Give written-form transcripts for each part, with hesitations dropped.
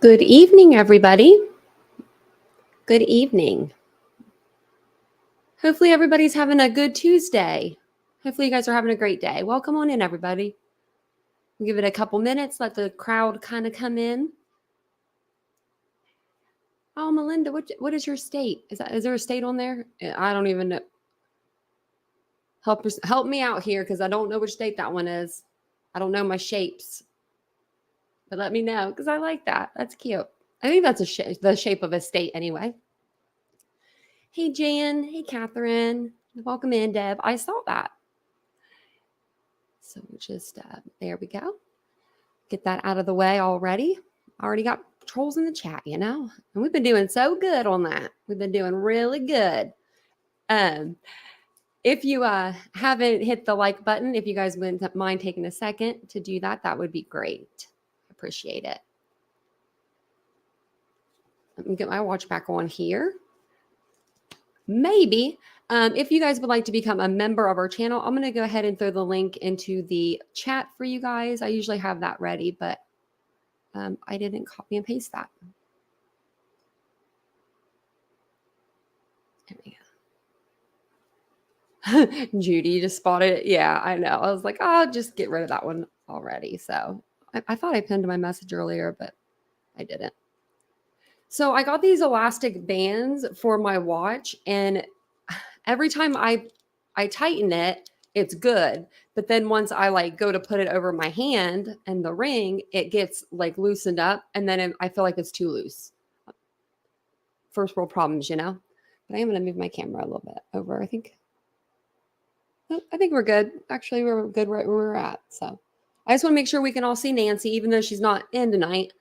Good evening, everybody. Good evening. Hopefully everybody's having a good Tuesday. Hopefully you guys are having a great day. Welcome on in, everybody. We'll give it a couple minutes, let the crowd kind of come in. Oh, Melinda, what is your state? Is there a state on there? I don't even know. Help me out here because I don't know which state that one is. I don't know my shapes. But let me know because I like that. That's cute. I think that's the shape of a state anyway. Hey, Jan. Hey, Catherine. Welcome in, Deb. I saw that. So just, there we go. Get that out of the way already. Already got trolls in the chat, you know? And we've been doing so good on that. We've been doing really good. If you haven't hit the like button, if you guys wouldn't mind taking a second to do that, that would be great. Appreciate it. Let me get my watch back on here. Maybe. If you guys would like to become a member of our channel, I'm going to go ahead and throw the link into the chat for you guys. I usually have that ready, but I didn't copy and paste that. There we go. Judy, you just spotted it. Yeah, I know. I was like, I'll just get rid of that one already. So I thought I pinned my message earlier, but I didn't. So I got these elastic bands for my watch, and every time I tighten it, it's good. But then once I go to put it over my hand and the ring, it gets loosened up, and then I feel like it's too loose. First world problems, you know. But I am going to move my camera a little bit over. I think we're good. Actually, we're good right where we're at. So I just want to make sure we can all see Nancy, even though she's not in tonight,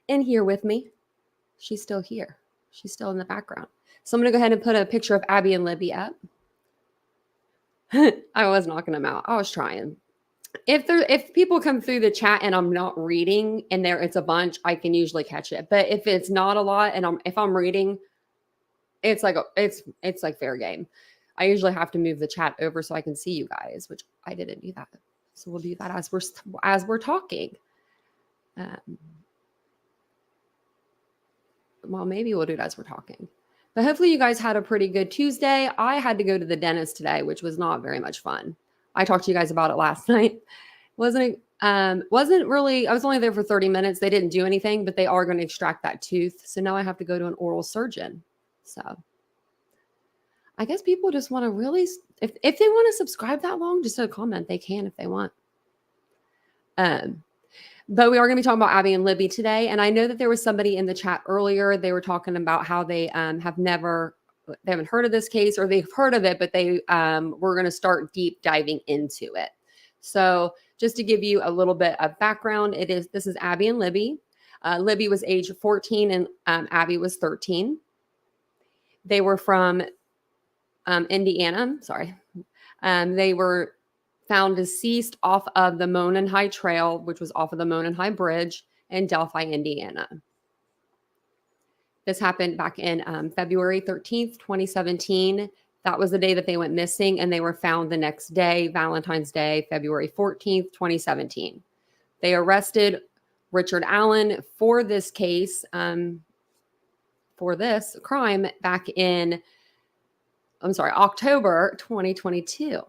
in here with me. She's still here. She's still in the background. So I'm going to go ahead and put a picture of Abby and Libby up. I was knocking them out. I was trying. If people come through the chat and I'm not reading and it's a bunch, I can usually catch it. But if it's not a lot and if I'm reading, it's like fair game. I usually have to move the chat over so I can see you guys, which I didn't do that. So we'll do that as we're talking. Well, maybe we'll do it as we're talking. But hopefully you guys had a pretty good Tuesday. I had to go to the dentist today, which was not very much fun. I talked to you guys about it last night. Wasn't really, I was only there for 30 minutes. They didn't do anything, but they are going to extract that tooth. So now I have to go to an oral surgeon. So I guess people just want to really, if they want to subscribe that long, just a comment, they can if they want. But we are going to be talking about Abby and Libby today. And I know that there was somebody in the chat earlier. They were talking about how they they haven't heard of this case, or they've heard of it, but they were going to start deep diving into it. So just to give you a little bit of background, this is Abby and Libby. Libby was age 14 and Abby was 13. They were from Indiana. Sorry. They were found deceased off of the Monon High Trail, which was off of the Monon High Bridge in Delphi, Indiana. This happened back in February 13th, 2017. That was the day that they went missing, and they were found the next day, Valentine's Day, February 14th, 2017. They arrested Richard Allen for this case, for this crime back in, October 2022.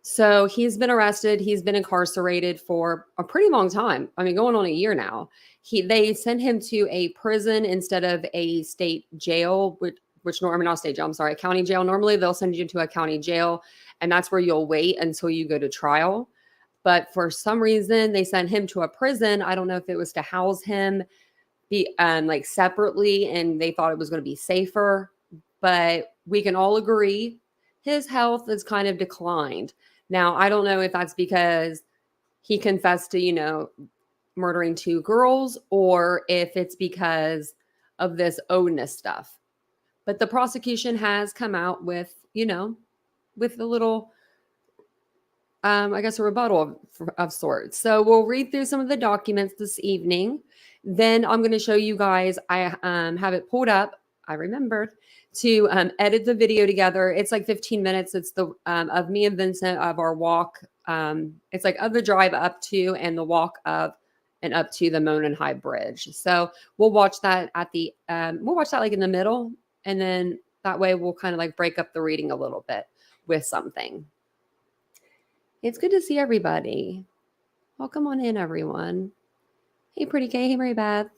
So he's been arrested. He's been incarcerated for a pretty long time. I mean, going on a year now. They sent him to a prison instead of a state jail, not state jail, a county jail. Normally they'll send you to a county jail, and that's where you'll wait until you go to trial. But for some reason, they sent him to a prison. I don't know if it was to house him separately, and they thought it was going to be safer. But we can all agree his health has kind of declined. Now, I don't know if that's because he confessed to, murdering 2 girls, or if it's because of this Odinism stuff. But the prosecution has come out with, with a little, a rebuttal of sorts. So we'll read through some of the documents this evening. Then I'm going to show you guys, I have it pulled up. I remembered to edit the video together. It's 15 minutes. It's the of me and Vincent of our walk. It's of the drive up to and the walk of and up to the Monon High Bridge. So we'll watch that at the, we'll watch that like in the middle. And then that way we'll kind of like break up the reading a little bit with something. It's good to see everybody. Welcome on in, everyone. Hey, Pretty K. Hey, Mary Beth.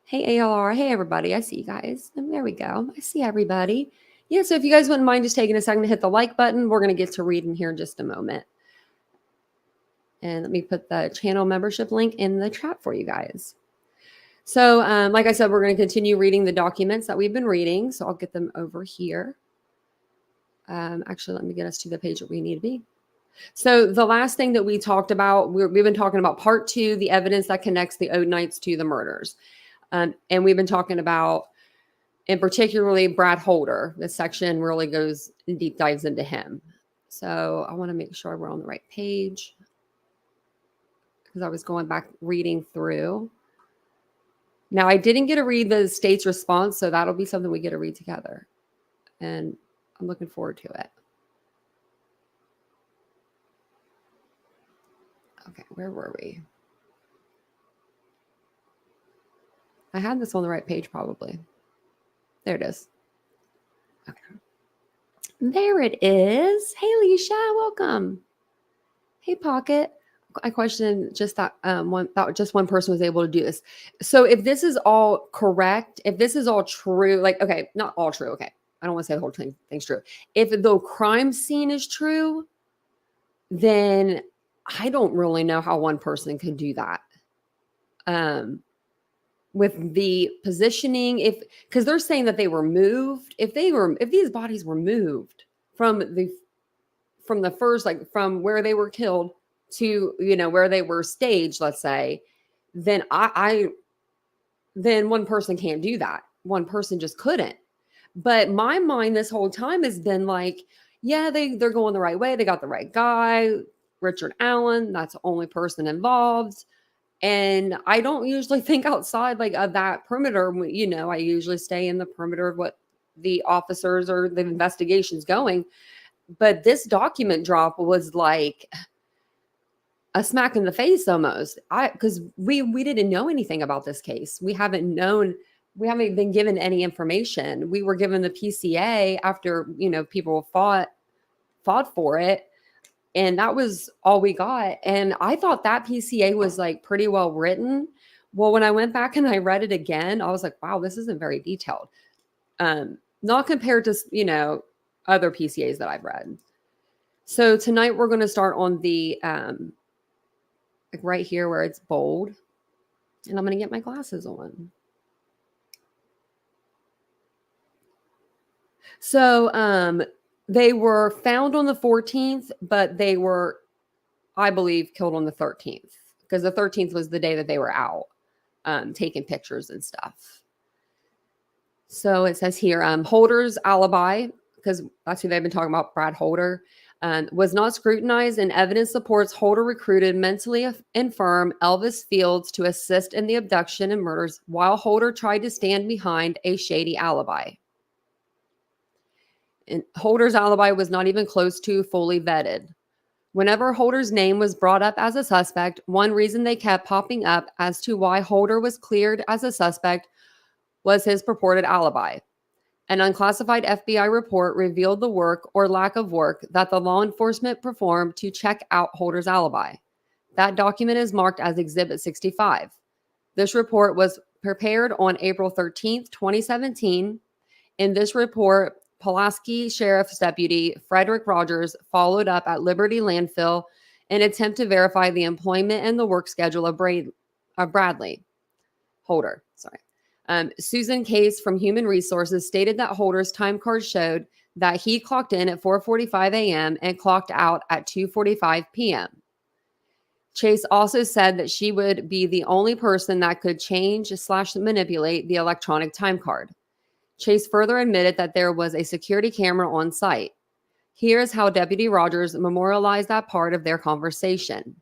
Hey, ALR. Hey, everybody. I see you guys. And there we go. I see everybody. Yeah, so if you guys wouldn't mind just taking a second to hit the like button, we're going to get to reading here in just a moment. And let me put the channel membership link in the chat for you guys. So like I said, we're going to continue reading the documents that we've been reading. So I'll get them over here. Actually, let me get us to the page that we need to be. So the last thing that we talked about, we've been talking about part 2, the evidence that connects the Odinites to the murders. And we've been talking about, in particularly, Brad Holder. This section really goes and deep dives into him. So I want to make sure we're on the right page, because I was going back reading through. Now, I didn't get to read the state's response, so that'll be something we get to read together. And I'm looking forward to it. Okay, where were we? I had this on the right page, probably. There it is. Okay. There it is. Hey, Alicia, welcome. Hey, Pocket. I questioned just that just one person was able to do this. So if this is all correct, if this is all true, like, okay, not all true. Okay. I don't want to say the whole thing's true. If the crime scene is true, then I don't really know how one person can do that. With the positioning, because they're saying that they were moved. If these bodies were moved from the first, like from where they were killed to, where they were staged, let's say, then then one person can't do that. One person just couldn't. But my mind this whole time has been like, yeah, they're going the right way. They got the right guy, Richard Allen. That's the only person involved. And I don't usually think outside like of that perimeter. I usually stay in the perimeter of what the officers or the investigation's going. But this document drop was like a smack in the face almost. Because we didn't know anything about this case. We haven't been given any information. We were given the PCA after, people fought for it. And that was all we got. And I thought that PCA was like pretty well written. Well, when I went back and I read it again, I was like, wow, this isn't very detailed. Not compared to, other PCAs that I've read. So tonight we're going to start on the, like right here where it's bold. And I'm going to get my glasses on. So, they were found on the 14th, but they were, I believe, killed on the 13th, because the 13th was the day that they were out taking pictures and stuff. So it says here, Holder's alibi, because that's who they've been talking about, Brad Holder, was not scrutinized, and evidence supports Holder recruited mentally infirm Elvis Fields to assist in the abduction and murders, while Holder tried to stand behind a shady alibi. And Holder's alibi was not even close to fully vetted. Whenever Holder's name was brought up as a suspect, one reason they kept popping up as to why Holder was cleared as a suspect was his purported alibi. An unclassified FBI report revealed the work or lack of work that the law enforcement performed to check out Holder's alibi. That document is marked as Exhibit 65. This report was prepared on April 13th, 2017. In this report, Pulaski Sheriff's Deputy Frederick Rogers followed up at Liberty Landfill in an attempt to verify the employment and the work schedule of Bradley Holder. Susan Case from Human Resources stated that Holder's time card showed that he clocked in at 4:45 a.m. and clocked out at 2:45 p.m. Chase also said that she would be the only person that could change/manipulate the electronic time card. Chase further admitted that there was a security camera on site. Here's how Deputy Rogers memorialized that part of their conversation.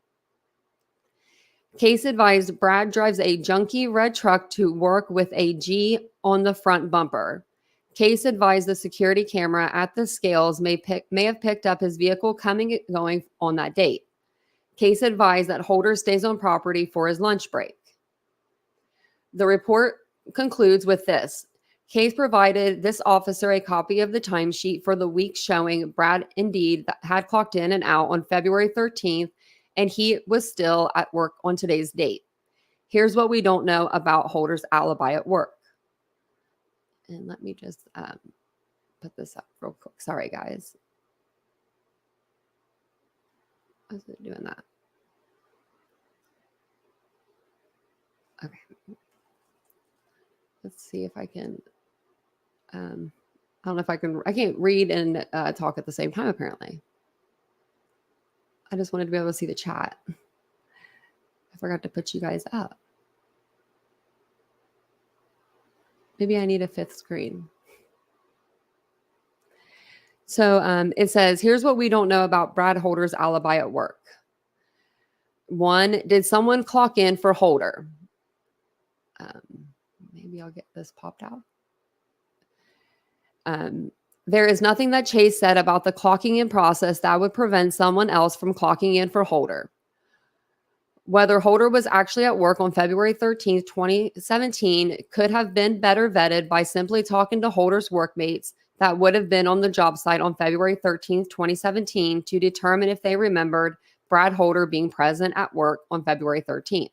Case advised Brad drives a junky red truck to work with a G on the front bumper. Case advised the security camera at the scales may have picked up his vehicle coming and going on that date. Case advised that Holder stays on property for his lunch break. The report concludes with this. Case provided this officer a copy of the timesheet for the week showing Brad indeed had clocked in and out on February 13th, and he was still at work on today's date. Here's what we don't know about Holder's alibi at work. And let me just put this up real quick. Sorry, guys. Why is it doing that? Okay. Let's see if I can. I don't know if I can. I can't read and talk at the same time, apparently. I just wanted to be able to see the chat. I forgot to put you guys up. Maybe I need a fifth screen. So it says, here's what we don't know about Brad Holder's alibi at work. 1, did someone clock in for Holder? Maybe I'll get this popped out. There is nothing that Chase said about the clocking in process that would prevent someone else from clocking in for Holder. Whether Holder was actually at work on February 13th, 2017 could have been better vetted by simply talking to Holder's workmates that would have been on the job site on February 13th, 2017 to determine if they remembered Brad Holder being present at work on February 13th.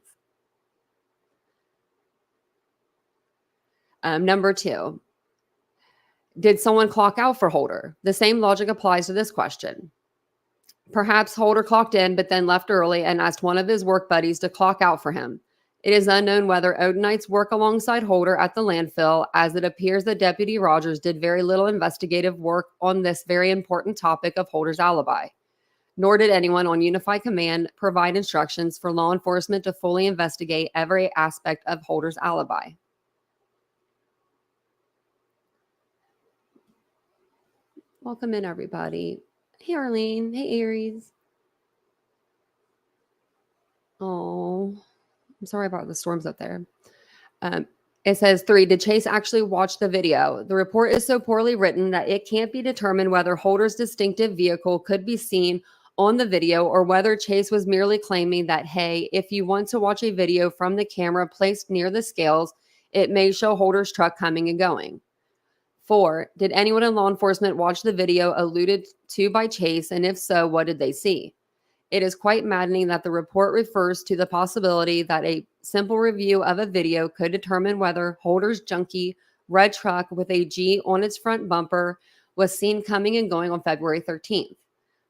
Number 2, did someone clock out for Holder? The same logic applies to this question. Perhaps Holder clocked in, but then left early and asked one of his work buddies to clock out for him. It is unknown whether Odinites work alongside Holder at the landfill, as it appears that Deputy Rogers did very little investigative work on this very important topic of Holder's alibi. Nor did anyone on Unified Command provide instructions for law enforcement to fully investigate every aspect of Holder's alibi. Welcome in, everybody. Hey, Arlene. Hey, Aries. Oh, I'm sorry about the storms up there. It says 3, did Chase actually watch the video? The report is so poorly written that it can't be determined whether Holder's distinctive vehicle could be seen on the video or whether Chase was merely claiming that, hey, if you want to watch a video from the camera placed near the scales, it may show Holder's truck coming and going. 4, did anyone in law enforcement watch the video alluded to by Chase, and if so, what did they see? It is quite maddening that the report refers to the possibility that a simple review of a video could determine whether Holder's junky red truck with a G on its front bumper was seen coming and going on February 13th.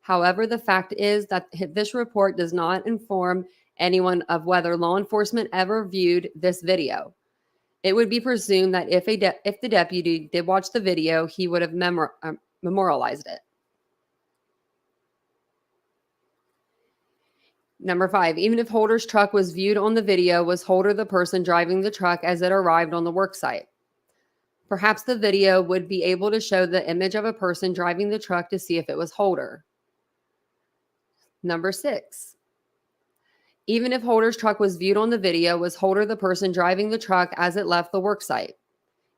However, the fact is that this report does not inform anyone of whether law enforcement ever viewed this video. It would be presumed that if the deputy did watch the video, he would have memorialized it. Number 5, even if Holder's truck was viewed on the video, was Holder the person driving the truck as it arrived on the work site? Perhaps the video would be able to show the image of a person driving the truck to see if it was Holder. Number 6, even if Holder's truck was viewed on the video, was Holder the person driving the truck as it left the work site?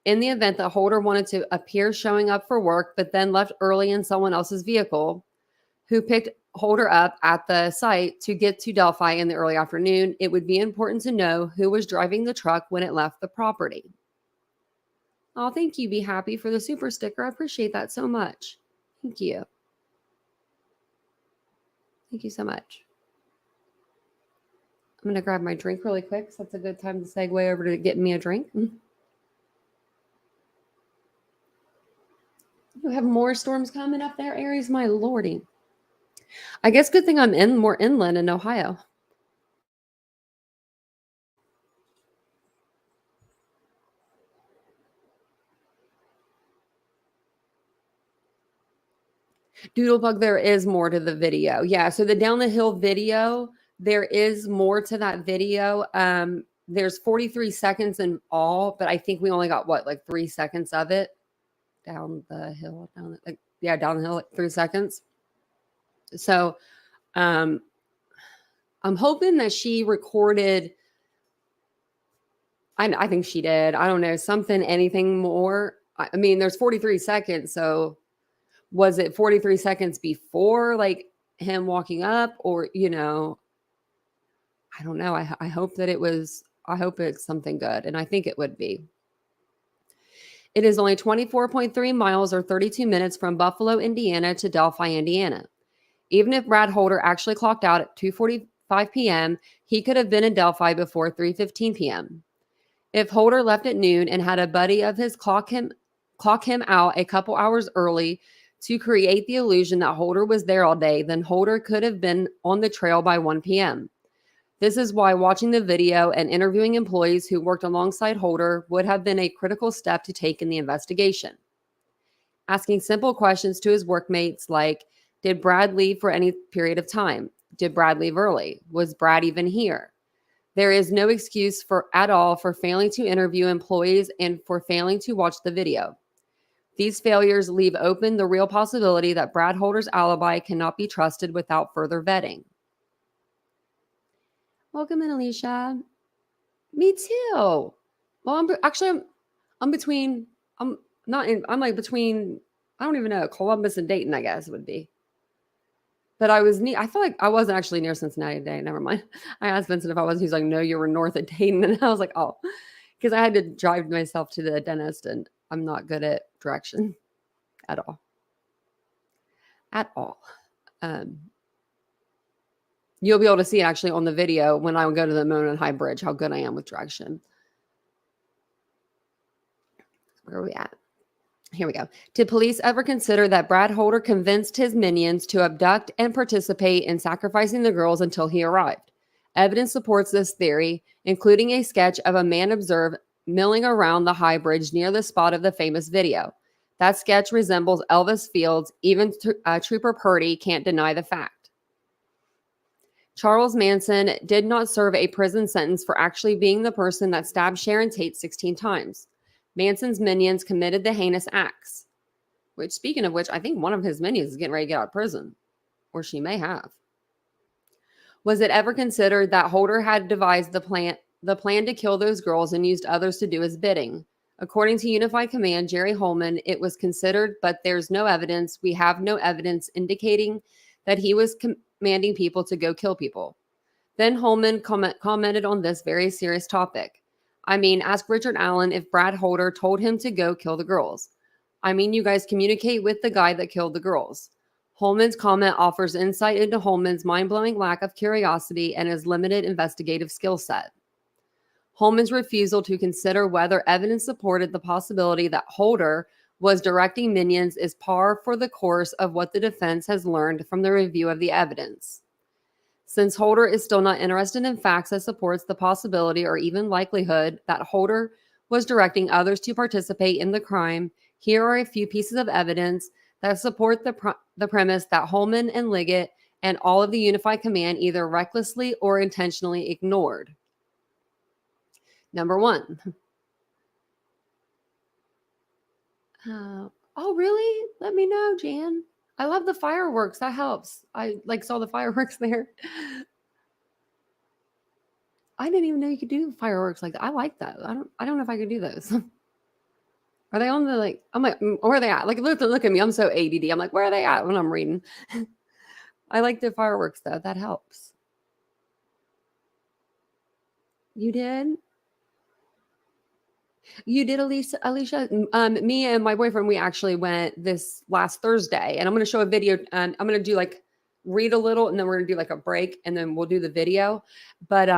In the event that Holder wanted to appear showing up for work, but then left early in someone else's vehicle, who picked Holder up at the site to get to Delphi in the early afternoon, it would be important to know who was driving the truck when it left the property. Oh, thank you, Be Happy, for the super sticker. I appreciate that so much. Thank you. Thank you so much. I'm going to grab my drink really quick, so that's a good time to segue over to getting me a drink. You have more storms coming up there, Aries? My lordy. I guess good thing I'm more inland in Ohio. Doodlebug, there is more to the video. Yeah, so the down the hill video, there is more to that video. There's 43 seconds in all, but I think we only got like 3 seconds of it. Down the hill, down the hill, like 3 seconds. So I'm hoping that she recorded, I think she did, I don't know, anything more. I mean, there's 43 seconds, so was it 43 seconds before like him walking up, or, you know, I don't know. I hope that I hope it's something good. And I think it would be. It is only 24.3 miles or 32 minutes from Buffalo, Indiana to Delphi, Indiana. Even if Brad Holder actually clocked out at 2:45 p.m., he could have been in Delphi before 3:15 p.m. If Holder left at noon and had a buddy of his clock him out a couple hours early to create the illusion that Holder was there all day, then Holder could have been on the trail by 1 p.m. This is why watching the video and interviewing employees who worked alongside Holder would have been a critical step to take in the investigation. Asking simple questions to his workmates like, did Brad leave for any period of time? Did Brad leave early? Was Brad even here? There is no excuse at all for failing to interview employees and for failing to watch the video. These failures leave open the real possibility that Brad Holder's alibi cannot be trusted without further vetting. Welcome in, Alicia. Me too. Well, I'm between, I'm like between, I don't even know, Columbus and Dayton, I guess it would be. But I feel like I wasn't actually near Cincinnati today. Never mind. I asked Vincent if I was. He's like, no, you were north of Dayton. And I was like, oh, because I had to drive myself to the dentist and I'm not good at direction at all. At all. You'll be able to see actually on the video when I go to the Monon High Bridge how good I am with direction. Where are we at? Here we go. Did police ever consider that Brad Holder convinced his minions to abduct and participate in sacrificing the girls until he arrived? Evidence supports this theory, including a sketch of a man observed milling around the high bridge near the spot of the famous video. That sketch resembles Elvis Fields. Even Trooper Purdy can't deny the fact. Charles Manson did not serve a prison sentence for actually being the person that stabbed Sharon Tate 16 times. Manson's minions committed the heinous acts. Which, speaking of which, I think one of his minions is getting ready to get out of prison. Or she may have. Was it ever considered that Holder had devised the plan to kill those girls and used others to do his bidding? According to Unified Command Jerry Holman, it was considered, but there's no evidence. We have no evidence indicating that he was commanding people to go kill people. Then Holman commented on this very serious topic. I mean, ask Richard Allen if Brad Holder told him to go kill the girls. I mean, you guys communicate with the guy that killed the girls. Holman's comment offers insight into Holman's mind-blowing lack of curiosity and his limited investigative skill set. Holman's refusal to consider whether evidence supported the possibility that Holder was directing minions is par for the course of what the defense has learned from the review of the evidence. Since Holder is still not interested in facts that supports the possibility or even likelihood that Holder was directing others to participate in the crime, here are a few pieces of evidence that support the premise that Holman and Liggett and all of the Unified Command either recklessly or intentionally ignored. Number one. Oh, really? Let me know, Jan. I love the fireworks. That helps. I saw the fireworks there. I didn't even know you could do fireworks like that. I like that. I don't know if I could do those. Are they on the I'm like, where are they at? Like, look at me. I'm so ADD. I'm like, where are they at when I'm reading? I like the fireworks though. That helps. You did? You did, Alicia. Me and my boyfriend, we actually went this last Thursday, and I'm going to show a video. I'm going to do read a little, and then we're going to do a break, and then we'll do the video. But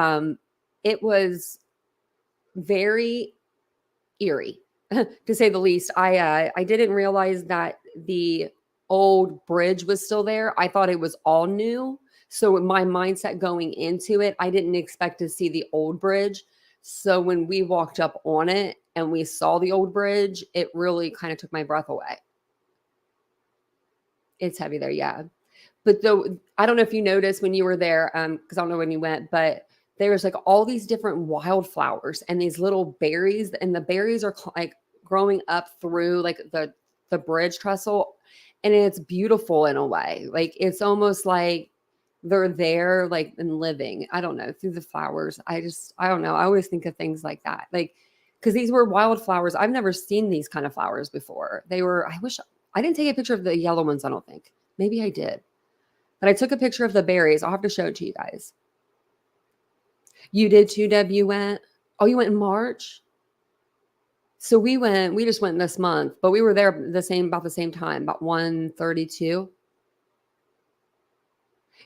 it was very eerie, to say the least. I didn't realize that the old bridge was still there. I thought it was all new. So my mindset going into it, I didn't expect to see the old bridge. So when we walked up on it and we saw the old bridge, it really kind of took my breath away. It's heavy there, yeah. But though, I don't know if you noticed when you were there, because I don't know when you went, but there was all these different wildflowers and these little berries, and the berries are growing up through the bridge trestle, and it's beautiful in a way. It's almost like they're there and living, I don't know, through the flowers. I don't know. I always think of things like that. Because these were wildflowers. I've never seen these kind of flowers before. I wish I didn't take a picture of the yellow ones. I don't think. Maybe I did. But I took a picture of the berries. I'll have to show it to you guys. You did too, Deb? You went? Oh, you went in March? So we just went this month, but we were there about the same time, about 1:32.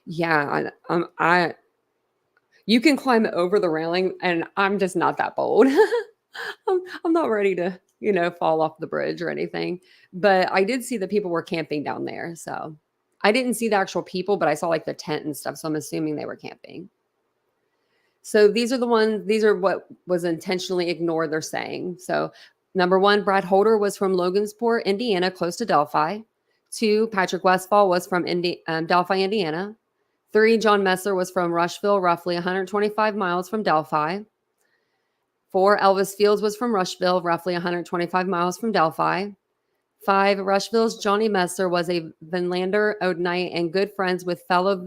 Yeah, you can climb over the railing, and I'm just not that bold. I'm not ready to, fall off the bridge or anything. But I did see that people were camping down there. So I didn't see the actual people, but I saw like the tent and stuff. So I'm assuming they were camping. So these are what was intentionally ignored, they're saying. So number 1, Brad Holder was from Logansport, Indiana, close to Delphi. 2, Patrick Westfall was from Delphi, Indiana. 3, John Messer was from Rushville, roughly 125 miles from Delphi. 4, Elvis Fields was from Rushville, roughly 125 miles from Delphi. 5, Rushville's Johnny Messer was a Vinlander, Odinite, and good friends with fellow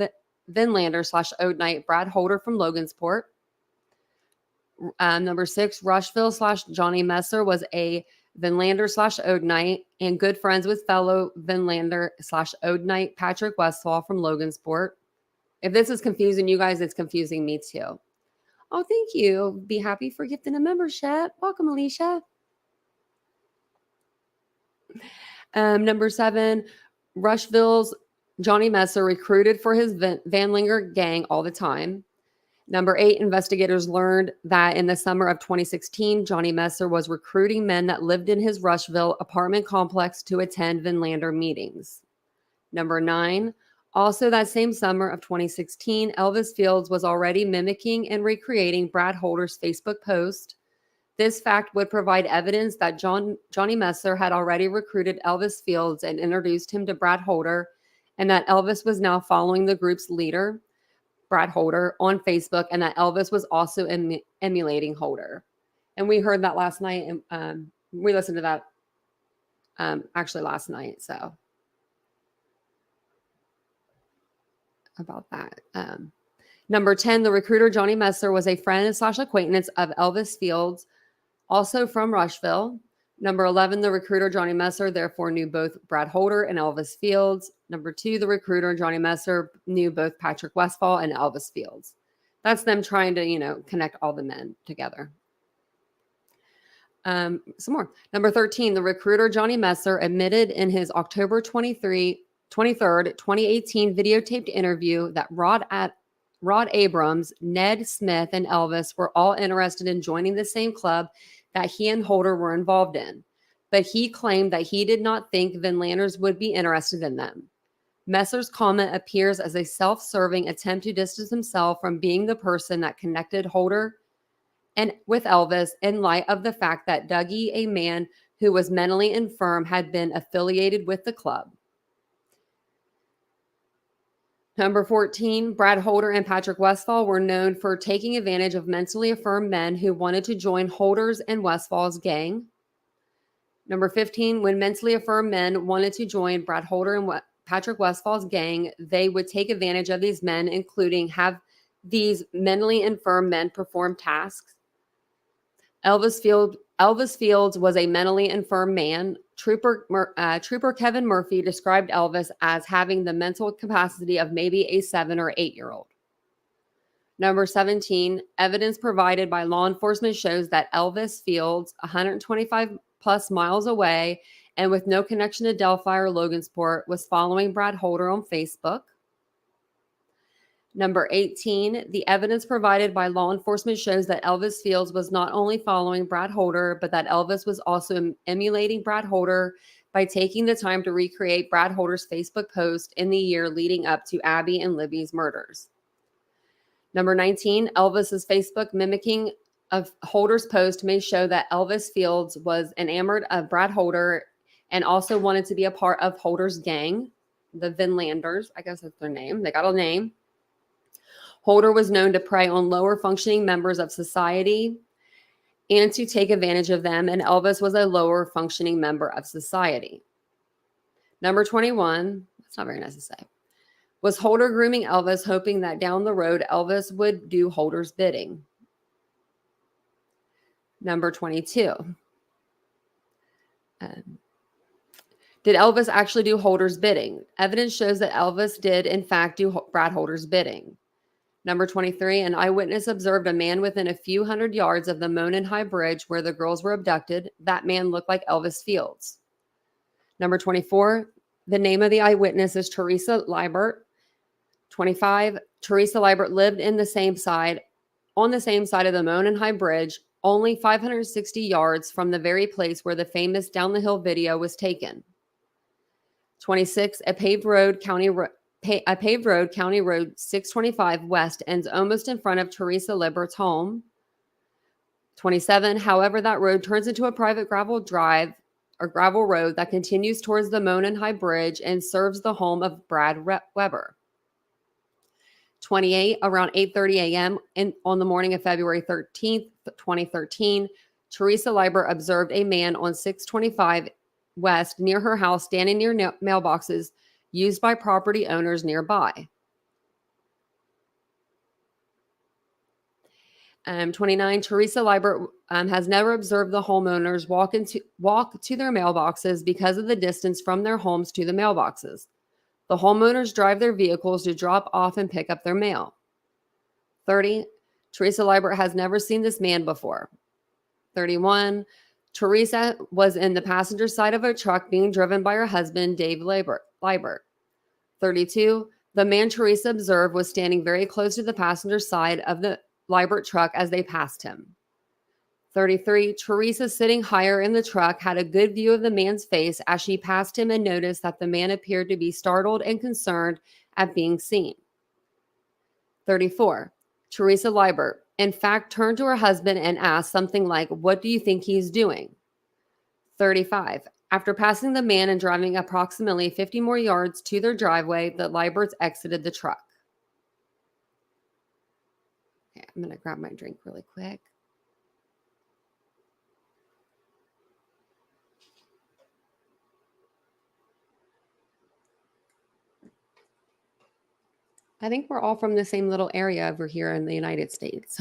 Vinlander/Odinite Brad Holder from Logansport. Number 6, Rushville/Johnny Messer was a Vinlander/Odinite and good friends with fellow Vinlander/Odinite Patrick Westfall from Logansport. If this is confusing you guys, it's confusing me too. Oh, thank you. Be happy for gifting a membership. Welcome, Alicia. Number 7, Rushville's Johnny Messer recruited for his Vanlinger gang all the time. Number 8, investigators learned that in the summer of 2016, Johnny Messer was recruiting men that lived in his Rushville apartment complex to attend Vinlander meetings. Number 9, also that same summer of 2016, Elvis Fields was already mimicking and recreating Brad Holder's Facebook post. This fact would provide evidence that Johnny Messer had already recruited Elvis Fields and introduced him to Brad Holder, and that Elvis was now following the group's leader, Brad Holder, on Facebook, and that Elvis was also emulating Holder. And we heard that last night, and we listened to that actually last night. So about that. Number 10, the recruiter Johnny Messer was a friend/acquaintance of Elvis Fields, also from Rushville. Number 11, the recruiter Johnny Messer therefore knew both Brad Holder and Elvis Fields. Number 2, the recruiter Johnny Messer knew both Patrick Westfall and Elvis Fields. That's them trying to, connect all the men together. Some more. Number 13, the recruiter Johnny Messer admitted in his October 23rd, 2018 videotaped interview that Rod Abrams, Ned Smith, and Elvis were all interested in joining the same club that he and Holder were involved in, but he claimed that he did not think Vinlanders would be interested in them. Messer's comment appears as a self-serving attempt to distance himself from being the person that connected Holder and with Elvis in light of the fact that Dougie, a man who was mentally infirm, had been affiliated with the club. Number 14, Brad Holder and Patrick Westfall were known for taking advantage of mentally infirm men who wanted to join Holder's and Westfall's gang. Number 15, when mentally infirm men wanted to join Brad Holder and Patrick Westfall's gang, they would take advantage of these men, including have these mentally infirm men perform tasks. Elvis Fields was a mentally infirm man. Trooper Kevin Murphy described Elvis as having the mental capacity of maybe a 7 or 8-year-old. Number 17, evidence provided by law enforcement shows that Elvis Fields, 125 plus miles away and with no connection to Delphi or Logansport, was following Brad Holder on Facebook. Number 18, the evidence provided by law enforcement shows that Elvis Fields was not only following Brad Holder, but that Elvis was also emulating Brad Holder by taking the time to recreate Brad Holder's Facebook post in the year leading up to Abby and Libby's murders. Number 19, Elvis's Facebook mimicking of Holder's post may show that Elvis Fields was enamored of Brad Holder and also wanted to be a part of Holder's gang, the Vinlanders. I guess that's their name. They got a name. Holder was known to prey on lower functioning members of society and to take advantage of them, and Elvis was a lower functioning member of society. Number 21, that's not very nice to say, was Holder grooming Elvis, hoping that down the road Elvis would do Holder's bidding. Number 22. Did Elvis actually do Holder's bidding? Evidence shows that Elvis did, in fact, do Brad Holder's bidding. Number 23, an eyewitness observed a man within a few hundred yards of the Monon High Bridge where the girls were abducted. That man looked like Elvis Fields. Number 24, the name of the eyewitness is Teresa Liebert. 25, Teresa Liebert lived on the same side of the Monon High Bridge, only 560 yards from the very place where the famous Down the Hill video was taken. 26, a paved road, County Road 625 West, ends almost in front of Teresa Liebert's home. 27, however, that road turns into a private gravel road that continues towards the Monon High Bridge and serves the home of Brad Weber. 28, around 8:30 a.m. on the morning of February 13th, 2013, Teresa Liebert observed a man on 625 West near her house standing near mailboxes used by property owners nearby. 29, Teresa Liebert has never observed the homeowners walk to their mailboxes because of the distance from their homes to the mailboxes. The homeowners drive their vehicles to drop off and pick up their mail. 30, Teresa Liebert has never seen this man before. 31, Teresa was in the passenger side of a truck being driven by her husband, Dave Liebert. 32, the man Teresa observed was standing very close to the passenger side of the Liebert truck as they passed him. 33, Teresa, sitting higher in the truck, had a good view of the man's face as she passed him and noticed that the man appeared to be startled and concerned at being seen. 34, Teresa Liebert, in fact, turned to her husband and asked something like, "What do you think he's doing?" 35, after passing the man and driving approximately 50 more yards to their driveway, the Lieberts exited the truck. Okay, I'm going to grab my drink really quick. I think we're all from the same little area over here in the United States.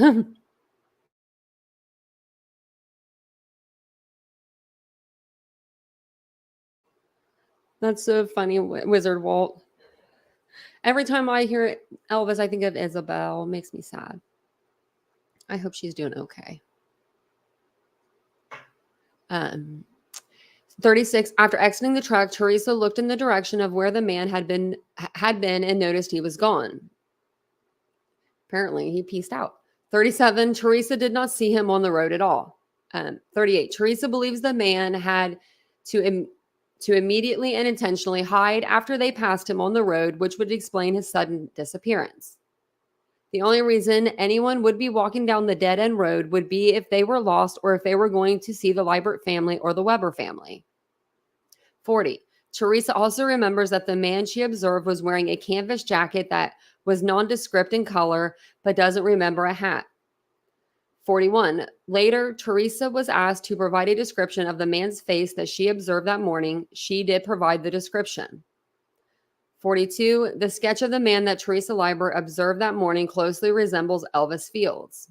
That's so funny, Wizard Walt. Every time I hear Elvis, I think of Isabel. It makes me sad. I hope she's doing okay. 36, after exiting the truck, Teresa looked in the direction of where the man had been and noticed he was gone. Apparently, he peaced out. 37, Teresa did not see him on the road at all. 38, Teresa believes the man had to immediately and intentionally hide after they passed him on the road, which would explain his sudden disappearance. The only reason anyone would be walking down the dead-end road would be if they were lost or if they were going to see the Liebert family or the Weber family. 40. Teresa also remembers that the man she observed was wearing a canvas jacket that was nondescript in color, but doesn't remember a hat. 41. Later, Teresa was asked to provide a description of the man's face that she observed that morning. She did provide the description. 42. The sketch of the man that Teresa Liebert observed that morning closely resembles Elvis Fields.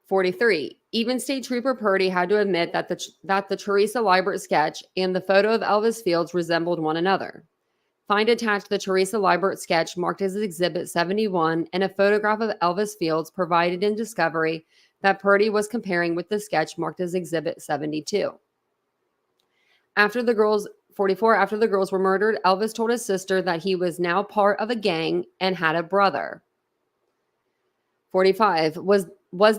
43. Even State Trooper Purdy had to admit that the Teresa Liebert sketch and the photo of Elvis Fields resembled one another. Find attached the Teresa Liebert sketch marked as Exhibit 71 and a photograph of Elvis Fields provided in discovery that Purdy was comparing with the sketch marked as Exhibit 72. 44, after the girls were murdered, Elvis told his sister that he was now part of a gang and had a brother. 45, was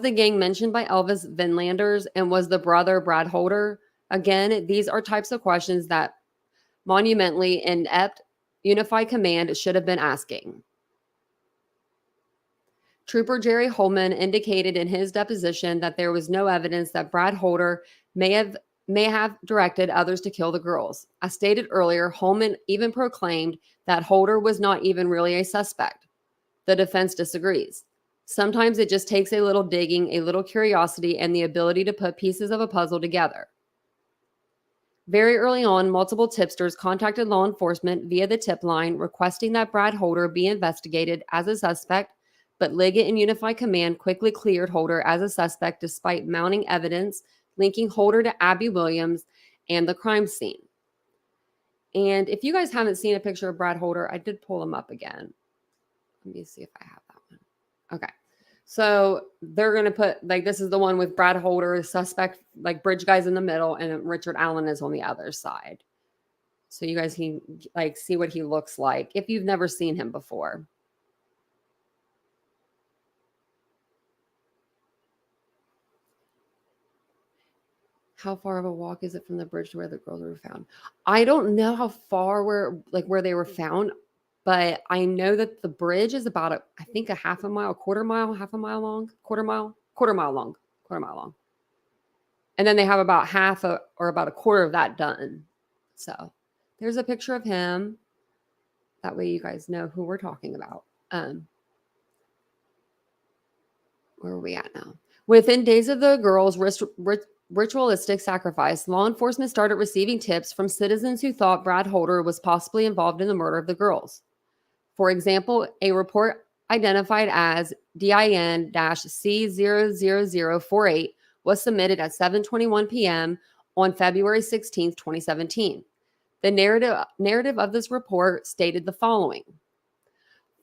the gang mentioned by Elvis Vinlanders, and was the brother Brad Holder? Again, these are types of questions that monumentally inept Unified Command should have been asking. Trooper Jerry Holman indicated in his deposition that there was no evidence that Brad Holder may have directed others to kill the girls. As stated earlier, Holman even proclaimed that Holder was not even really a suspect. The defense disagrees. Sometimes it just takes a little digging, a little curiosity, and the ability to put pieces of a puzzle together. Very early on, multiple tipsters contacted law enforcement via the tip line requesting that Brad Holder be investigated as a suspect, but Liggett and Unified Command quickly cleared Holder as a suspect despite mounting evidence linking Holder to Abby Williams and the crime scene. And if you guys haven't seen a picture of Brad Holder, I did pull him up again. Let me see if I have that one. Okay. So they're going to put, like, this is the one with Brad Holder, suspect, like bridge guys in the middle, and Richard Allen is on the other side. So you guys can like see what he looks like if you've never seen him before. How far of a walk is it from the bridge to where the girls were found? I don't know how far where they were found, but I know that the bridge is about I think a half a mile, quarter mile long, quarter mile long. And then they have about or about a quarter of that done. So there's a picture of him. That way you guys know who we're talking about. Where are we at now? Within days of the girls' ritualistic sacrifice, law enforcement started receiving tips from citizens who thought Brad Holder was possibly involved in the murder of the girls. For example, a report identified as DIN-C00048 was submitted at 7:21 p.m. on February 16, 2017. The narrative of this report stated the following.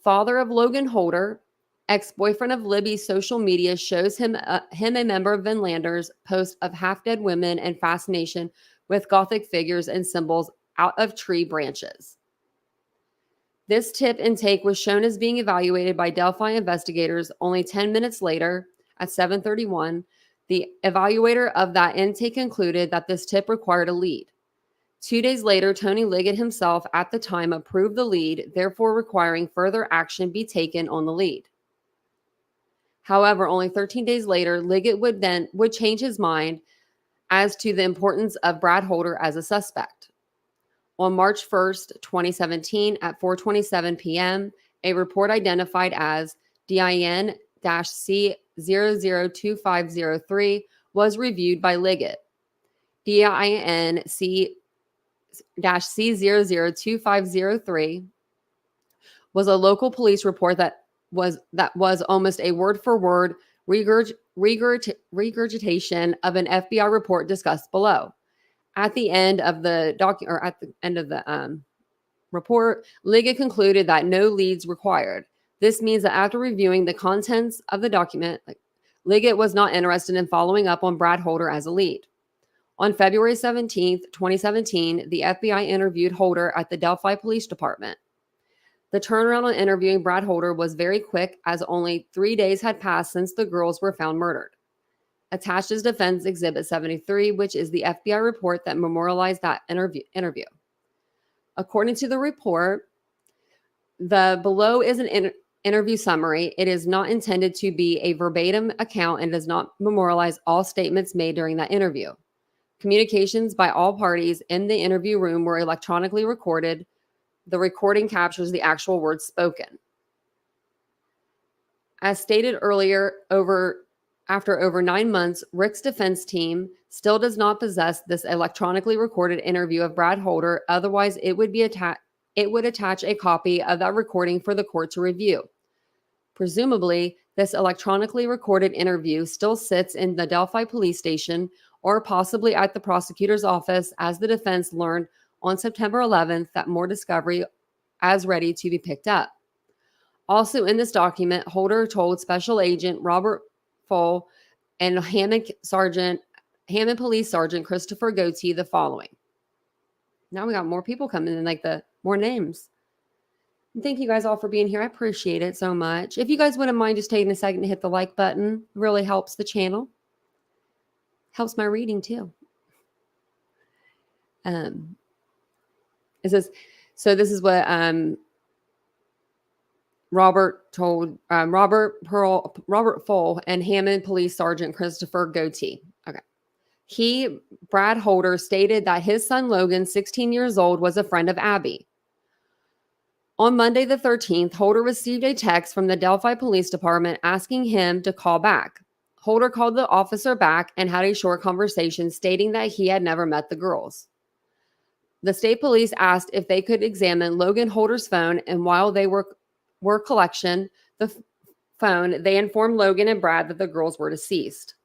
Father of Logan Holder, ex-boyfriend of Libby's social media shows him a member of Van Lander's post of half-dead women and fascination with Gothic figures and symbols out of tree branches. This tip intake was shown as being evaluated by Delphi investigators only 10 minutes later at 7:31. The evaluator of that intake concluded that this tip required a lead. 2 days later, Tony Liggett himself at the time approved the lead, therefore requiring further action be taken on the lead. However, only 13 days later, Liggett would change his mind as to the importance of Brad Holder as a suspect. On March 1st, 2017, at 4:27 p.m., a report identified as DIN-C002503 was reviewed by Liggett. DIN-C002503 was a local police report that was almost a word-for-word regurgitation of an FBI report discussed below. At the end of the report, Liggett concluded that no leads required. This means that after reviewing the contents of the document, Liggett was not interested in following up on Brad Holder as a lead. On February 17th, 2017, the FBI interviewed Holder at the Delphi Police Department. The turnaround on interviewing Brad Holder was very quick, as only 3 days had passed since the girls were found murdered. Attached is Defense Exhibit 73, which is the FBI report that memorialized that interview. According to the report, the below is an interview summary. It is not intended to be a verbatim account and does not memorialize all statements made during that interview. Communications by all parties in the interview room were electronically recorded. The recording captures the actual words spoken. As stated earlier, after over 9 months, Rick's defense team still does not possess this electronically recorded interview of Brad Holder. Otherwise, it would attach a copy of that recording for the court to review. Presumably, this electronically recorded interview still sits in the Delphi police station or possibly at the prosecutor's office, as the defense learned on September 11th that more discovery is ready to be picked up. Also in this document, Holder told Special Agent Robert Full and Hammond Police Sergeant Christopher Goatee the following. Now we got more people coming in, more names. And thank you guys all for being here. I appreciate it so much. If you guys wouldn't mind just taking a second to hit the like button, it really helps the channel. Helps my reading too. This is what Robert told Robert Full and Hammond Police Sergeant Christopher Goatee. Okay. Brad Holder, stated that his son Logan, 16 years old, was a friend of Abby. On Monday the 13th, Holder received a text from the Delphi Police Department asking him to call back. Holder called the officer back and had a short conversation, stating that he had never met the girls. The state police asked if they could examine Logan Holder's phone, and while they were collecting the phone, they informed Logan and Brad that the girls were deceased.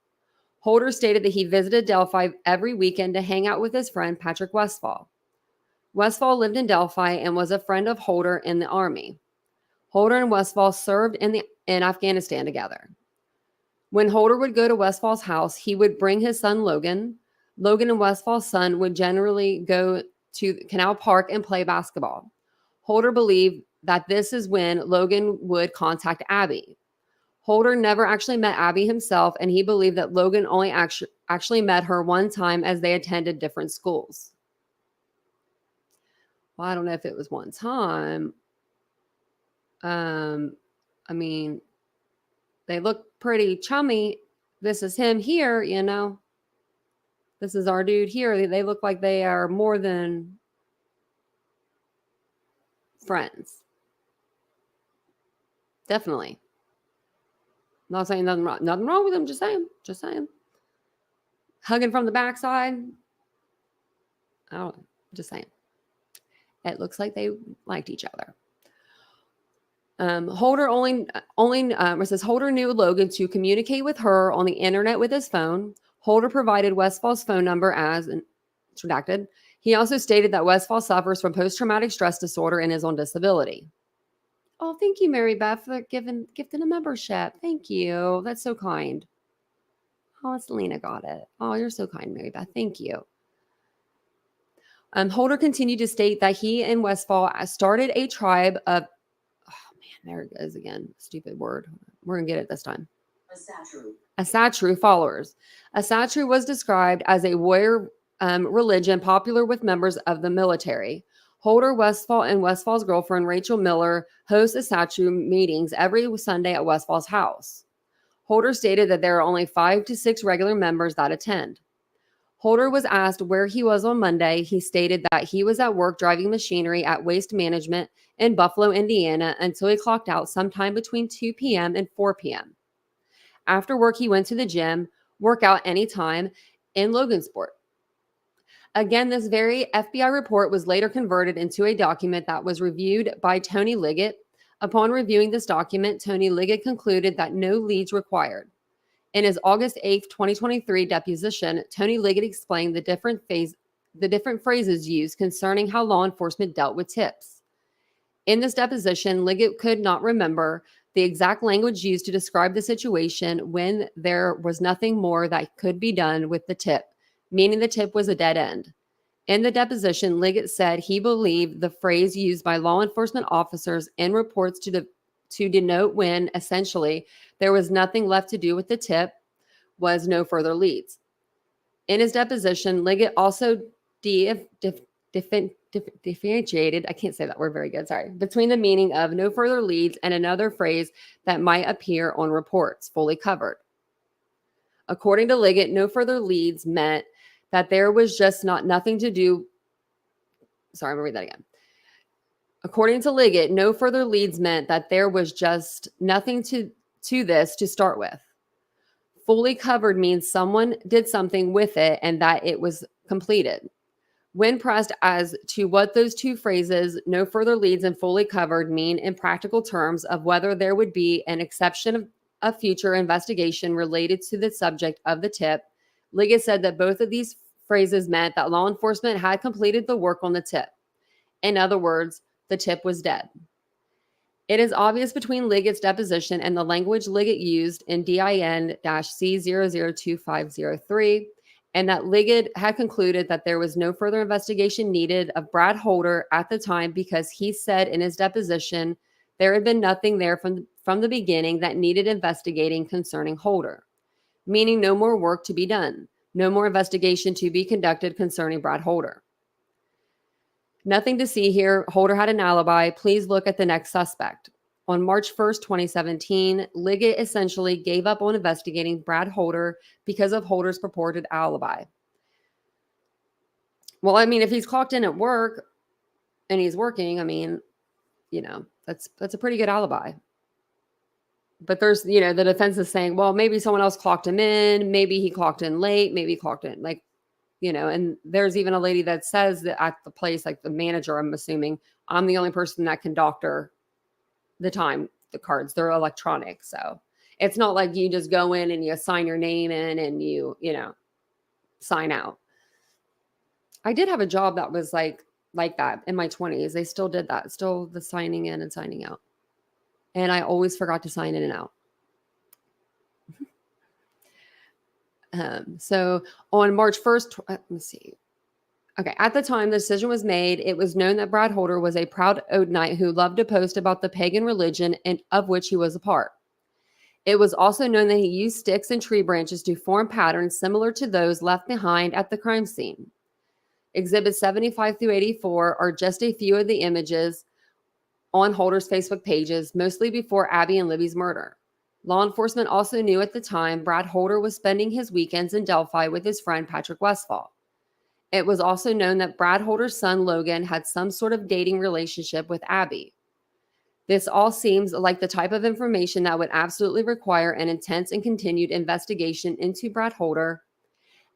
Holder stated that he visited Delphi every weekend to hang out with his friend Patrick Westfall. Westfall lived in Delphi and was a friend of Holder in the Army. Holder and Westfall served in Afghanistan together. When Holder would go to Westfall's house, he would bring his son Logan. Logan and Westfall's son would generally go to Canal Park and play basketball. Holder believed that this is when Logan would contact Abby. Holder never actually met Abby himself, and he believed that Logan only actually met her one time as they attended different schools. Well, I don't know if it was one time. I mean, they look pretty chummy. This is him here, you know. This is our dude here. They look like they are more than friends. Definitely. Not saying nothing wrong with them. Just saying. Hugging from the backside. I don't know. Just saying. It looks like they liked each other. Holder says Holder knew Logan to communicate with her on the internet with his phone. Holder provided Westfall's phone number as, and it's redacted. He also stated that Westfall suffers from post-traumatic stress disorder and is on disability. Oh, thank you, Mary Beth, for gifting a membership. Thank you. That's so kind. Oh, Selena got it. Oh, you're so kind, Mary Beth. Thank you. Holder continued to state that he and Westfall started a tribe of, oh man, there it goes again. Stupid word. We're going to get it this time. Asatru followers. Asatru was described as a warrior religion popular with members of the military. Holder, Westfall, and Westfall's girlfriend, Rachel Miller, host Asatru meetings every Sunday at Westfall's house. Holder stated that there are only 5 to 6 regular members that attend. Holder was asked where he was on Monday. He stated that he was at work driving machinery at Waste Management in Buffalo, Indiana, until he clocked out sometime between 2 p.m. and 4 p.m. After work, he went to the gym, workout anytime in Logansport. Again, this very FBI report was later converted into a document that was reviewed by Tony Liggett. Upon reviewing this document, Tony Liggett concluded that no leads required. In his August 8, 2023 deposition, Tony Liggett explained the different phrases used concerning how law enforcement dealt with tips. In this deposition, Liggett could not remember the exact language used to describe the situation when there was nothing more that could be done with the tip, meaning the tip was a dead end. In the deposition, Liggett said he believed the phrase used by law enforcement officers in reports to denote when, essentially, there was nothing left to do with the tip was no further leads. In his deposition, Liggett also differentiated, I can't say that word very good, sorry, between the meaning of no further leads and another phrase that might appear on reports, fully covered. According to Liggett, no further leads meant that there was just nothing to do. Sorry, I'm going to read that again. According to Liggett, no further leads meant that there was just nothing to this to start with. Fully covered means someone did something with it and that it was completed. When pressed as to what those two phrases, no further leads and fully covered, mean in practical terms of whether there would be an exception of future investigation related to the subject of the tip, Liggett said that both of these phrases meant that law enforcement had completed the work on the tip. In other words, the tip was dead. It is obvious between Liggett's deposition and the language Liggett used in DIN-C002503, and that Liggett had concluded that there was no further investigation needed of Brad Holder at the time because he said in his deposition there had been nothing there from the beginning that needed investigating concerning Holder, meaning no more work to be done, no more investigation to be conducted concerning Brad Holder. Nothing to see here. Holder had an alibi. Please look at the next suspect. On March 1st, 2017, Liggett essentially gave up on investigating Brad Holder because of Holder's purported alibi. Well, I mean, if he's clocked in at work and he's working, I mean, you know, that's a pretty good alibi. But there's, you know, the defense is saying, well, maybe someone else clocked him in. Maybe he clocked in late. Maybe he clocked in like, you know, and there's even a lady that says that at the place, like the manager, I'm assuming, I'm the only person that can doctor the time, the cards, they're electronic. So it's not like you just go in and you sign your name in and you know, sign out. I did have a job that was like that in my 20s. They still did that, still the signing in and signing out. and I always forgot to sign in and out. So on March 1st, let's see. Okay, at the time the decision was made, it was known that Brad Holder was a proud Odinite who loved to post about the pagan religion and of which he was a part. It was also known that he used sticks and tree branches to form patterns similar to those left behind at the crime scene. Exhibits 75 through 84 are just a few of the images on Holder's Facebook pages, mostly before Abby and Libby's murder. Law enforcement also knew at the time Brad Holder was spending his weekends in Delphi with his friend Patrick Westfall. It was also known that Brad Holder's son Logan had some sort of dating relationship with Abby. This all seems like the type of information that would absolutely require an intense and continued investigation into Brad Holder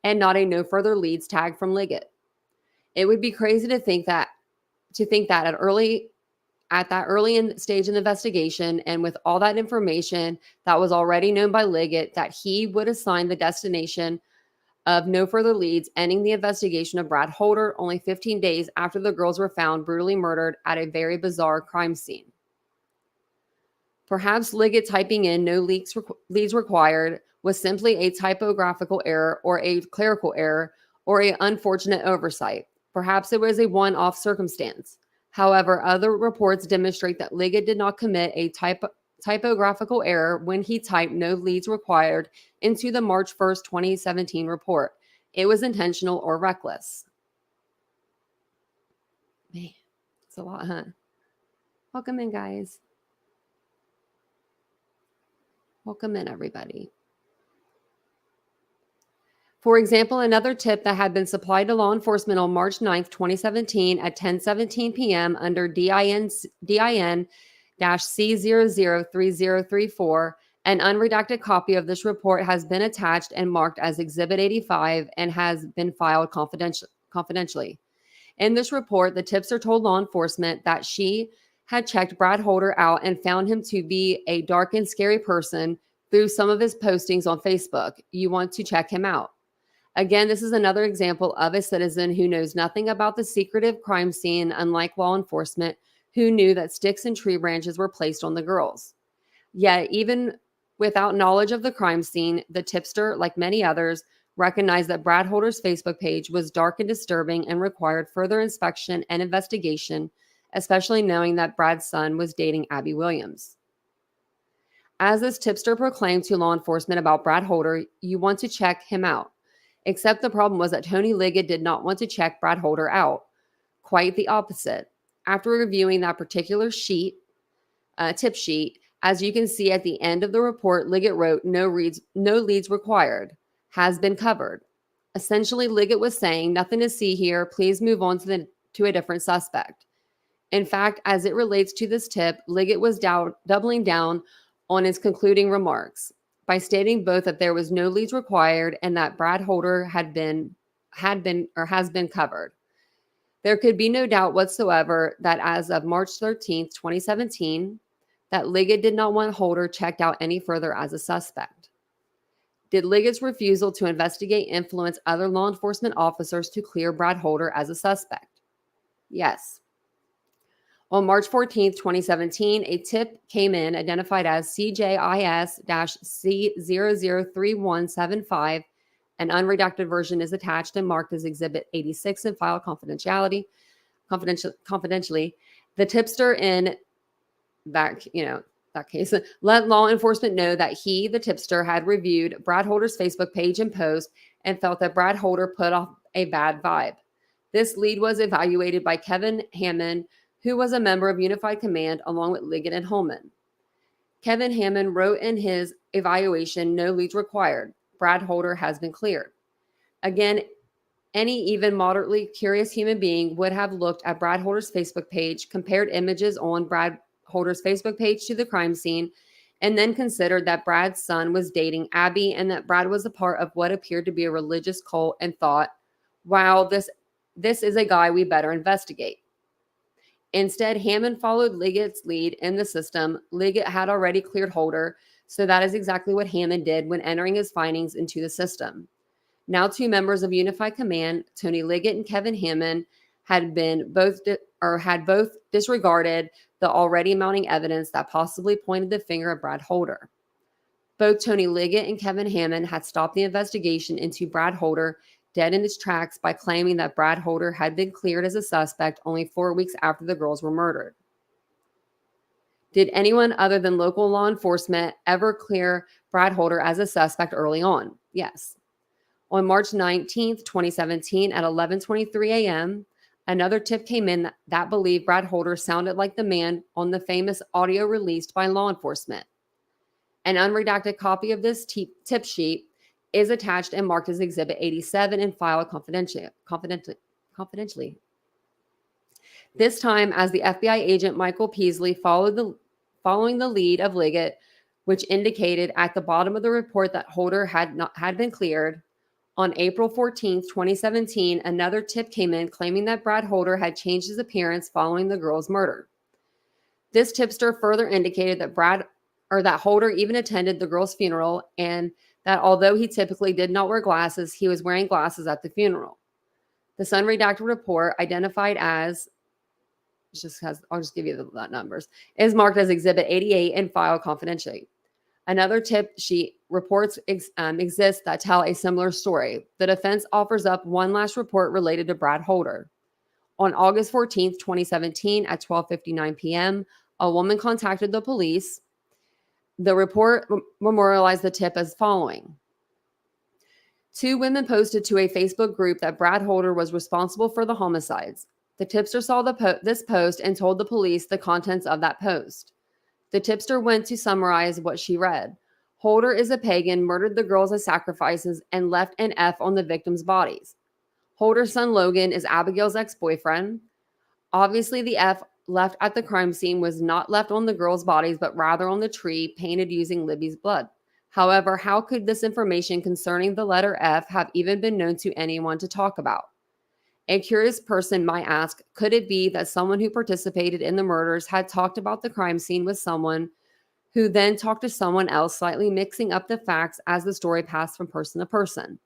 and not a no further leads tag from Liggett. It would be crazy to think that at that early stage in the investigation and with all that information that was already known by Liggett, that he would assign the destination of no further leads, ending the investigation of Brad Holder only 15 days after the girls were found brutally murdered at a very bizarre crime scene. Perhaps Liggett typing in no leads required was simply a typographical error or a clerical error or an unfortunate oversight. Perhaps it was a one-off circumstance. However, other reports demonstrate that Liggett did not commit a typographical error when he typed no leads required into the March 1st, 2017 report. It was intentional or reckless. Man, it's a lot, huh? Welcome in, guys. Welcome in, everybody. For example, another tip that had been supplied to law enforcement on March 9th, 2017 at 10:17 p.m. under DIN-C003034, an unredacted copy of this report has been attached and marked as Exhibit 85 and has been filed confidentially. In this report, the tipster told law enforcement that she had checked Brad Holder out and found him to be a dark and scary person through some of his postings on Facebook. You want to check him out. Again, this is another example of a citizen who knows nothing about the secretive crime scene, unlike law enforcement, who knew that sticks and tree branches were placed on the girls. Yet, even without knowledge of the crime scene, the tipster, like many others, recognized that Brad Holder's Facebook page was dark and disturbing and required further inspection and investigation, especially knowing that Brad's son was dating Abby Williams. As this tipster proclaimed to law enforcement about Brad Holder, you want to check him out. Except the problem was that Tony Liggett did not want to check Brad Holder out. Quite the opposite. After reviewing that particular tip sheet, as you can see at the end of the report, Liggett wrote, no leads required, has been covered. Essentially, Liggett was saying, nothing to see here, please move on to a different suspect. In fact, as it relates to this tip, Liggett was doubling down on his concluding remarks by stating both that there was no leads required and that Brad Holder has been covered. There could be no doubt whatsoever that as of March 13th, 2017, that Liggett did not want Holder checked out any further as a suspect. Did Liggett's refusal to investigate influence other law enforcement officers to clear Brad Holder as a suspect? Yes. On March 14th, 2017, a tip came in identified as CJIS-C003175. An unredacted version is attached and marked as Exhibit 86 and filed confidentially. The tipster in that case let law enforcement know that he, the tipster, had reviewed Brad Holder's Facebook page and post and felt that Brad Holder put off a bad vibe. This lead was evaluated by Kevin Hammond, who was a member of Unified Command along with Liggett and Holman. Kevin Hammond wrote in his evaluation, no leads required. Brad Holder has been cleared. Again, any even moderately curious human being would have looked at Brad Holder's Facebook page, compared images on Brad Holder's Facebook page to the crime scene, and then considered that Brad's son was dating Abby and that Brad was a part of what appeared to be a religious cult, and thought, wow, this is a guy we better investigate. Instead, Hammond followed Liggett's lead in the system. Liggett had already cleared Holder, so that is exactly what Hammond did when entering his findings into the system. Now, two members of Unified Command, Tony Liggett and Kevin Hammond, had been both had both disregarded the already mounting evidence that possibly pointed the finger at Brad Holder. Both Tony Liggett and Kevin Hammond had stopped the investigation into Brad Holder dead in its tracks by claiming that Brad Holder had been cleared as a suspect only 4 weeks after the girls were murdered. Did anyone other than local law enforcement ever clear Brad Holder as a suspect early on? Yes. On March 19th, 2017 at 11:23 a.m., another tip came in that believed Brad Holder sounded like the man on the famous audio released by law enforcement. An unredacted copy of this tip sheet is attached and marked as Exhibit 87 and filed confidentially. This time, as the FBI agent Michael Peasley following the lead of Liggett, which indicated at the bottom of the report that Holder had been cleared, on April 14th, 2017, another tip came in claiming that Brad Holder had changed his appearance following the girl's murder. This tipster further indicated that Holder even attended the girl's funeral, and that although he typically did not wear glasses, he was wearing glasses at the funeral. The unredacted report, identified as, I'll just give you the numbers, is marked as Exhibit 88 and filed confidentially. Another tip sheet reports exist that tell a similar story. The defense offers up one last report related to Brad Holder. On August 14th, 2017 at 12:59 p.m., a woman contacted the police. The report memorialized the tip as following. 2 women posted to a Facebook group that Brad Holder was responsible for the homicides. The tipster saw this post and told the police the contents of that post. The tipster went to summarize what she read. Holder is a pagan, murdered the girls as sacrifices, and left an F on the victims' bodies. Holder's son Logan is Abigail's ex-boyfriend. Obviously, the F left at the crime scene was not left on the girls' bodies, but rather on the tree painted using Libby's blood. However, how could this information concerning the letter F have even been known to anyone to talk about? A curious person might ask, could it be that someone who participated in the murders had talked about the crime scene with someone who then talked to someone else, slightly mixing up the facts as the story passed from person to person?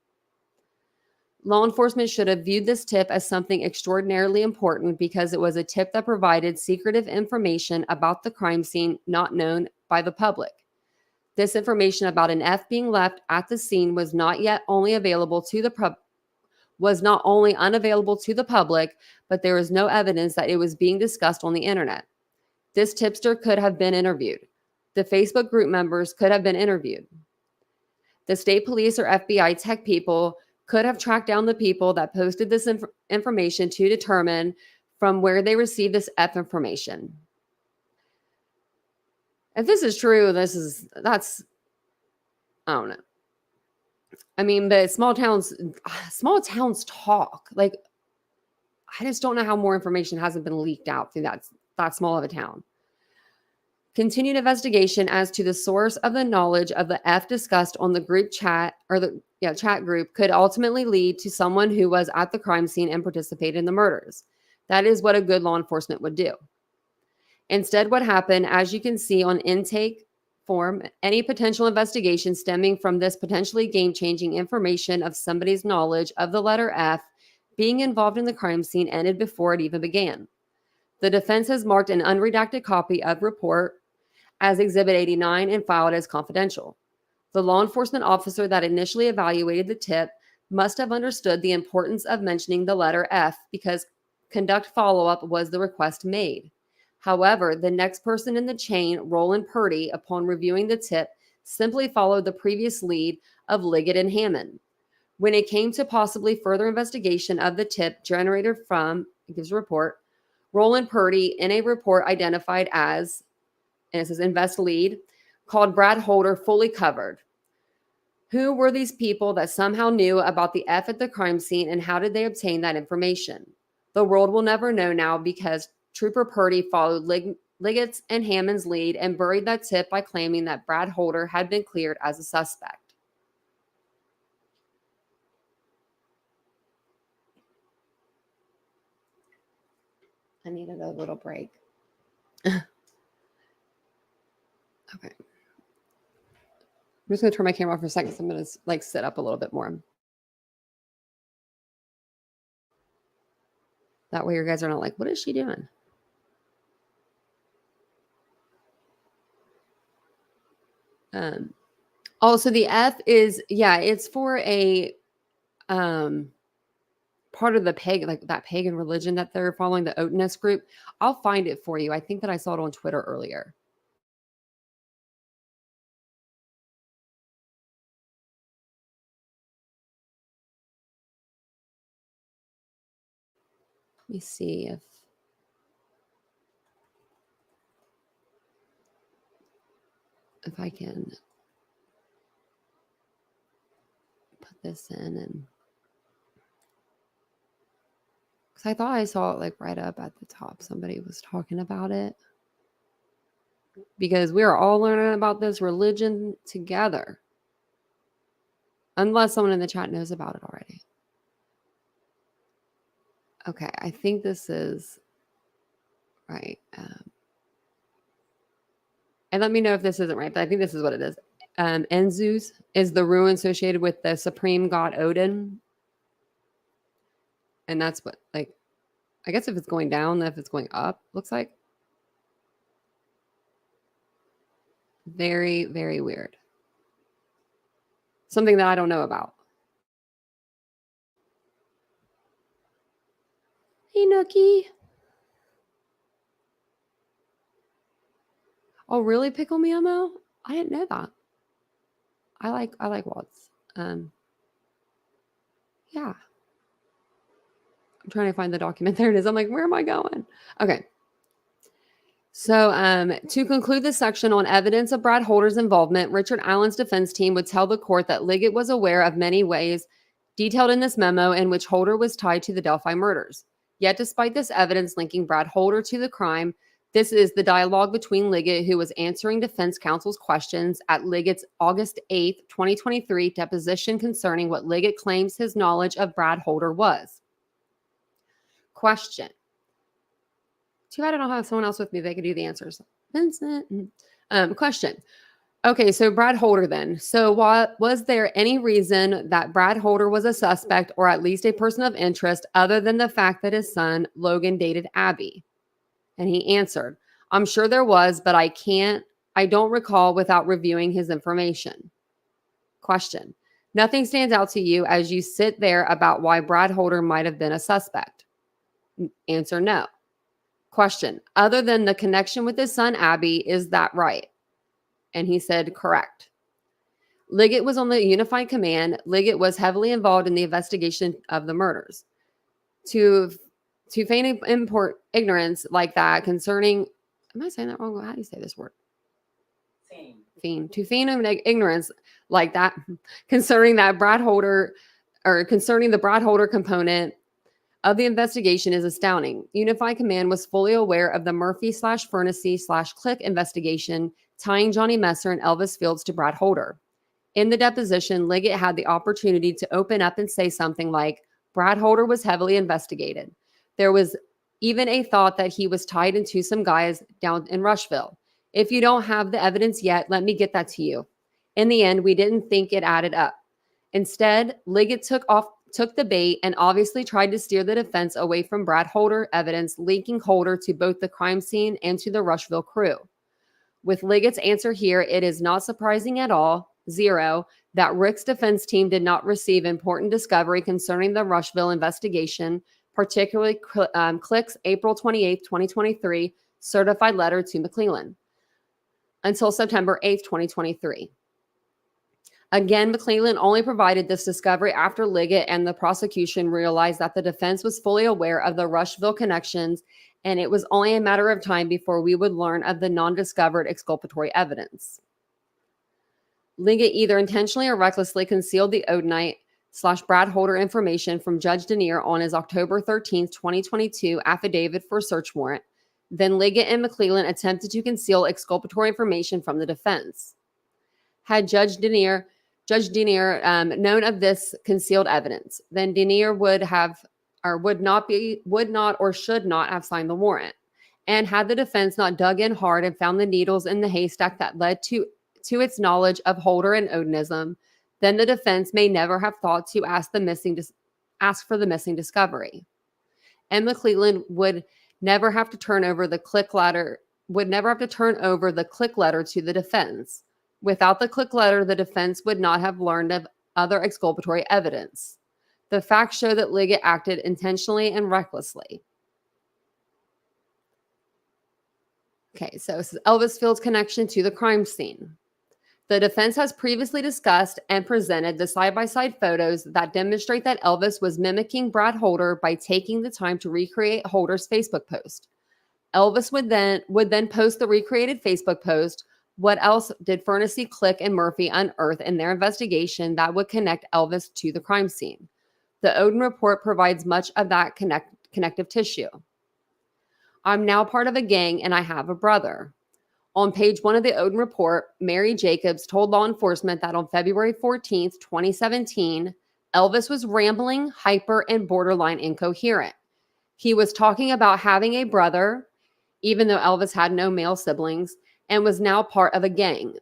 Law enforcement should have viewed this tip as something extraordinarily important because it was a tip that provided secretive information about the crime scene not known by the public. This information about an F being left at the scene was not only unavailable to the public, but there is no evidence that it was being discussed on the internet. This tipster could have been interviewed. The Facebook group members could have been interviewed. The state police or FBI tech people could have tracked down the people that posted this information to determine from where they received this F information. If this is true, that's, I don't know. I mean, but small towns talk. Like, I just don't know how more information hasn't been leaked out through that small of a town. Continued investigation as to the source of the knowledge of the F discussed on the group chat or the chat group could ultimately lead to someone who was at the crime scene and participated in the murders. That is what a good law enforcement would do. Instead, what happened, as you can see on intake form, any potential investigation stemming from this potentially game-changing information of somebody's knowledge of the letter F being involved in the crime scene ended before it even began. The defense has marked an unredacted copy of report as Exhibit 89 and filed as confidential. The law enforcement officer that initially evaluated the tip must have understood the importance of mentioning the letter F because conduct follow-up was the request made. However, the next person in the chain, Roland Purdy, upon reviewing the tip, simply followed the previous lead of Liggett and Hammond. When it came to possibly further investigation of the tip generated from, it gives a report, Roland Purdy in a report identified as, and it says invest lead, called Brad Holder fully covered. Who were these people that somehow knew about the F at the crime scene and how did they obtain that information? The world will never know now because Trooper Purdy followed Liggett's and Hammond's lead and buried that tip by claiming that Brad Holder had been cleared as a suspect. I needed a little break. Okay. I'm just going to turn my camera off for a second. So I'm going to sit up a little bit more. That way you guys are not like, what is she doing? Also the F is, yeah, it's for a part of the pagan, like that pagan religion that they're following, the Odinism group. I'll find it for you. I think that I saw it on Twitter earlier. Let me see if I can put this in, and because I thought I saw it like right up at the top. Somebody was talking about it, because we are all learning about this religion together. Unless someone in the chat knows about it already. Okay, I think this is right. And let me know if this isn't right, but I think this is what it is. Enzus is the ruin associated with the supreme god Odin. And that's what, like, I guess if it's going down, if it's going up, looks like. Very, very weird. Something that I don't know about. Hey, Nookie. Oh, really, Pickle Me Mo? I didn't know that. I like Watts. Yeah. I'm trying to find the document. There it is. I'm like, where am I going? Okay. So to conclude this section on evidence of Brad Holder's involvement, Richard Allen's defense team would tell the court that Liggett was aware of many ways detailed in this memo in which Holder was tied to the Delphi murders. Yet despite this evidence linking Brad Holder to the crime, this is the dialogue between Liggett, who was answering defense counsel's questions at Liggett's August 8th, 2023 deposition concerning what Liggett claims his knowledge of Brad Holder was. Question. Too bad I don't have someone else with me. They could do the answers. Vincent. Question. Okay, so Brad Holder then. So was there any reason that Brad Holder was a suspect or at least a person of interest other than the fact that his son, Logan, dated Abby? And he answered, I'm sure there was, but I don't recall without reviewing his information. Question. Nothing stands out to you as you sit there about why Brad Holder might have been a suspect? Answer, no. Question. Other than the connection with his son, Abby, is that right? And he said, correct. Liggett was on the Unified Command. Liggett was heavily involved in the investigation of the murders. To feign ignorance like that concerning, am I saying that wrong? How do you say this word? Feign. To feign ignorance like that concerning that Brad Holder, or concerning the Brad Holder component of the investigation is astounding. Unified Command was fully aware of the Murphy/Furnessy/Click investigation tying Johnny Messer and Elvis Fields to Brad Holder. In the deposition, Liggett had the opportunity to open up and say something like, Brad Holder was heavily investigated. There was even a thought that he was tied into some guys down in Rushville. If you don't have the evidence yet, let me get that to you. In the end, we didn't think it added up. Instead, Liggett took the bait and obviously tried to steer the defense away from Brad Holder evidence, linking Holder to both the crime scene and to the Rushville crew. With Liggett's answer here, it is not surprising at all, 0, that Rick's defense team did not receive important discovery concerning the Rushville investigation, particularly Click's April 28, 2023 certified letter to McClellan, until September 8, 2023. Again, McClellan only provided this discovery after Liggett and the prosecution realized that the defense was fully aware of the Rushville connections, and it was only a matter of time before we would learn of the non-discovered exculpatory evidence. Liggett either intentionally or recklessly concealed the Odinite/Brad Holder information from Judge Denier on his October 13, 2022 affidavit for a search warrant. Then Liggett and McClellan attempted to conceal exculpatory information from the defense. Had Judge Denier known of this concealed evidence, then Denier would not or should not have signed the warrant. And had the defense not dug in hard and found the needles in the haystack that led to its knowledge of Holder and Odinism, then the defense may never have thought to ask for the missing discovery. Emma Cleland would never have to turn over the click letter to the defense. Without the click letter, the defense would not have learned of other exculpatory evidence. The facts show that Liggett acted intentionally and recklessly. Okay, so this is Elvis Fields' connection to the crime scene. The defense has previously discussed and presented the side-by-side photos that demonstrate that Elvis was mimicking Brad Holder by taking the time to recreate Holder's Facebook post. Elvis would then post the recreated Facebook post. What else did Furnessy, Click, and Murphy unearth in their investigation that would connect Elvis to the crime scene? The Odin report provides much of that connective tissue. I'm now part of a gang and I have a brother. On page 1 of the Odin report, Mary Jacobs told law enforcement that on February 14th, 2017, Elvis was rambling, hyper, and borderline incoherent. He was talking about having a brother, even though Elvis had no male siblings, and was now part of a gang.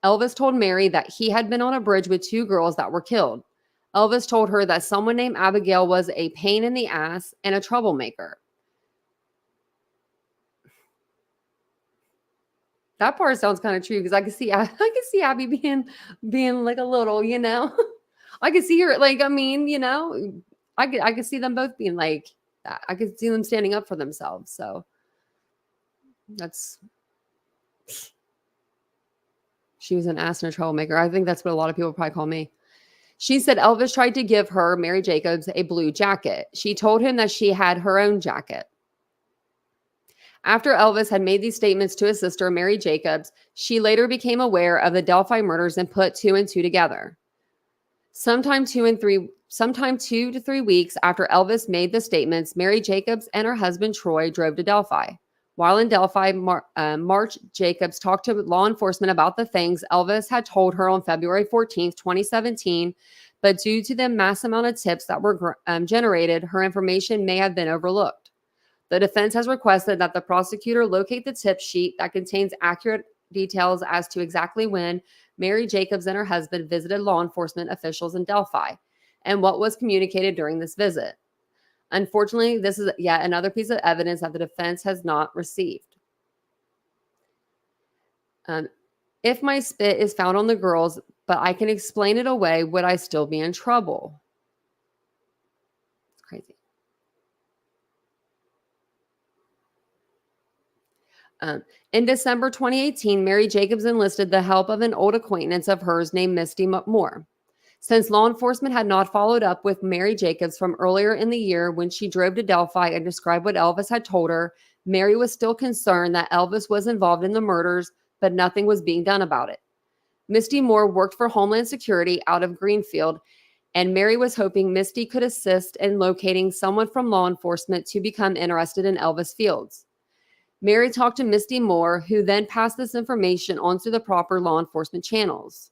Elvis told Mary that he had been on a bridge with 2 girls that were killed. Elvis told her that someone named Abigail was a pain in the ass and a troublemaker. That part sounds kind of true because I can see Abby being like a little, I could see her like, I could see them both being like that. I could see them standing up for themselves. So she was an ass and a troublemaker. I think that's what a lot of people probably call me. She said Elvis tried to give her, Mary Jacobs, a blue jacket. She told him that she had her own jacket. After Elvis had made these statements to his sister, Mary Jacobs, she later became aware of the Delphi murders and put 2 and 2 together. Sometime 2 to 3 weeks after Elvis made the statements, Mary Jacobs and her husband Troy drove to Delphi. While in Delphi, March Jacobs talked to law enforcement about the things Elvis had told her on February 14th, 2017, but due to the mass amount of tips that were generated, her information may have been overlooked. The defense has requested that the prosecutor locate the tip sheet that contains accurate details as to exactly when Mary Jacobs and her husband visited law enforcement officials in Delphi and what was communicated during this visit. Unfortunately, this is yet another piece of evidence that the defense has not received. If my spit is found on the girls, but I can explain it away, would I still be in trouble? It's crazy. In December 2018, Mary Jacobs enlisted the help of an old acquaintance of hers named Misty Moore. Since law enforcement had not followed up with Mary Jacobs from earlier in the year when she drove to Delphi and described what Elvis had told her, Mary was still concerned that Elvis was involved in the murders, but nothing was being done about it. Misty Moore worked for Homeland Security out of Greenfield, and Mary was hoping Misty could assist in locating someone from law enforcement to become interested in Elvis Fields. Mary talked to Misty Moore, who then passed this information onto the proper law enforcement channels.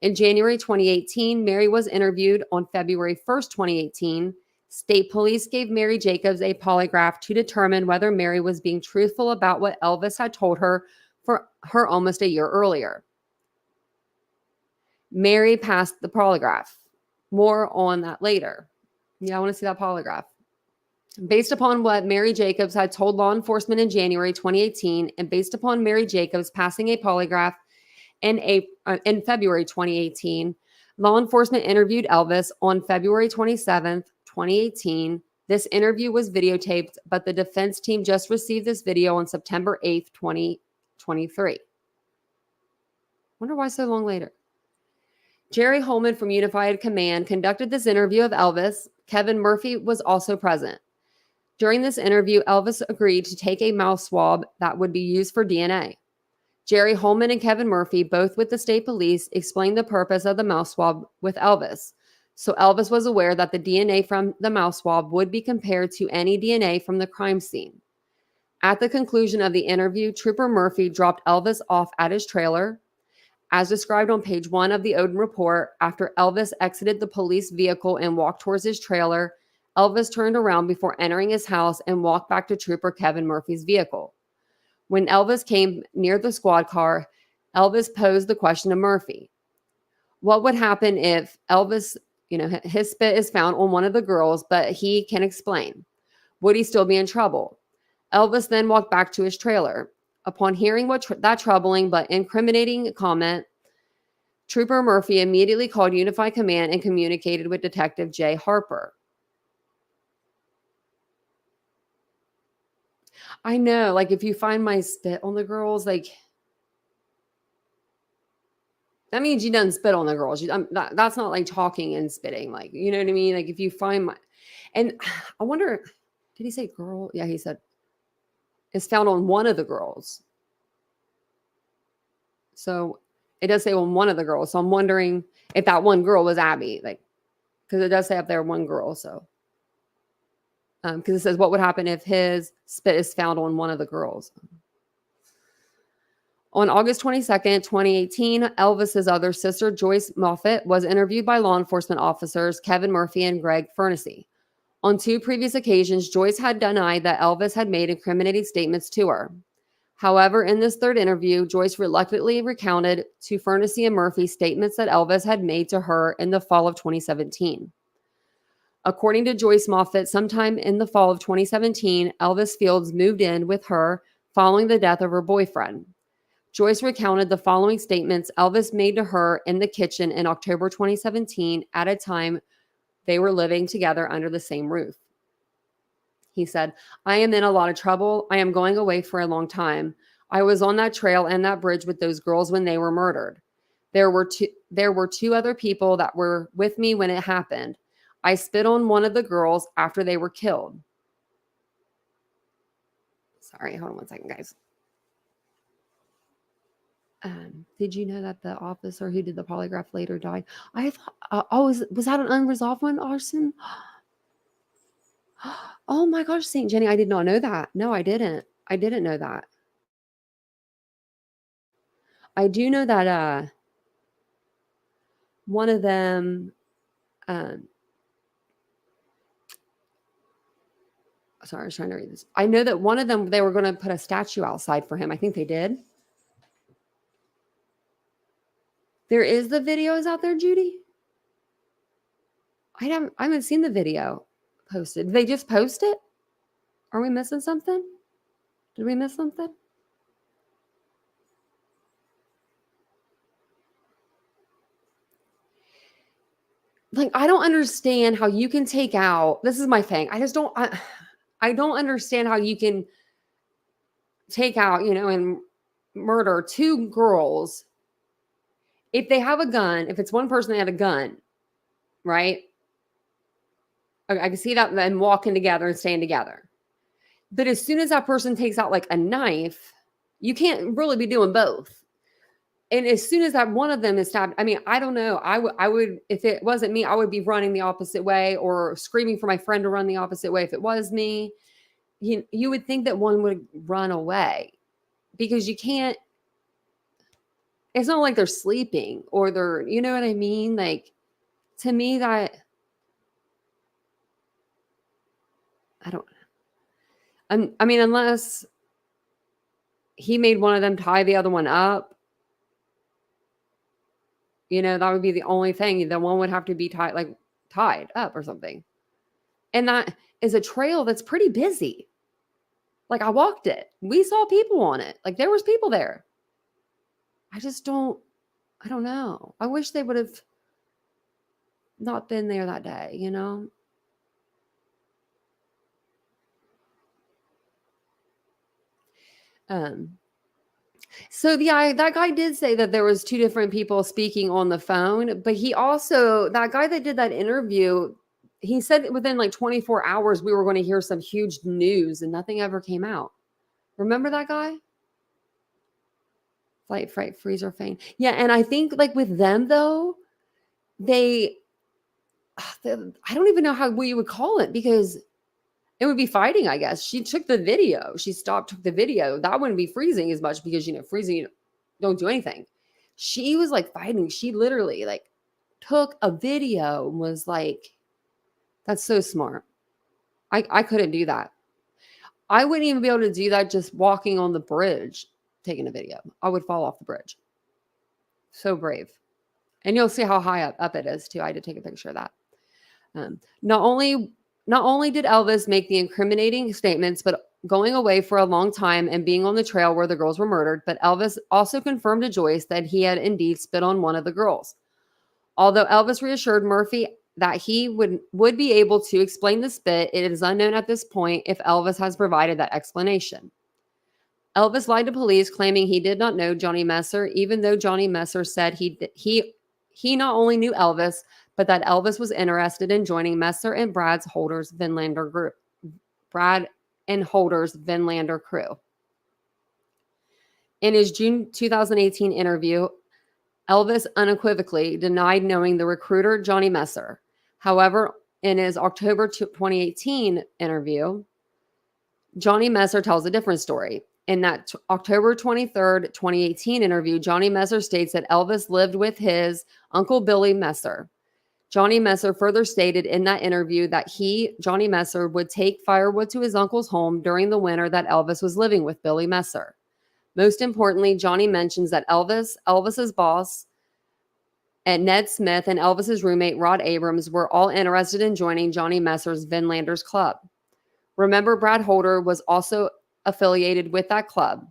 In January 2018, Mary was interviewed. On February 1st, 2018, state police gave Mary Jacobs a polygraph to determine whether Mary was being truthful about what Elvis had told her for her almost a year earlier. Mary passed the polygraph. More on that later. Yeah, I want to see that polygraph. Based upon what Mary Jacobs had told law enforcement in January 2018, and based upon Mary Jacobs passing a polygraph in February 2018, law enforcement interviewed Elvis on February 27th, 2018. This interview was videotaped, but the defense team just received this video on September 8th, 2023. Wonder why so long later. Jerry Holman from Unified Command conducted this interview of Elvis. Kevin Murphy was also present. During this interview, Elvis agreed to take a mouth swab that would be used for DNA. Jerry Holman and Kevin Murphy, both with the state police, explained the purpose of the mouth swab with Elvis. So Elvis was aware that the DNA from the mouth swab would be compared to any DNA from the crime scene. At the conclusion of the interview, Trooper Murphy dropped Elvis off at his trailer. As described on page 1 of the Odin report, after Elvis exited the police vehicle and walked towards his trailer, Elvis turned around before entering his house and walked back to Trooper Kevin Murphy's vehicle. When Elvis came near the squad car, Elvis posed the question to Murphy. What would happen if Elvis, his spit is found on one of the girls, but he can explain? Would he still be in trouble? Elvis then walked back to his trailer. Upon hearing that troubling but incriminating comment, Trooper Murphy immediately called Unified Command and communicated with Detective Jay Harper. I know, like, if you find my spit on the girls, like, that means you done spit on the girls. That's not like talking and spitting, like, you know what I mean? Like, if you find my, and I wonder, did he say girl? Yeah, he said it's found on one of the girls. So it does say on one of the girls. So I'm wondering if that one girl was Abby, like, because it does say up there one girl. So, because it says what would happen if his spit is found on one of the girls. On August 22nd, 2018, Elvis's other sister, Joyce Moffett, was interviewed by law enforcement officers Kevin Murphy and Greg Furnessy. On 2 previous occasions, Joyce had denied that Elvis had made incriminating statements to her. However, in this 3rd interview, Joyce reluctantly recounted to Furnessy and Murphy statements that Elvis had made to her in the fall of 2017. According to Joyce Moffett, sometime in the fall of 2017, Elvis Fields moved in with her following the death of her boyfriend. Joyce recounted the following statements Elvis made to her in the kitchen in October 2017 at a time they were living together under the same roof. He said, "I am in a lot of trouble. I am going away for a long time. I was on that trail and that bridge with those girls when they were murdered. There were two other people that were with me when it happened. I spit on one of the girls after they were killed." Sorry, hold on one second, guys. Did you know that the officer who did the polygraph later died? I thought, was that an unresolved one, arson? Oh my gosh, St. Jenny, I did not know that. No, I didn't. I didn't know that. I do know that one of them, sorry, I was trying to read this. I know that one of them, they were going to put a statue outside for him. I think they did. There is the videos out there, Judy? I haven't seen the video posted. Did they just post it? Are we missing something? Did we miss something? Like, I don't understand how you can take out, this is my thing. I don't understand how you can take out, and murder 2 girls. If they have a gun, if it's one person that had a gun, right? I can see that them walking together and staying together. But as soon as that person takes out like a knife, you can't really be doing both. And as soon as that one of them is stabbed, I mean, I don't know. I would, if it wasn't me, I would be running the opposite way or screaming for my friend to run the opposite way. If it was me, you would think that one would run away because you can't, it's not like they're sleeping or they're, you know what I mean? Like, to me, that, I mean, unless he made one of them tie the other one up, that would be the only thing. The one would have to be tied up or something. And that is a trail that's pretty busy. Like, I walked it. We saw people on it. Like, there was people there. I don't know. I wish they would have not been there that day, So yeah, that guy did say that there was 2 different people speaking on the phone, but he also, that guy that did that interview, he said within like 24 hours we were going to hear some huge news and nothing ever came out. Remember that guy? Flight, fright, freezer, feign. Yeah, and I think like with them though, I don't even know how we would call it because it would be fighting, I guess. She took the video. She took the video. That wouldn't be freezing as much because, freezing, you don't do anything. She was like fighting. She literally like took a video and was like, that's so smart. I couldn't do that. I wouldn't even be able to do that just walking on the bridge, taking a video. I would fall off the bridge. So brave. And you'll see how high up it is too. I did take a picture of that. Not only not only did Elvis make the incriminating statements, but going away for a long time and being on the trail where the girls were murdered, but Elvis also confirmed to Joyce that he had indeed spit on one of the girls. Although Elvis reassured Murphy that he would be able to explain the spit, it is unknown at this point if Elvis has provided that explanation. Elvis lied to police, claiming he did not know Johnny Messer, even though Johnny Messer said he not only knew Elvis, but that Elvis was interested in joining Messer and Brad and Holder's Vinlander crew. In his June 2018 interview, Elvis unequivocally denied knowing the recruiter Johnny Messer. However, in his October 2018 interview, Johnny Messer tells a different story. In that October 23rd, 2018 interview, Johnny Messer states that Elvis lived with his Uncle Billy Messer. Johnny Messer further stated in that interview that Johnny Messer, would take firewood to his uncle's home during the winter that Elvis was living with Billy Messer. Most importantly, Johnny mentions that Elvis's boss, and Ned Smith, and Elvis's roommate Rod Abrams were all interested in joining Johnny Messer's Vinlanders Club. Remember, Brad Holder was also affiliated with that club.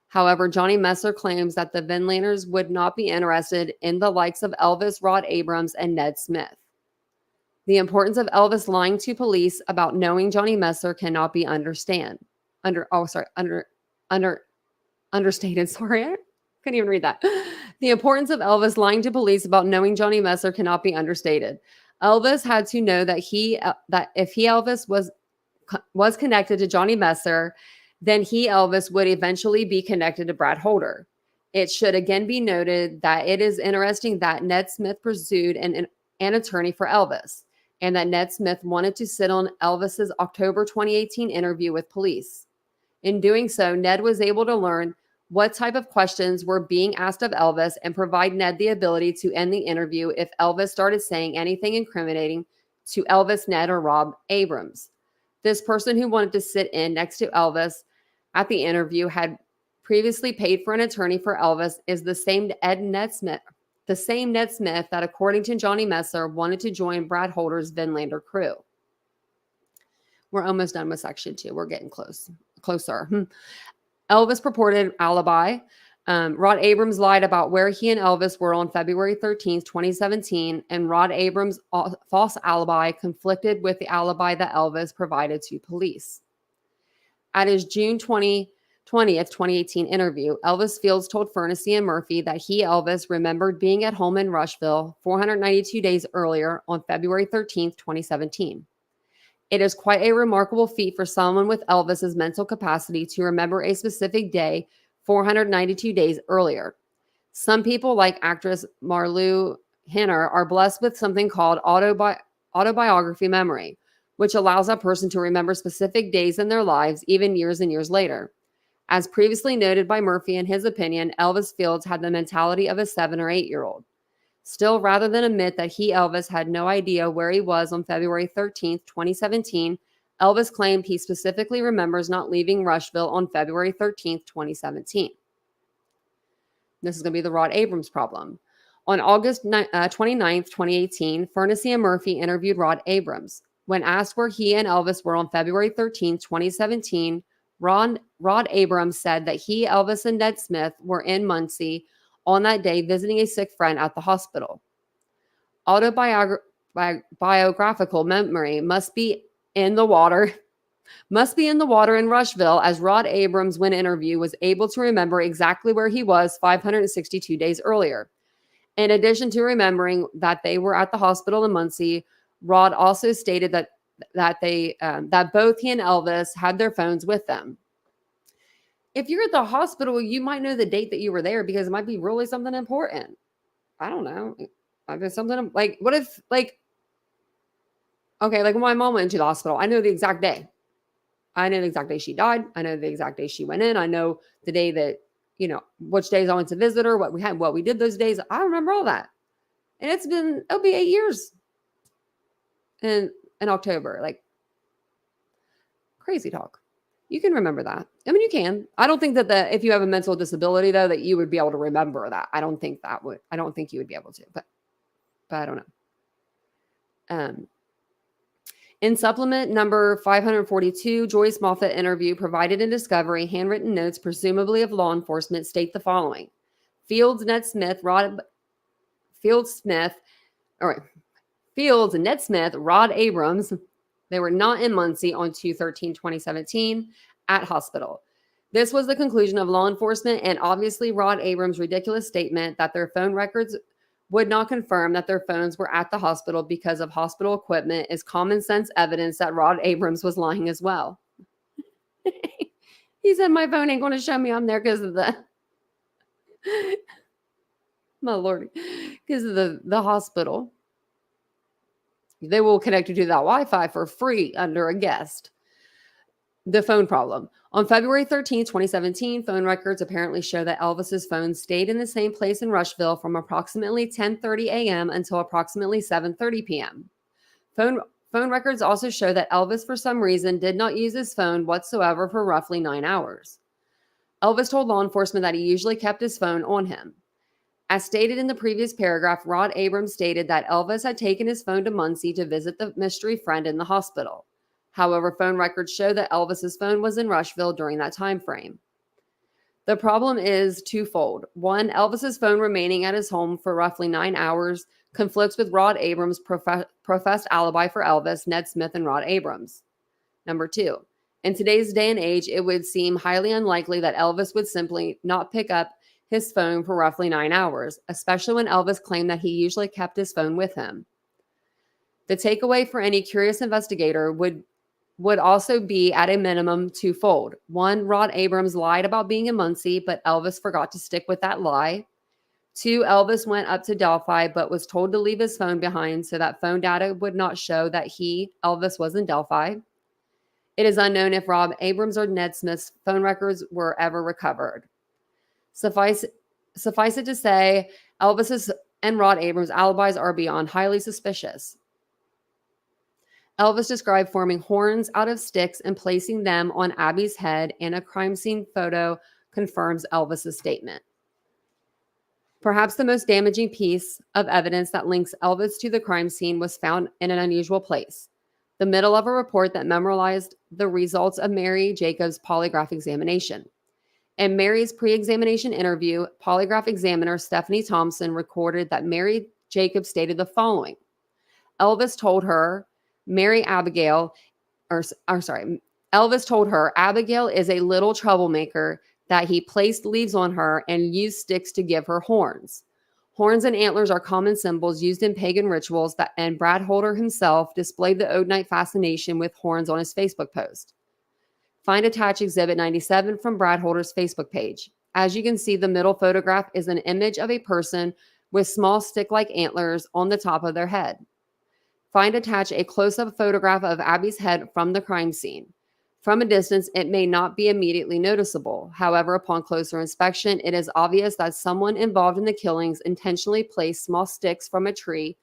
However, Johnny Messer claims that the Vinlanders would not be interested in the likes of Elvis, Rod Abrams, and Ned Smith. The importance of Elvis lying to police about knowing Johnny Messer cannot be understated. Sorry, I couldn't even read that. The importance of Elvis lying to police about knowing Johnny Messer cannot be understated. Elvis had to know that if Elvis was connected to Johnny Messer, then Elvis would eventually be connected to Brad Holder. It should again be noted that it is interesting that Ned Smith pursued an attorney for Elvis, and that Ned Smith wanted to sit on Elvis's October 2018 interview with police. In doing so, Ned was able to learn what type of questions were being asked of Elvis and provide Ned the ability to end the interview if Elvis started saying anything incriminating to Elvis, Ned, or Rob Abrams. This person who wanted to sit in next to Elvis at the interview had previously paid for an attorney for Elvis is the same Ned Smith that, according to Johnny Messer, wanted to join Brad Holder's Vinlander crew. We're almost done with section 2. We're getting closer. Elvis purported alibi. Rod Abrams lied about where he and Elvis were on February 13th, 2017, and Rod Abrams' false alibi conflicted with the alibi that Elvis provided to police. At his June 20th, 2018 interview, Elvis Fields told Furnessy and Murphy that Elvis, remembered being at home in Rushville 492 days earlier on February 13th, 2017. It is quite a remarkable feat for someone with Elvis's mental capacity to remember a specific day 492 days earlier. Some people, like actress Marlou Henner, are blessed with something called autobiography memory, which allows a person to remember specific days in their lives, even years and years later. As previously noted by Murphy in his opinion, Elvis Fields had the mentality of a 7 or 8-year-old. Still, rather than admit that Elvis, had no idea where he was on February 13th, 2017, Elvis claimed he specifically remembers not leaving Rushville on February 13th, 2017. This is going to be the Rod Abrams problem. On August 29th, 2018, Furnessy and Murphy interviewed Rod Abrams. When asked where he and Elvis were on February 13th, 2017, Rod Abrams said that Elvis, and Ned Smith were in Muncie on that day visiting a sick friend at the hospital. Autobiographical memory must be in the water in Rushville, as Rod Abrams, when interviewed, was able to remember exactly where he was 562 days earlier. In addition to remembering that they were at the hospital in Muncie, Rod also stated that both he and Elvis had their phones with them. If you're at the hospital, you might know the date that you were there because it might be really something important. I don't know. Might be something like, what if, like, okay, like when my mom went into the hospital, I know the exact day. I know the exact day she died. I know the exact day she went in. I know the day that, which days I went to visit her, what we did those days. I remember all that. And it'll be 8 years in October. Like, crazy talk. You can remember that. I mean, you can. I don't think that if you have a mental disability, though, that you would be able to remember that. I don't think you would be able to, but I don't know. In supplement number 542, Joyce Moffat interview provided in Discovery, handwritten notes, presumably of law enforcement, state the following. Fields, Ned Smith, Rod Abrams, they were not in Muncie on 2/13/2017 at hospital. This was the conclusion of law enforcement, and obviously Rod Abrams' ridiculous statement that their phone records would not confirm that their phones were at the hospital because of hospital equipment is common sense evidence that Rod Abrams was lying as well. He said, my phone ain't going to show me I'm there because of the... My Lord, because of the hospital. They will connect you to that Wi-Fi for free under a guest. The phone problem. On February 13, 2017, phone records apparently show that Elvis's phone stayed in the same place in Rushville from approximately 10:30 a.m. until approximately 7:30 p.m. Phone records also show that Elvis, for some reason, did not use his phone whatsoever for roughly 9 hours. Elvis told law enforcement that he usually kept his phone on him. As stated in the previous paragraph, Rod Abrams stated that Elvis had taken his phone to Muncie to visit the mystery friend in the hospital. However, phone records show that Elvis's phone was in Rushville during that time frame. The problem is twofold. One, Elvis's phone remaining at his home for roughly 9 hours conflicts with Rod Abrams' professed alibi for Elvis, Ned Smith, and Rod Abrams. Number two, in today's day and age, it would seem highly unlikely that Elvis would simply not pick up his phone for roughly 9 hours, especially when Elvis claimed that he usually kept his phone with him. The takeaway for any curious investigator would also be, at a minimum, twofold. One, Rod Abrams lied about being in Muncie, but Elvis forgot to stick with that lie. Two, Elvis went up to Delphi, but was told to leave his phone behind so that phone data would not show that Elvis, was in Delphi. It is unknown if Rod Abrams or Ned Smith's phone records were ever recovered. Suffice it to say, Elvis's and Rod Abrams' alibis are beyond highly suspicious. Elvis described forming horns out of sticks and placing them on Abby's head, and a crime scene photo confirms Elvis's statement. Perhaps the most damaging piece of evidence that links Elvis to the crime scene was found in an unusual place, the middle of a report that memorialized the results of Mary Jacobs' polygraph examination. In Mary's pre-examination interview, polygraph examiner Stephanie Thompson recorded that Mary Jacobs stated the following. Elvis told her Abigail is a little troublemaker, that he placed leaves on her and used sticks to give her horns. Horns and antlers are common symbols used in pagan rituals, and Brad Holder himself displayed the Odinite fascination with horns on his Facebook post. Find attached Exhibit 97 from Brad Holder's Facebook page. As you can see, the middle photograph is an image of a person with small stick-like antlers on the top of their head. Find attached a close-up photograph of Abby's head from the crime scene. From a distance, it may not be immediately noticeable. However, upon closer inspection, it is obvious that someone involved in the killings intentionally placed small sticks from a tree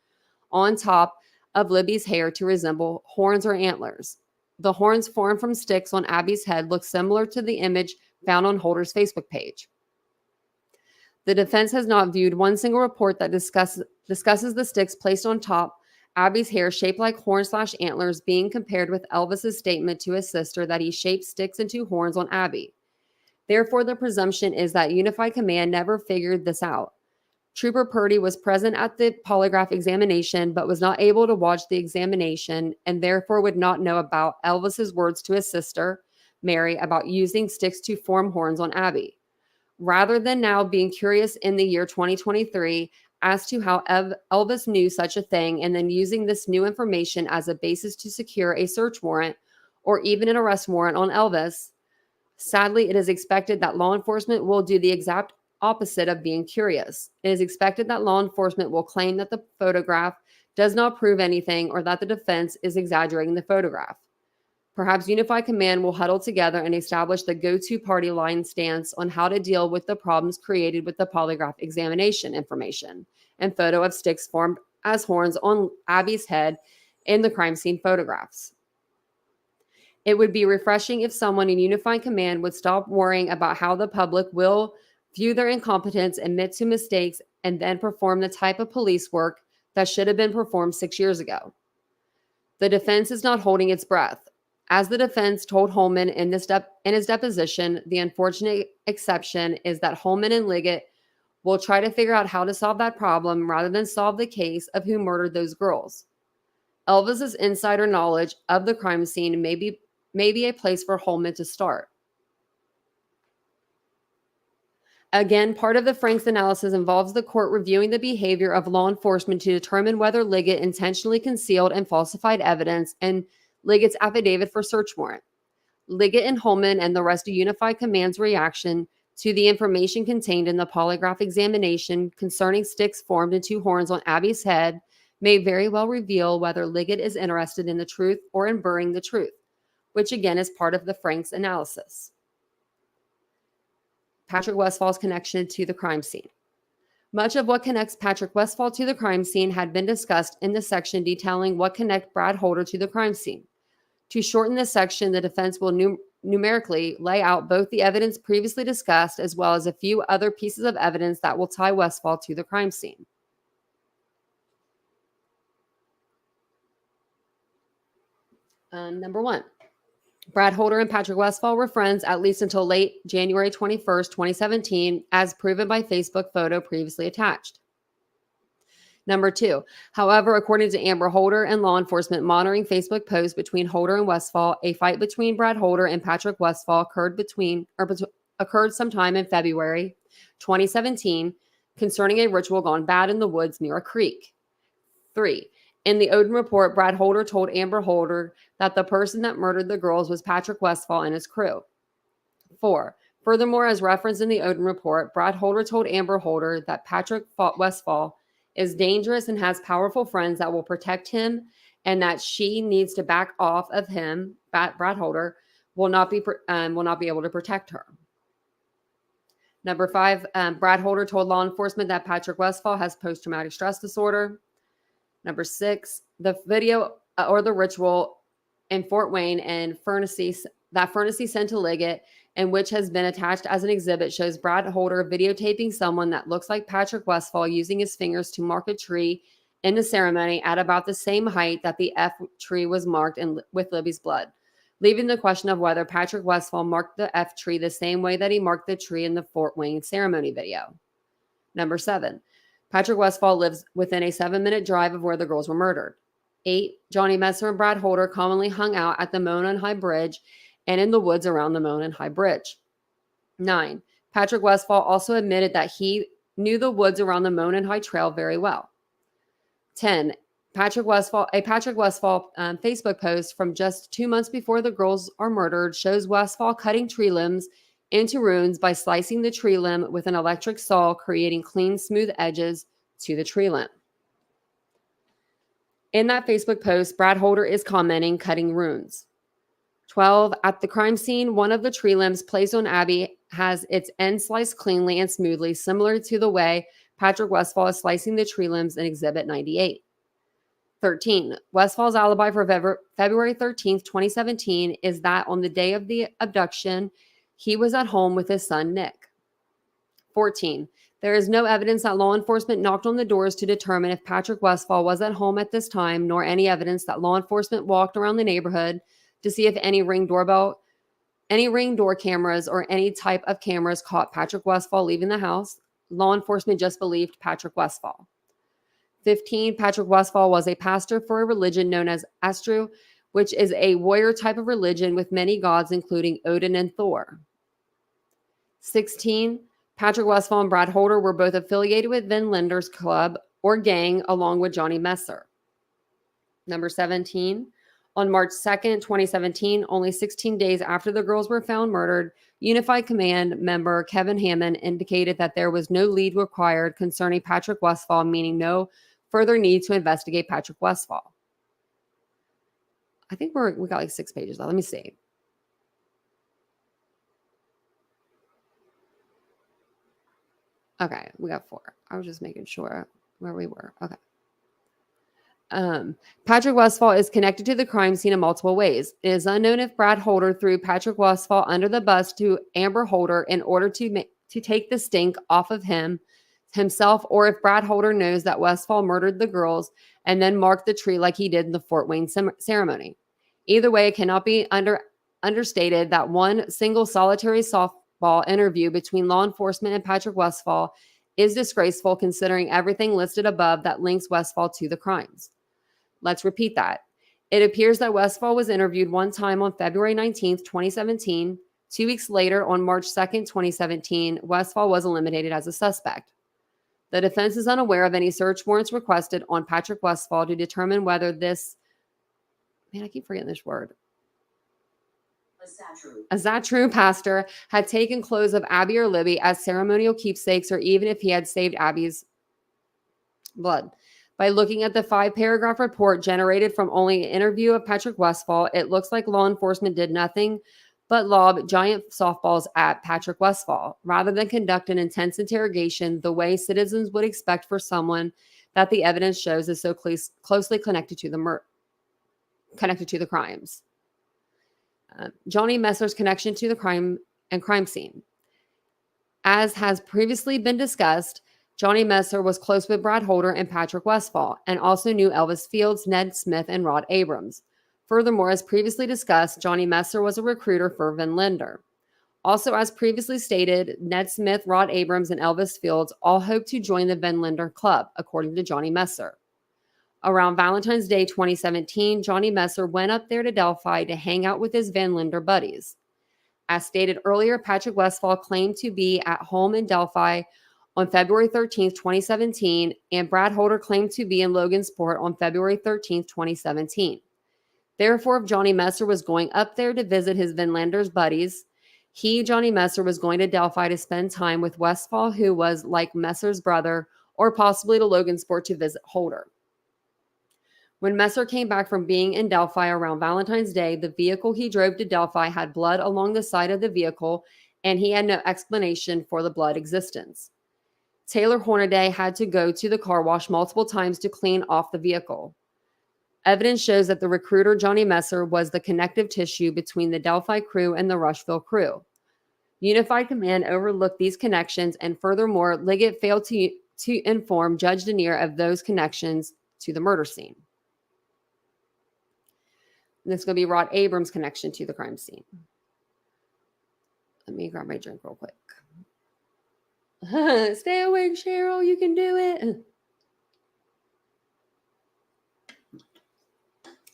on top of Libby's hair to resemble horns or antlers. The horns formed from sticks on Abby's head look similar to the image found on Holder's Facebook page. The defense has not viewed one single report that discusses the sticks placed on top Abby's hair shaped like horns/antlers being compared with Elvis's statement to his sister that he shaped sticks into horns on Abby. Therefore, the presumption is that Unified Command never figured this out. Trooper Purdy was present at the polygraph examination but was not able to watch the examination and therefore would not know about Elvis's words to his sister, Mary, about using sticks to form horns on Abby. Rather than now being curious in the year 2023 as to how Elvis knew such a thing and then using this new information as a basis to secure a search warrant or even an arrest warrant on Elvis, sadly, it is expected that law enforcement will do the exact opposite of being curious. It is expected that law enforcement will claim that the photograph does not prove anything or that the defense is exaggerating the photograph. Perhaps Unified Command will huddle together and establish the go-to party line stance on how to deal with the problems created with the polygraph examination information and photo of sticks formed as horns on Abby's head in the crime scene photographs. It would be refreshing if someone in Unified Command would stop worrying about how the public will view their incompetence, admit to mistakes, and then perform the type of police work that should have been performed 6 years ago. The defense is not holding its breath. As the defense told Holman in his deposition, the unfortunate exception is that Holman and Liggett will try to figure out how to solve that problem rather than solve the case of who murdered those girls. Elvis's insider knowledge of the crime scene may be a place for Holman to start. Again, part of the Franks analysis involves the court reviewing the behavior of law enforcement to determine whether Liggett intentionally concealed and falsified evidence and Liggett's affidavit for search warrant. Liggett and Holman and the rest of Unified Command's reaction to the information contained in the polygraph examination concerning sticks formed into horns on Abby's head may very well reveal whether Liggett is interested in the truth or in burying the truth, which again is part of the Franks analysis. Patrick Westfall's connection to the crime scene. Much of what connects Patrick Westfall to the crime scene had been discussed in the section detailing what connects Brad Holder to the crime scene. To shorten this section, the defense will numerically lay out both the evidence previously discussed as well as a few other pieces of evidence that will tie Westfall to the crime scene. Number 1. Brad Holder and Patrick Westfall were friends at least until late January 21st, 2017, as proven by Facebook photo previously attached. Number 2. However, according to Amber Holder and law enforcement monitoring Facebook posts between Holder and Westfall, a fight between Brad Holder and Patrick Westfall occurred sometime in February 2017 concerning a ritual gone bad in the woods near a creek. 3. In the Odin report, Brad Holder told Amber Holder that the person that murdered the girls was Patrick Westfall and his crew. 4. Furthermore, as referenced in the Odin report, Brad Holder told Amber Holder that Patrick Westfall is dangerous and has powerful friends that will protect him and that she needs to back off of him. Brad Holder will not be able to protect her. Number 5, Brad Holder told law enforcement that Patrick Westfall has post-traumatic stress disorder. Number 6, the video or the ritual in Fort Wayne and Furnessy sent to Liggett and which has been attached as an exhibit shows Brad Holder videotaping someone that looks like Patrick Westfall using his fingers to mark a tree in the ceremony at about the same height that the F tree was marked with Libby's blood, leaving the question of whether Patrick Westfall marked the F tree the same way that he marked the tree in the Fort Wayne ceremony video. Number 7. Patrick Westfall lives within a 7-minute drive of where the girls were murdered. 8. Johnny Messer and Brad Holder commonly hung out at the Monon High Bridge and in the woods around the Monon High Bridge. 9. Patrick Westfall also admitted that he knew the woods around the Monon High Trail very well. 10. A Patrick Westfall Facebook post from just 2 months before the girls are murdered shows Westfall cutting tree limbs into runes by slicing the tree limb with an electric saw, creating clean, smooth edges to the tree limb. In that Facebook post, Brad Holder is commenting, cutting runes. 12. At the crime scene, one of the tree limbs placed on Abby has its end sliced cleanly and smoothly, similar to the way Patrick Westfall is slicing the tree limbs in Exhibit 98. 13. Westfall's alibi for February 13th, 2017 is that on the day of the abduction, he was at home with his son, Nick. 14. There is no evidence that law enforcement knocked on the doors to determine if Patrick Westfall was at home at this time, nor any evidence that law enforcement walked around the neighborhood to see if any ring door cameras or any type of cameras caught Patrick Westfall leaving the house. Law enforcement just believed Patrick Westfall. 15. Patrick Westfall was a pastor for a religion known as Astru, which is a warrior type of religion with many gods, including Odin and Thor. 16. Patrick Westfall and Brad Holder were both affiliated with Van Linder's club or gang, along with Johnny Messer. Number 17. On March 2nd, 2017, only 16 days after the girls were found murdered, Unified Command member Kevin Hammond indicated that there was no lead required concerning Patrick Westfall, meaning no further need to investigate Patrick Westfall. I think we got like 6 pages left. Let me see. Okay, we got 4. I was just making sure where we were. Okay. Patrick Westfall is connected to the crime scene in multiple ways. It is unknown if Brad Holder threw Patrick Westfall under the bus to Amber Holder in order to take the stink off of him himself or if Brad Holder knows that Westfall murdered the girls and then marked the tree like he did in the Fort Wayne ceremony. Either way, it cannot be understated that one single solitary softball interview between law enforcement and Patrick Westfall is disgraceful considering everything listed above that links Westfall to the crimes. Let's repeat that. It appears that Westfall was interviewed one time on February 19th, 2017. 2 weeks later, on March 2nd, 2017, Westfall was eliminated as a suspect. The defense is unaware of any search warrants requested on Patrick Westfall to determine whether this, man, I keep forgetting this word, a Zatru pastor had taken clothes of Abby or Libby as ceremonial keepsakes, or even if he had saved Abby's blood. By looking at the 5-paragraph report generated from only an interview of Patrick Westfall, it looks like law enforcement did nothing but lob giant softballs at Patrick Westfall, rather than conduct an intense interrogation the way citizens would expect for someone that the evidence shows is so closely connected to the crimes. Johnny Messer's connection to the crime scene. As has previously been discussed, Johnny Messer was close with Brad Holder and Patrick Westfall, and also knew Elvis Fields, Ned Smith, and Rod Abrams. Furthermore, as previously discussed, Johnny Messer was a recruiter for Van Linder. Also, as previously stated, Ned Smith, Rod Abrams, and Elvis Fields all hoped to join the Van Linder Club, according to Johnny Messer. Around Valentine's Day 2017, Johnny Messer went up there to Delphi to hang out with his Van Linder buddies. As stated earlier, Patrick Westfall claimed to be at home in Delphi on February 13th, 2017, and Brad Holder claimed to be in Logansport on February 13th, 2017. Therefore, if Johnny Messer was going up there to visit his Van Linder's buddies, Johnny Messer, was going to Delphi to spend time with Westfall, who was like Messer's brother, or possibly to Logansport to visit Holder. When Messer came back from being in Delphi around Valentine's Day, the vehicle he drove to Delphi had blood along the side of the vehicle, and he had no explanation for the blood existence. Taylor Hornaday had to go to the car wash multiple times to clean off the vehicle. Evidence shows that the recruiter Johnny Messer was the connective tissue between the Delphi crew and the Rushville crew. Unified Command overlooked these connections, and furthermore, Liggett failed to inform Judge Denier of those connections to the murder scene. And this is going to be Rod Abrams' connection to the crime scene. Let me grab my drink real quick. Stay awake, Cheryl. You can do it.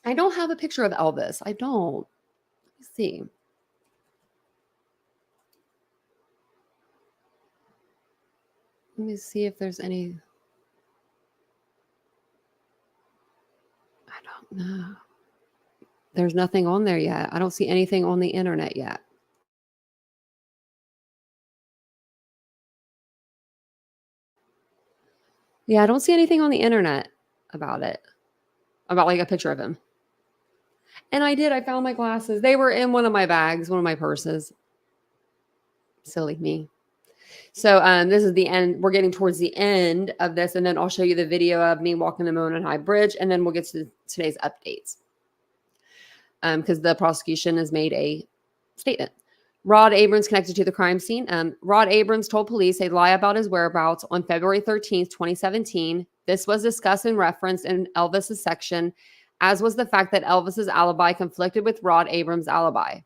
I don't have a picture of Elvis. I don't. Let me see. Let me see if there's any. I don't know. There's nothing on there yet. I don't see anything on the internet yet. Yeah, I don't see anything on the internet about it. About like a picture of him. And I found my glasses. They were in one of my bags, one of my purses. Silly me. So this is the end. We're getting towards the end of this, and then I'll show you the video of me walking the Monon High Bridge, and then we'll get to today's updates. Because the prosecution has made a statement. Rod Abrams connected to the crime scene. Rod Abrams told police a lie about his whereabouts on February 13th, 2017. This was discussed and referenced in Elvis's section, as was the fact that Elvis's alibi conflicted with Rod Abrams' alibi.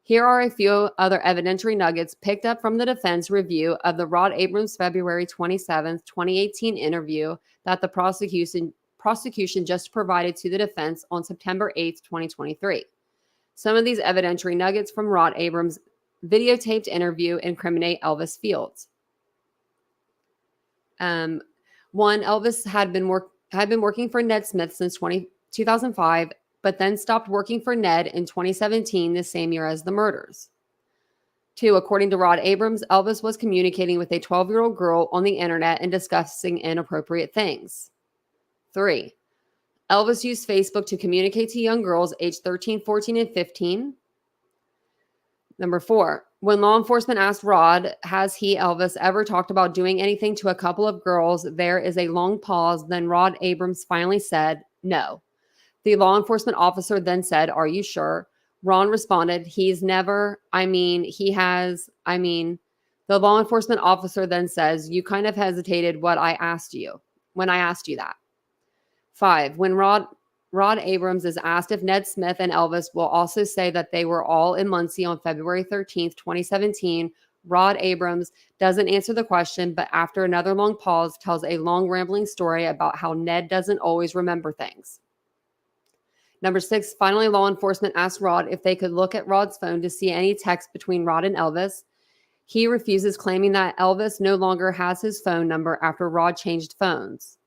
Here are a few other evidentiary nuggets picked up from the defense review of the Rod Abrams February 27th, 2018 interview that the prosecution just provided to the defense on September 8th, 2023. Some of these evidentiary nuggets from Rod Abrams' videotaped interview incriminate Elvis Fields. One, Elvis had been working for Ned Smith since 2005, but then stopped working for Ned in 2017, the same year as the murders. 2, according to Rod Abrams, Elvis was communicating with a 12-year-old girl on the internet and discussing inappropriate things. 3, Elvis used Facebook to communicate to young girls aged 13, 14, and 15. Number 4, when law enforcement asked Rod, has he, Elvis, ever talked about doing anything to a couple of girls, there is a long pause. Then Rod Abrams finally said, no. The law enforcement officer then said, are you sure? Ron responded, he's never, he has, The law enforcement officer then says, you kind of hesitated when I asked you that. 5, when Rod Abrams is asked if Ned Smith and Elvis will also say that they were all in Muncie on February 13th, 2017, Rod Abrams doesn't answer the question, but after another long pause, tells a long rambling story about how Ned doesn't always remember things. Number 6, finally, law enforcement asked Rod if they could look at Rod's phone to see any text between Rod and Elvis. He refuses, claiming that Elvis no longer has his phone number after Rod changed phones.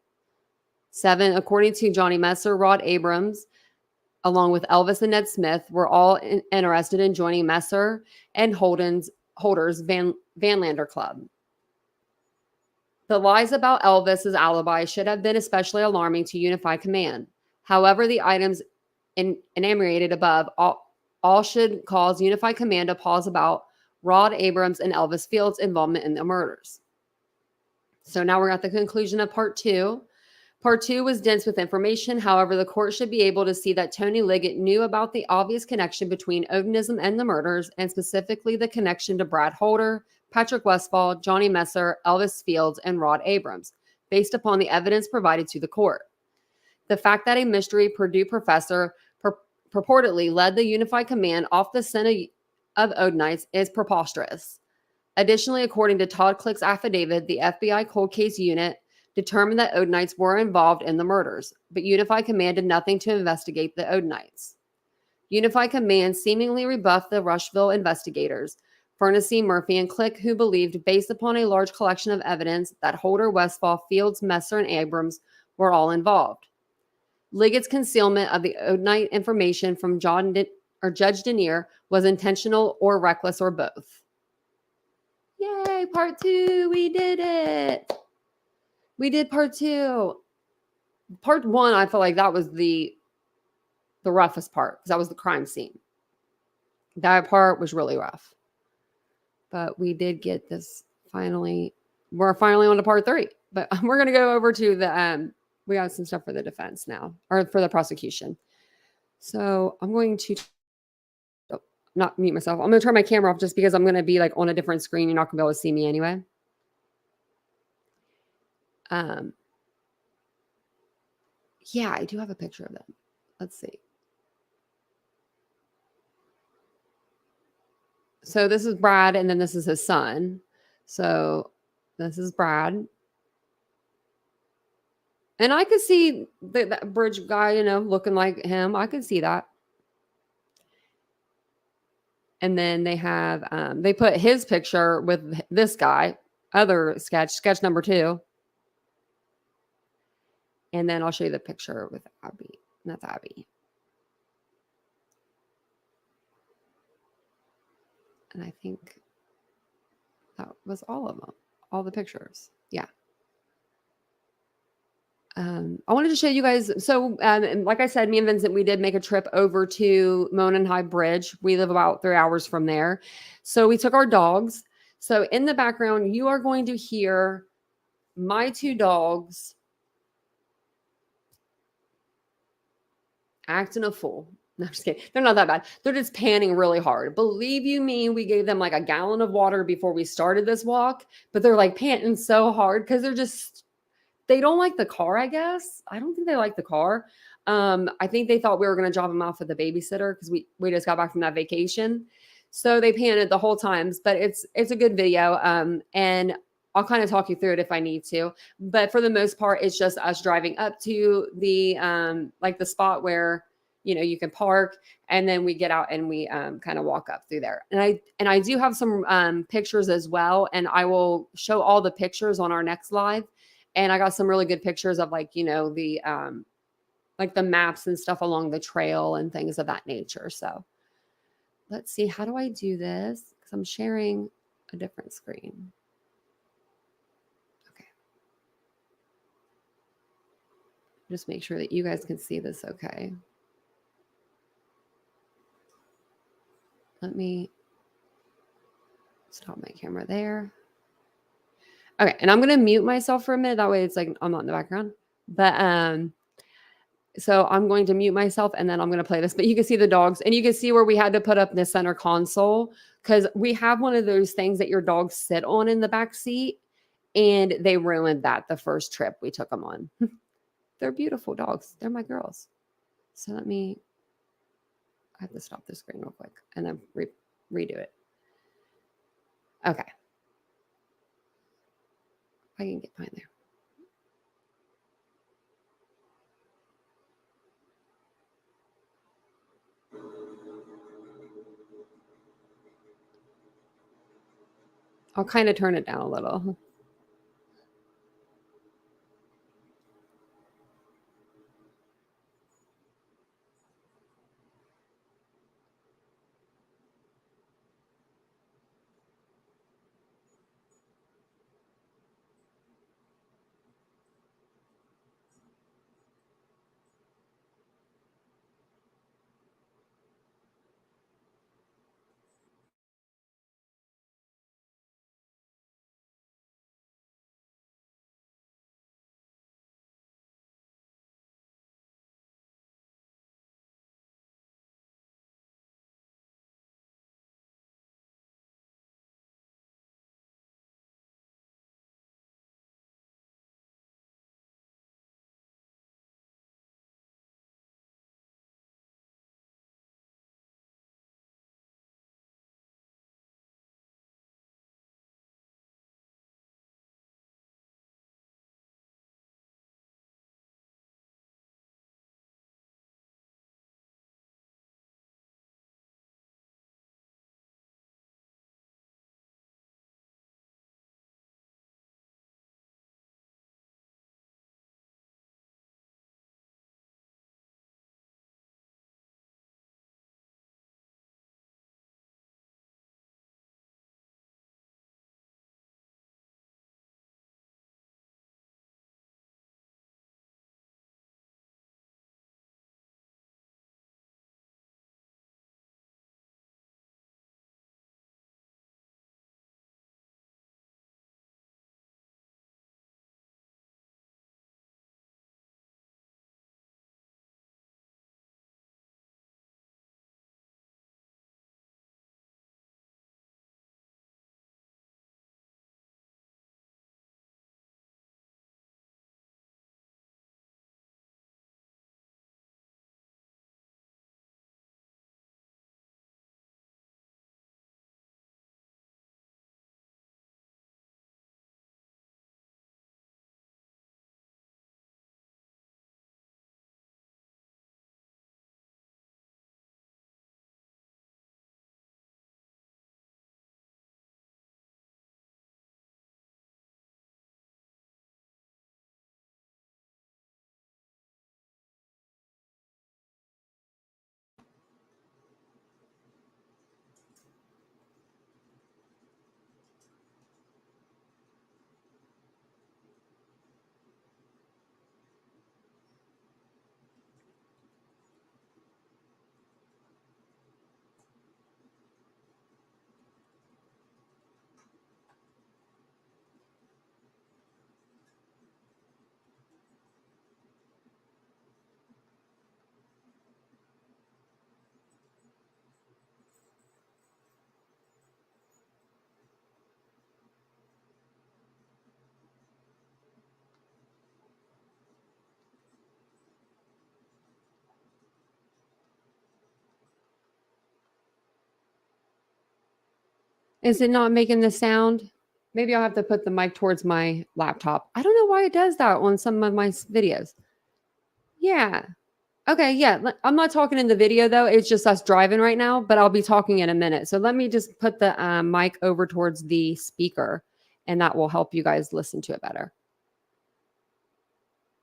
7, according to Johnny Messer, Rod Abrams, along with Elvis and Ned Smith, were all interested in joining Messer and Holder's Van Lander Club. The lies about Elvis's alibi should have been especially alarming to Unified Command. However, the items enumerated above all should cause Unified Command to pause about Rod Abrams and Elvis Fields' involvement in the murders. So now we're at the conclusion of part 2. Part 2 was dense with information. However, the court should be able to see that Tony Liggett knew about the obvious connection between Odinism and the murders, and specifically the connection to Brad Holder, Patrick Westfall, Johnny Messer, Elvis Fields, and Rod Abrams, based upon the evidence provided to the court. The fact that a mystery Purdue professor purportedly led the Unified Command off the scent of Odinites is preposterous. Additionally, according to Todd Click's affidavit, the FBI cold case unit determined that Odinites were involved in the murders, but Unified Command did nothing to investigate the Odinites. Unified Command seemingly rebuffed the Rushville investigators, Furnessy, Murphy, and Click, who believed, based upon a large collection of evidence, that Holder, Westfall, Fields, Messer, and Abrams were all involved. Liggett's concealment of the Odinite information from Judge Denier was intentional or reckless or both. Yay, part 2, we did it. We did part 2. Part 1, I feel like that was the roughest part because that was the crime scene. That part was really rough. But we did get this finally. We're finally on to part 3. But we're going to go over to the, we got some stuff for the defense now, or for the prosecution. So I'm going to not mute myself. I'm going to turn my camera off just because I'm going to be like on a different screen. You're not going to be able to see me anyway. Yeah, I do have a picture of them. Let's see. So this is Brad, and then this is his son. So this is Brad. And I could see that bridge guy, you know, looking like him. I could see that. And then they have, they put his picture with this guy, other sketch number 2. And then I'll show you the picture with Abby. That's Abby. And I think that was all of them, all the pictures. Yeah. I wanted to show you guys. So, and like I said, me and Vincent, we did make a trip over to Monon High Bridge. We live about 3 hours from there. So we took our dogs. So in the background, you are going to hear my 2 dogs acting a fool. No, I'm just kidding. They're not that bad. They're just panting really hard. Believe you me, we gave them like a gallon of water before we started this walk, but they're like panting so hard because they don't like the car, I guess. I don't think they like the car. I think they thought we were going to drop them off with the babysitter because we just got back from that vacation. So they panted the whole time, but it's a good video. And I'll kind of talk you through it if I need to. But for the most part, it's just us driving up to the like the spot where, you know, you can park, and then we get out and we kind of walk up through there. And I do have some pictures as well, and I will show all the pictures on our next live. And I got some really good pictures of, like, you know, the like the maps and stuff along the trail and things of that nature. So let's see, how do I do this? Because I'm sharing a different screen. Okay. Just make sure that you guys can see this okay. Let me stop my camera there. Okay, and I'm going to mute myself for a minute. That way it's like I'm not in the background. But So I'm going to mute myself and then I'm going to play this. But you can see the dogs and you can see where we had to put up the center console because we have one of those things that your dogs sit on in the back seat. And they ruined that the first trip we took them on. They're beautiful dogs. They're my girls. So I have to stop the screen real quick and then redo it. Okay. I can get mine there. I'll kind of turn it down a little. Is it not making the sound? Maybe I'll have to put the mic towards my laptop. I don't know why it does that on some of my videos. Yeah. Okay. Yeah. I'm not talking in the video though. It's just us driving right now, but I'll be talking in a minute. So let me just put the mic over towards the speaker and that will help you guys listen to it better.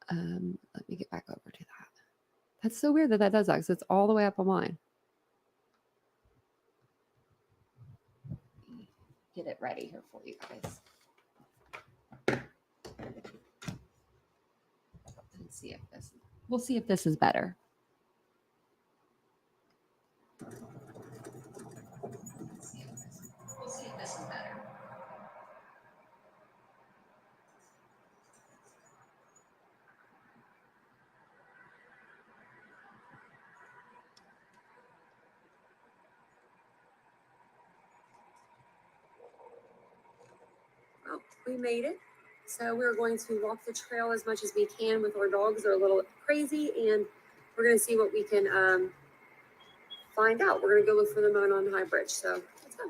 Let me get back over to that. That's so weird that that does that because it's all the way up on mine. Get it ready here for you guys. Let's see if this. We'll see if this is better. we made it. So we're going to walk the trail as much as we can with our dogs. They're a little crazy, and we're going to see what we can find out. We're going to go look for the Monon High Bridge. So let's go.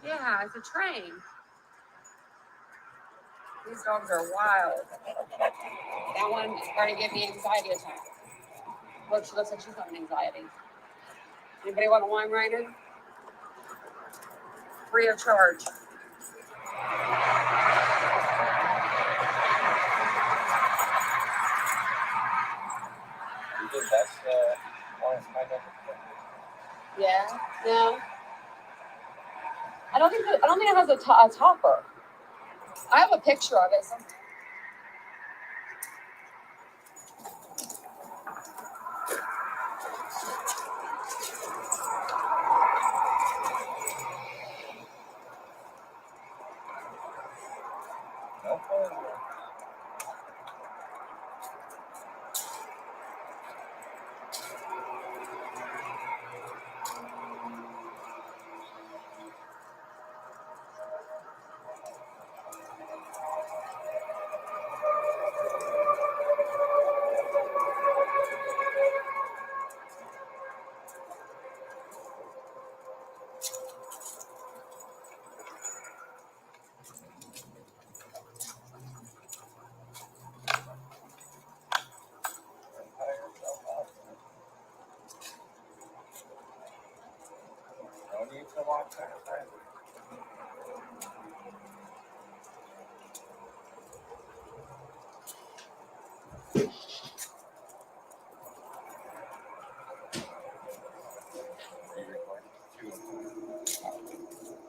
Yeah, it's a train. These dogs are wild. That one is going to give me anxiety attack. Look, she looks like she's having anxiety. Anybody want a wine rider? Free of charge. You think that's one of my number? Yeah. No. I don't think it has a topper. I have a picture of it somewhere. No need to walk past that.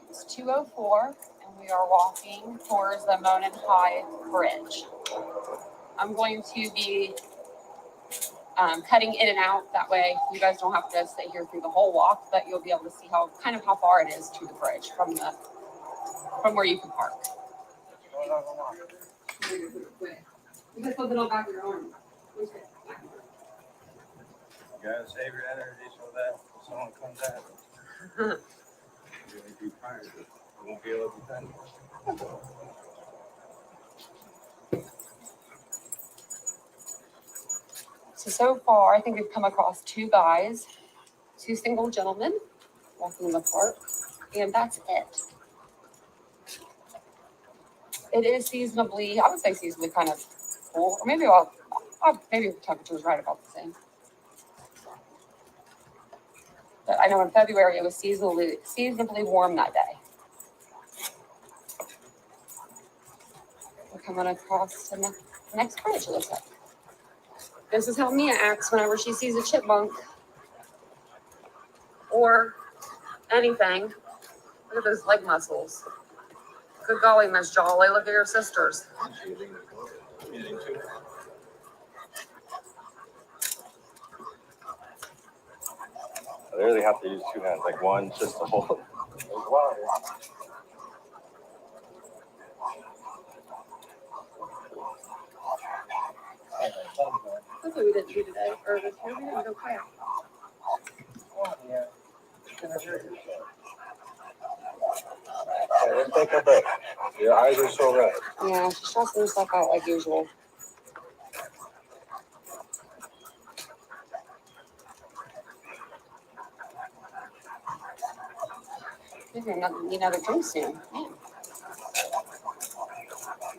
It's 2:04, and we are walking towards the Monon High Bridge. I'm going to be cutting in and out. That way, you guys don't have to stay here through the whole walk, but you'll be able to see how far it is to the bridge from where you can park. You can flip it on back of your arm. You gotta save your energy so that if someone comes at you, you're gonna be fine. You won't be able to defend yourself. So far, I think we've come across two single gentlemen walking in the park, and that's it. It is seasonably, I would say seasonably kind of cool, or maybe maybe the temperature is right about the same. But I know in February it was seasonably warm that day. We're coming across the next bridge, it looks like. This is how Mia acts whenever she sees a chipmunk or anything. Look at those leg muscles. Good golly, Miss Jolly, look at your sisters. Using two. I literally have to use two hands, like one just to hold. There's water. That's what we didn't do today. Or this year we didn't go kayak. Oh, yeah. Okay, let's take a break. Your eyes are so red. Yeah, she's stressing herself out like usual. Maybe I'm not need another drink soon. Man.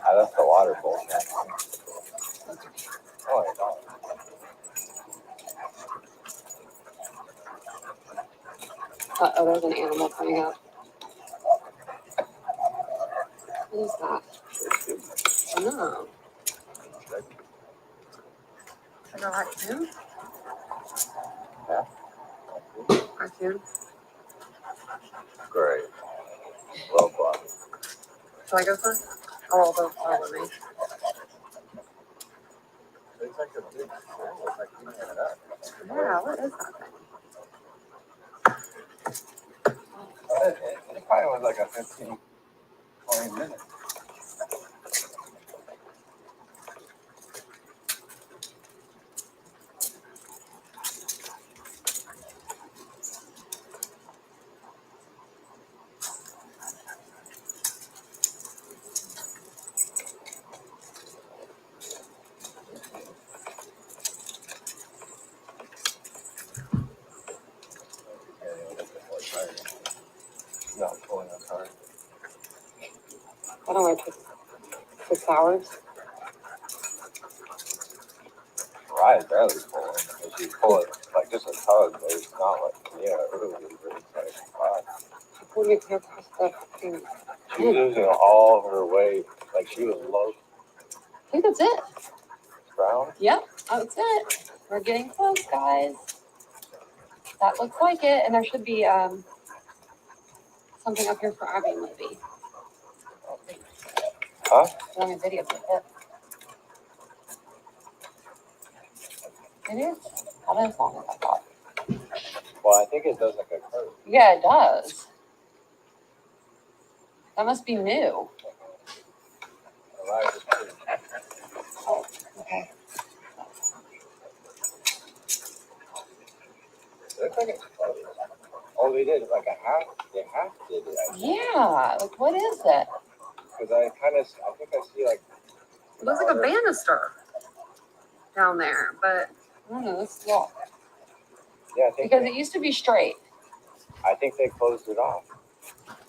I left the water bowl. Oh, my God. Uh-oh, there's an animal coming up. What is that? No. Is that a raccoon? Yeah. Raccoon? Great. Well done. Shall I go first? Oh, I'll go follow me. It's like a big animal. It's like eating it up. Yeah, what is that thing? It probably was like a 15, 20 minutes. No, pulling us hard. I don't know, 6 hours. Ride barely pulling. If you pull it like just a tug, but it's not like, yeah, early. It's like, wow. When you can't press the thing. She was losing all of her weight. Like she was low I think that's it. ground. Yep, that's it. We're getting close, guys. That looks like it, and there should be something up here for Abby and Libby. Huh? On a video with it. It is. That is long as I thought. Well, I think it does like a curve. Yeah, it does. That must be new. The line is pretty. Oh, okay. It looks like it's close. Oh, they did like a half. They half did it. Yeah, like what is it? Because I think I see like. It looks like a banister down there, but I don't know. Let's look. Yeah, I think. Because it used to be straight. I think they closed it off.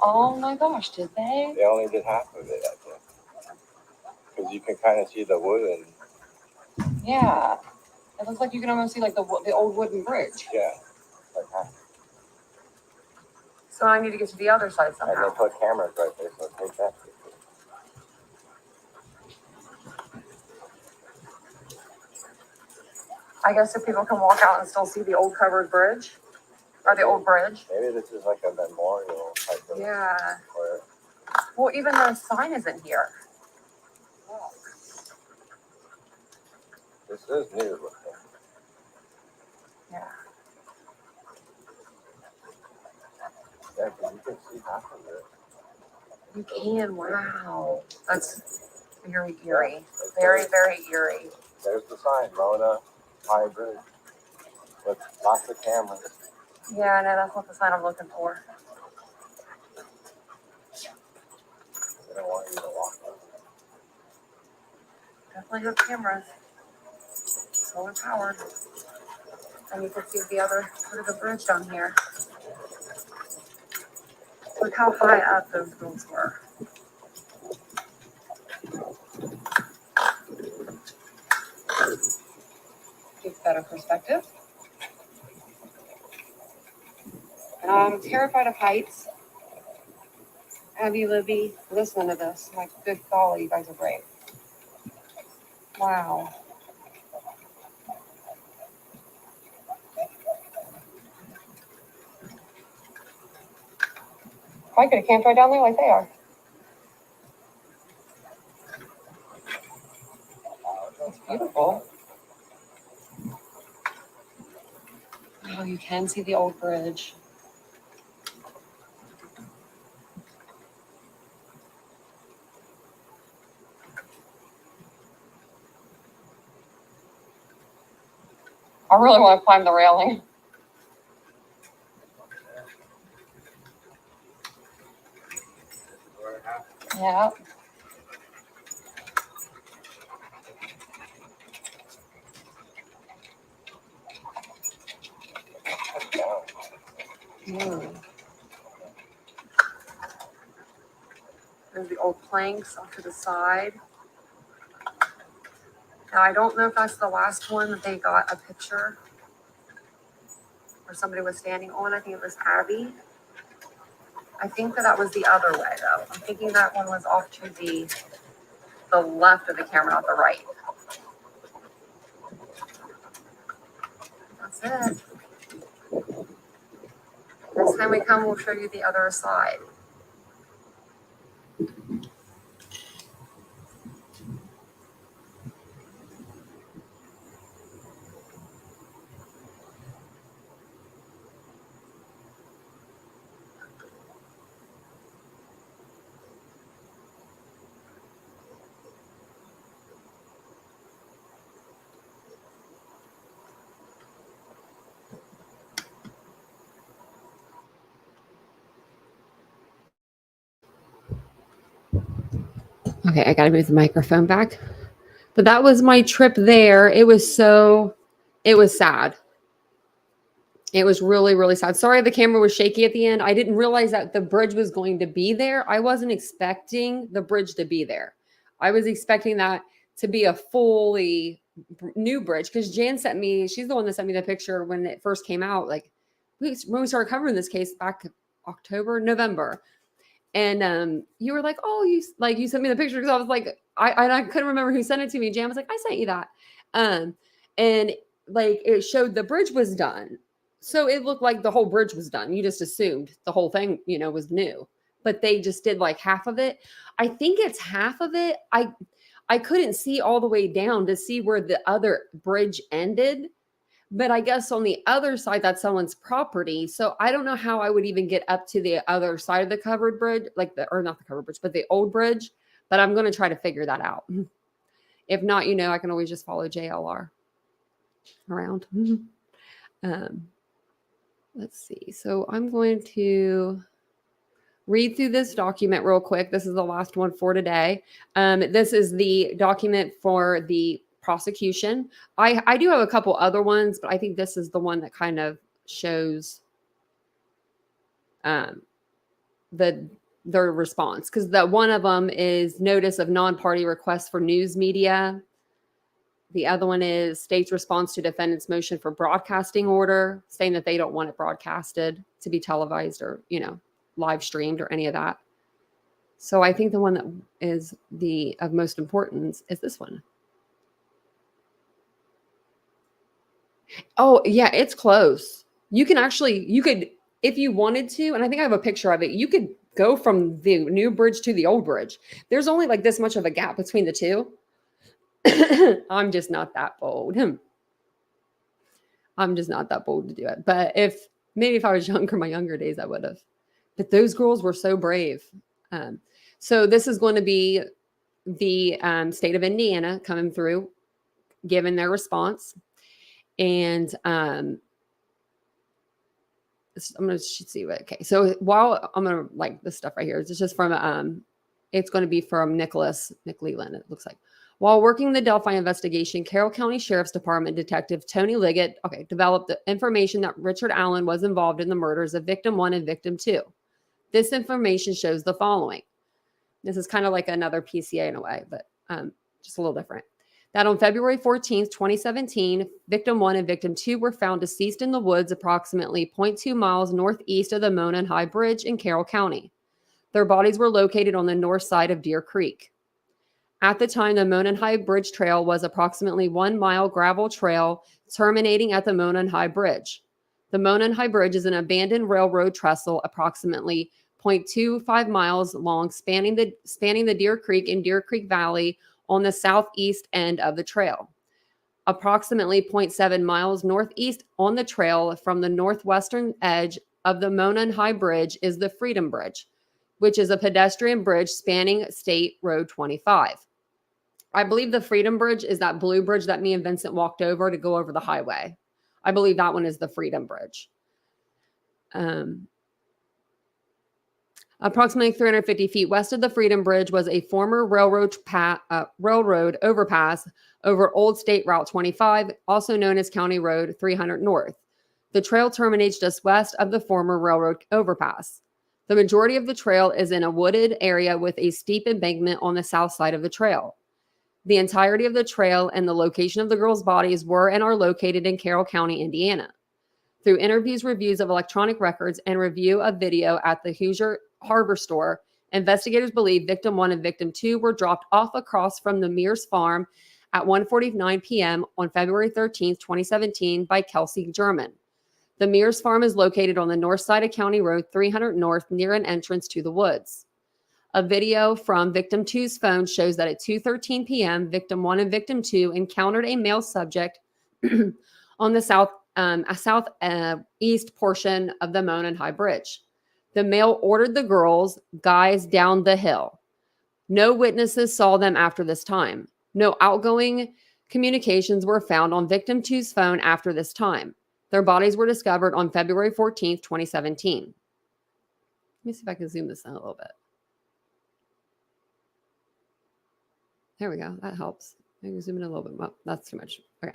Oh my gosh, did they? They only did half of it, I think. Because you can kind of see the wood and. Yeah. It looks like you can almost see like the old wooden bridge. Yeah. Like half. So I need to get to the other side And somehow. they put cameras right there, so take that. I guess if people can walk out and still see the old covered bridge or the old bridge. Maybe this is like a memorial type of. Yeah. Or, Well, even the sign isn't here. this is new looking. Yeah. Yeah, because you can see half of it. You can. Wow. That's very eerie. Very, very eerie. There's the sign, Mona High Bridge. With lots of cameras. Yeah, I know. That's not the sign I'm looking for. They don't want you to walk over. Definitely have cameras. Solar powered. And you can see the other part of the bridge down here. Look how high up those buildings were. Gives better perspective. And I'm terrified of heights. Abby, Libby, listen to this. Like, good golly, you guys are great. Wow. I could have camped right down there like they are. Oh, you can see the old bridge. I really want to climb the railing. Yeah. There's the old planks off to the side. Now, I don't know if that's the last one that they got a picture or somebody was standing on. I think it was Abby. I think that was the other way, though. I'm thinking that one was off to the left of the camera, not the right. That's it. Next time we come, we'll show you the other side. Okay, I gotta move the microphone back. But that was my trip there. It was sad. It was really, really sad. Sorry the camera was shaky at the end. I didn't realize that the bridge was going to be there. I wasn't expecting the bridge to be there. I was expecting that to be a fully new bridge because Jan sent me, she's the one that sent me the picture when it first came out. Like when we started covering this case back October, November. And you were like, oh, you sent me the picture because I was like, I couldn't remember who sent it to me. Jan was like, I sent you that. And like it showed the bridge was done. So it looked like the whole bridge was done. You just assumed the whole thing, was new. But they just did like half of it. I think it's half of it. I couldn't see all the way down to see where the other bridge ended. But I guess on the other side, that's someone's property. So I don't know how I would even get up to the other side of the covered bridge, or not the covered bridge, but the old bridge. But I'm going to try to figure that out. If not, I can always just follow JLR around. Let's see. So I'm going to read through this document real quick. This is the last one for today. This is the document for the prosecution. I do have a couple other ones, but I think this is the one that kind of shows their response, because the one of them is notice of non-party request for news media. The other one is state's response to defendant's motion for broadcasting order, saying that they don't want it broadcasted to be televised or, live streamed or any of that. So I think the one that is of most importance is this one. Oh, yeah, it's close. You could, if you wanted to, and I think I have a picture of it, you could go from the new bridge to the old bridge. There's only like this much of a gap between the two. I'm just not that bold. I'm just not that bold to do it. But if I was younger, my younger days, I would have. But those girls were so brave. So this is going to be the state of Indiana coming through, giving their response. And I'm going to see what, okay. So while I'm going to like this stuff right here, it's just from, it's going to be from Nicholas McLeland, it looks like. While working the Delphi investigation, Carroll County Sheriff's Department Detective Tony Liggett, developed the information that Richard Allen was involved in the murders of victim 1 and victim 2. This information shows the following. This is kind of like another PCA in a way, but just a little different. That on February 14th, 2017, victim 1 and victim 2 were found deceased in the woods approximately 0.2 miles northeast of the Monon High Bridge in Carroll County. Their bodies were located on the north side of Deer Creek. At the time, the Monon High Bridge Trail was approximately 1 mile gravel trail terminating at the Monon High Bridge. The Monon High Bridge is an abandoned railroad trestle approximately 0.25 miles long, spanning the Deer Creek and Deer Creek Valley on the southeast end of the trail. approximately 0.7 miles northeast on the trail from the northwestern edge of the Monon High Bridge is the Freedom Bridge, which is a pedestrian bridge spanning State Road 25. I believe the Freedom Bridge is that blue bridge that me and Vincent walked over to go over the highway. I believe that one is the Freedom Bridge. Approximately 350 feet west of the Freedom Bridge was a former railroad overpass over Old State Route 25, also known as County Road 300 North. The trail terminates just west of the former railroad overpass. The majority of the trail is in a wooded area with a steep embankment on the south side of the trail. The entirety of the trail and the location of the girls' bodies were and are located in Carroll County, Indiana. Through interviews, reviews of electronic records, and review of video at the Hoosier Harbor Store, investigators believe victim 1 and victim 2 were dropped off across from the Mears farm at 1:49 p.m. on February 13, 2017 by Kelsey German. The Mears farm is located on the north side of County Road 300 North near an entrance to the woods. A video from victim 2's phone shows that at 2:13 p.m., victim 1 and victim 2 encountered a male subject on the southeast portion of the Monon High Bridge. The male ordered the guys down the hill. No witnesses saw them after this time. No outgoing communications were found on victim 2's phone after this time. Their bodies were discovered on February 14th, 2017. Let me see if I can zoom this in a little bit. There we go. That helps. Maybe zoom in a little bit. Well, that's too much. Okay.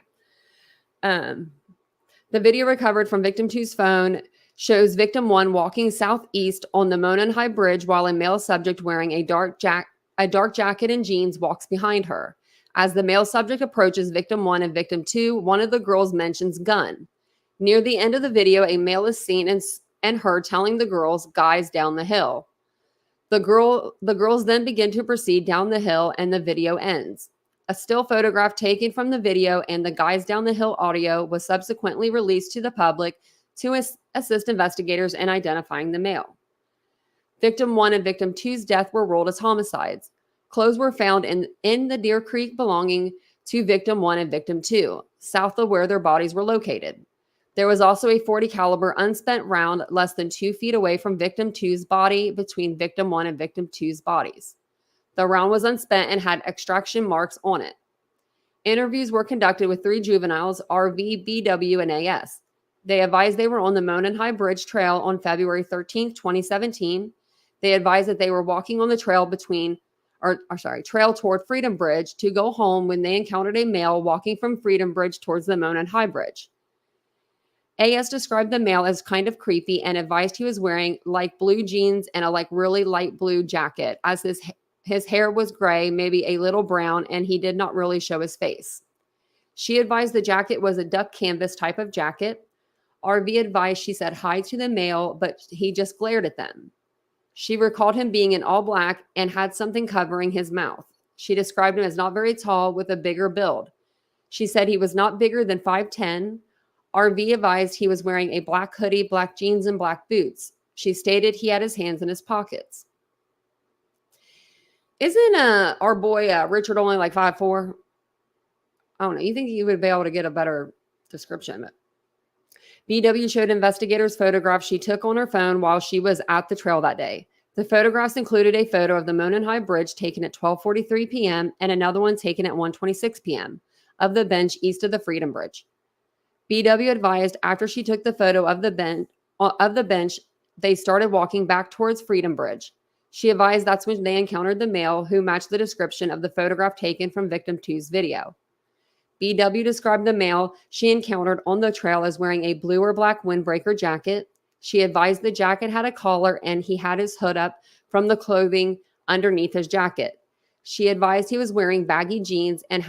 The video recovered from victim 2's phone shows victim 1 walking southeast on the Monon High Bridge while a male subject wearing a dark jacket and jeans walks behind her. As the male subject approaches victim 1 and victim 2, one of the girls mentions gun. Near the end of the video, a male is seen and heard telling the girls, "Guys down the hill." The girls then begin to proceed down the hill and the video ends. A still photograph taken from the video and the "Guys Down the Hill" audio was subsequently released to the public to assist investigators in identifying the male. Victim 1 and victim 2's death were ruled as homicides. Clothes were found in the Deer Creek belonging to victim 1 and victim 2, south of where their bodies were located. There was also a .40 caliber unspent round less than 2 feet away from victim 2's body between victim 1 and victim 2's bodies. The round was unspent and had extraction marks on it. Interviews were conducted with 3 juveniles, RV, BW, and AS. They advised they were on the Monon High Bridge Trail on February 13, 2017. They advised that they were walking on the trail trail toward Freedom Bridge to go home when they encountered a male walking from Freedom Bridge towards the Monon High Bridge. AS described the male as kind of creepy and advised he was wearing light blue jeans and a really light blue jacket, as his hair was gray, maybe a little brown, and he did not really show his face. She advised the jacket was a duck canvas type of jacket. RV advised she said hi to the male, but he just glared at them. She recalled him being in all black and had something covering his mouth. She described him as not very tall with a bigger build. She said he was not bigger than 5'10". RV advised he was wearing a black hoodie, black jeans, and black boots. She stated he had his hands in his pockets. Isn't our boy Richard only like 5'4"? I don't know. You think you would be able to get a better description? But BW showed investigators photographs she took on her phone while she was at the trail that day. The photographs included a photo of the Monon High Bridge taken at 12:43 p.m. and another one taken at 1:26 p.m. of the bench east of the Freedom Bridge. BW advised after she took the photo of the bench, they started walking back towards Freedom Bridge. She advised that's when they encountered the male who matched the description of the photograph taken from victim 2's video. BW described the male she encountered on the trail as wearing a blue or black windbreaker jacket. She advised the jacket had a collar and he had his hood up from the clothing underneath his jacket. She advised he was wearing baggy jeans and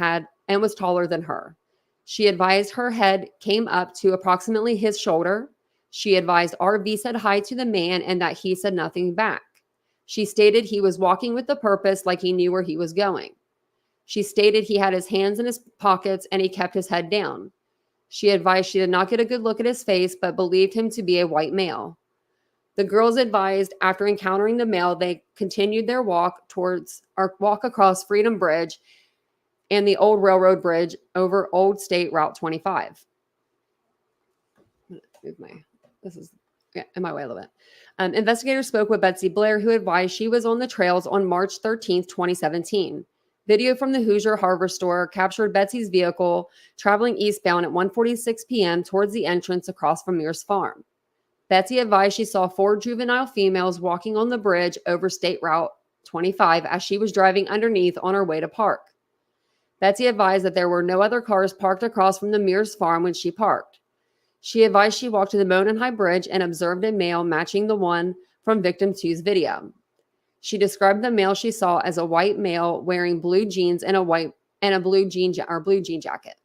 was taller than her. She advised her head came up to approximately his shoulder. She advised RV said hi to the man and that he said nothing back. She stated he was walking with a purpose, like he knew where he was going. She stated he had his hands in his pockets and he kept his head down. She advised she did not get a good look at his face, but believed him to be a white male. The girls advised after encountering the male, they continued their walk across Freedom Bridge and the old railroad bridge over Old State Route 25. This is in my way a little bit. Investigators spoke with Betsy Blair, who advised she was on the trails on March 13th, 2017. Video from the Hoosier Hardware store captured Betsy's vehicle traveling eastbound at 1:46 p.m. towards the entrance across from Mears Farm. Betsy advised she saw 4 juvenile females walking on the bridge over State Route 25 as she was driving underneath on her way to park. Betsy advised that there were no other cars parked across from the Mears Farm when she parked. She advised she walked to the Monon High Bridge and observed a male matching the one from Victim 2's video. She described the male she saw as a white male wearing blue jeans and a blue jean jacket.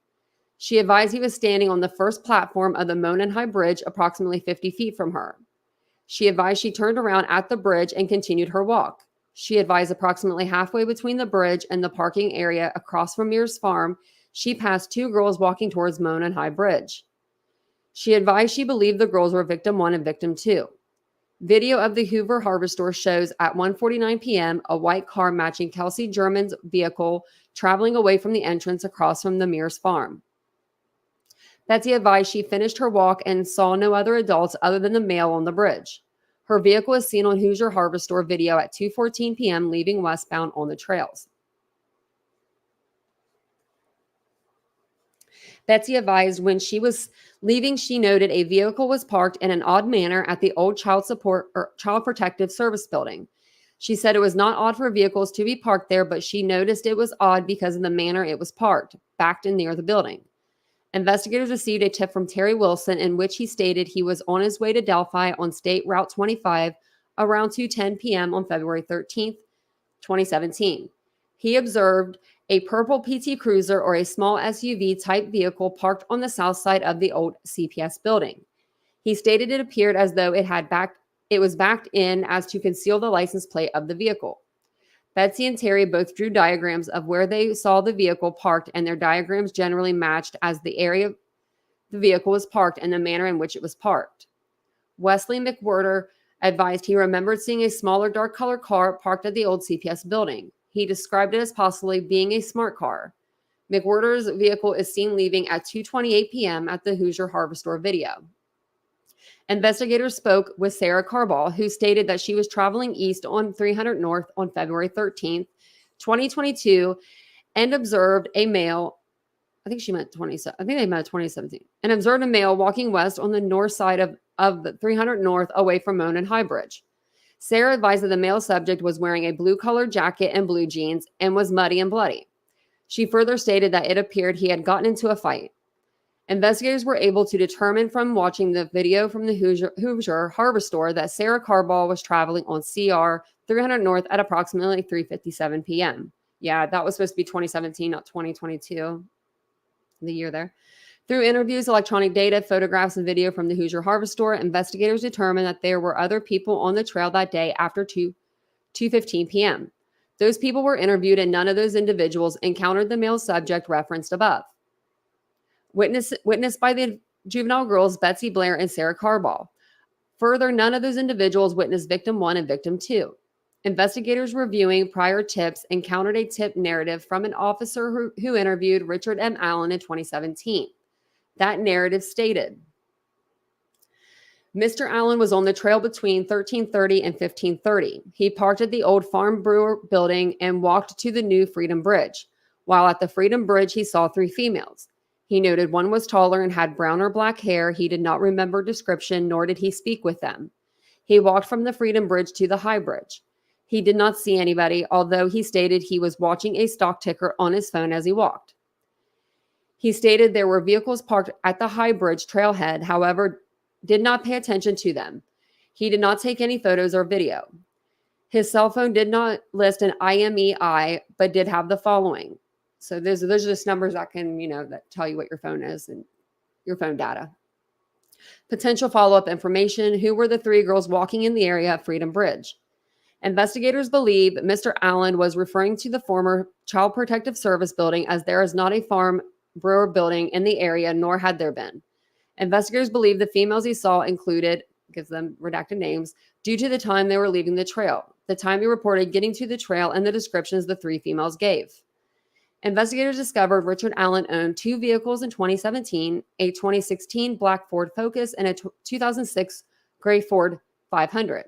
She advised he was standing on the first platform of the Monon High Bridge approximately 50 feet from her. She advised she turned around at the bridge and continued her walk. She advised approximately halfway between the bridge and the parking area across from Mears Farm, she passed 2 girls walking towards Monon High Bridge. She advised she believed the girls were Victim 1 and Victim 2. Video of the Hoover Hardware store shows at 1:49 p.m. a white car matching Kelsey German's vehicle traveling away from the entrance across from the Mears Farm. Betsy advised she finished her walk and saw no other adults other than the male on the bridge. Her vehicle is seen on Hoosier Hardware store video at 2:14 p.m. leaving westbound on the trails. Betsy advised when she was leaving, she noted a vehicle was parked in an odd manner at the old Child Protective Service building. She said it was not odd for vehicles to be parked there, but she noticed it was odd because of the manner it was parked, backed in near the building. Investigators received a tip from Terry Wilson in which he stated he was on his way to Delphi on State Route 25 around 2:10 p.m. on February 13th, 2017. He observed a purple PT Cruiser or a small SUV type vehicle parked on the south side of the old CPS building. He stated it appeared as though it was backed in as to conceal the license plate of the vehicle. Betsy and Terry both drew diagrams of where they saw the vehicle parked, and their diagrams generally matched as the area the vehicle was parked and the manner in which it was parked. Wesley McWhirter advised he remembered seeing a smaller dark colored car parked at the old CPS building. He described it as possibly being a smart car. McWhirter's vehicle is seen leaving at 2:28 p.m. at the Hoosier Hardware store video. Investigators spoke with Sarah Carball, who stated that she was traveling east on 300 North on February 13th, 2022, and observed a male, I think they meant 2017, and observed a male walking west on the north side of the 300 North away from Monon High Bridge. Sarah advised that the male subject was wearing a blue-colored jacket and blue jeans and was muddy and bloody. She further stated that it appeared he had gotten into a fight. Investigators were able to determine from watching the video from the Hoosier Hardware store that Sarah Carball was traveling on CR 300 North at approximately 3:57 p.m. Yeah, that was supposed to be 2017, not 2022, the year there. Through interviews, electronic data, photographs, and video from the Hoosier Hardware store, investigators determined that there were other people on the trail that day after 2:15 p.m. Those people were interviewed, and none of those individuals encountered the male subject referenced above. Witnessed by the juvenile girls, Betsy Blair and Sarah Carball. Further, none of those individuals witnessed Victim 1 and Victim 2. Investigators reviewing prior tips encountered a tip narrative from an officer who interviewed Richard M. Allen in 2017. That narrative stated, Mr. Allen was on the trail between 1330 and 1530. He parked at the old Farm Brewer building and walked to the new Freedom Bridge. While at the Freedom Bridge, he saw 3 females. He noted one was taller and had brown or black hair. He did not remember description, nor did he speak with them. He walked from the Freedom Bridge to the High Bridge. He did not see anybody, although he stated he was watching a stock ticker on his phone as he walked. He stated there were vehicles parked at the High Bridge trailhead, however, did not pay attention to them. He did not take any photos or video. His cell phone did not list an IMEI, but did have the following. So those are just numbers that can, that tell you what your phone is and your phone data. Potential follow-up information. Who were the 3 girls walking in the area of Freedom Bridge? Investigators believe Mr. Allen was referring to the former Child Protective Service building, as there is not a farm brewer building in the area, nor had there been. Investigators believe the females he saw included, gives them redacted names, due to the time they were leaving the trail, the time he reported getting to the trail, and the descriptions the 3 females gave. Investigators discovered Richard Allen owned 2 vehicles in 2017, a 2016 black Ford Focus and a 2006 gray Ford 500.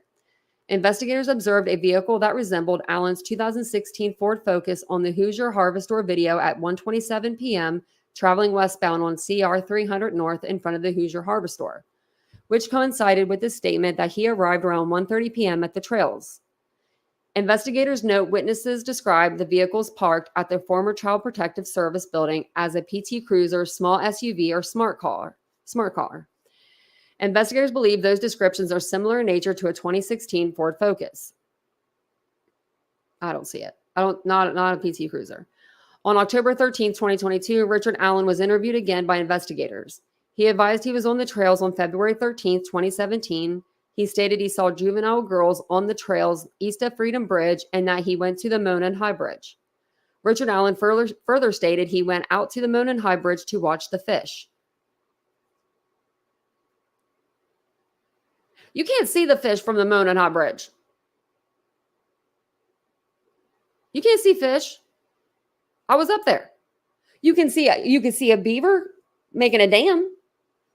Investigators observed a vehicle that resembled Allen's 2016 Ford Focus on the Hoosier Harvest Store video at 1:27 p.m., traveling westbound on CR 300 North in front of the Hoosier Harvest Store, which coincided with the statement that he arrived around 1:30 p.m. at the trails. Investigators note witnesses described the vehicles parked at the former Child Protective Service building as a PT Cruiser, small SUV, or smart car. Investigators believe those descriptions are similar in nature to a 2016 Ford Focus. I don't see it. Not a PT Cruiser. On October 13, 2022, Richard Allen was interviewed again by investigators. He advised he was on the trails on February 13, 2017. He stated he saw juvenile girls on the trails east of Freedom Bridge and that he went to the Monon High Bridge. Richard Allen further stated he went out to the Monon High Bridge to watch the fish. You can't see the fish from the Monon High Bridge. You can't see fish. I was up there. You can see a beaver making a dam.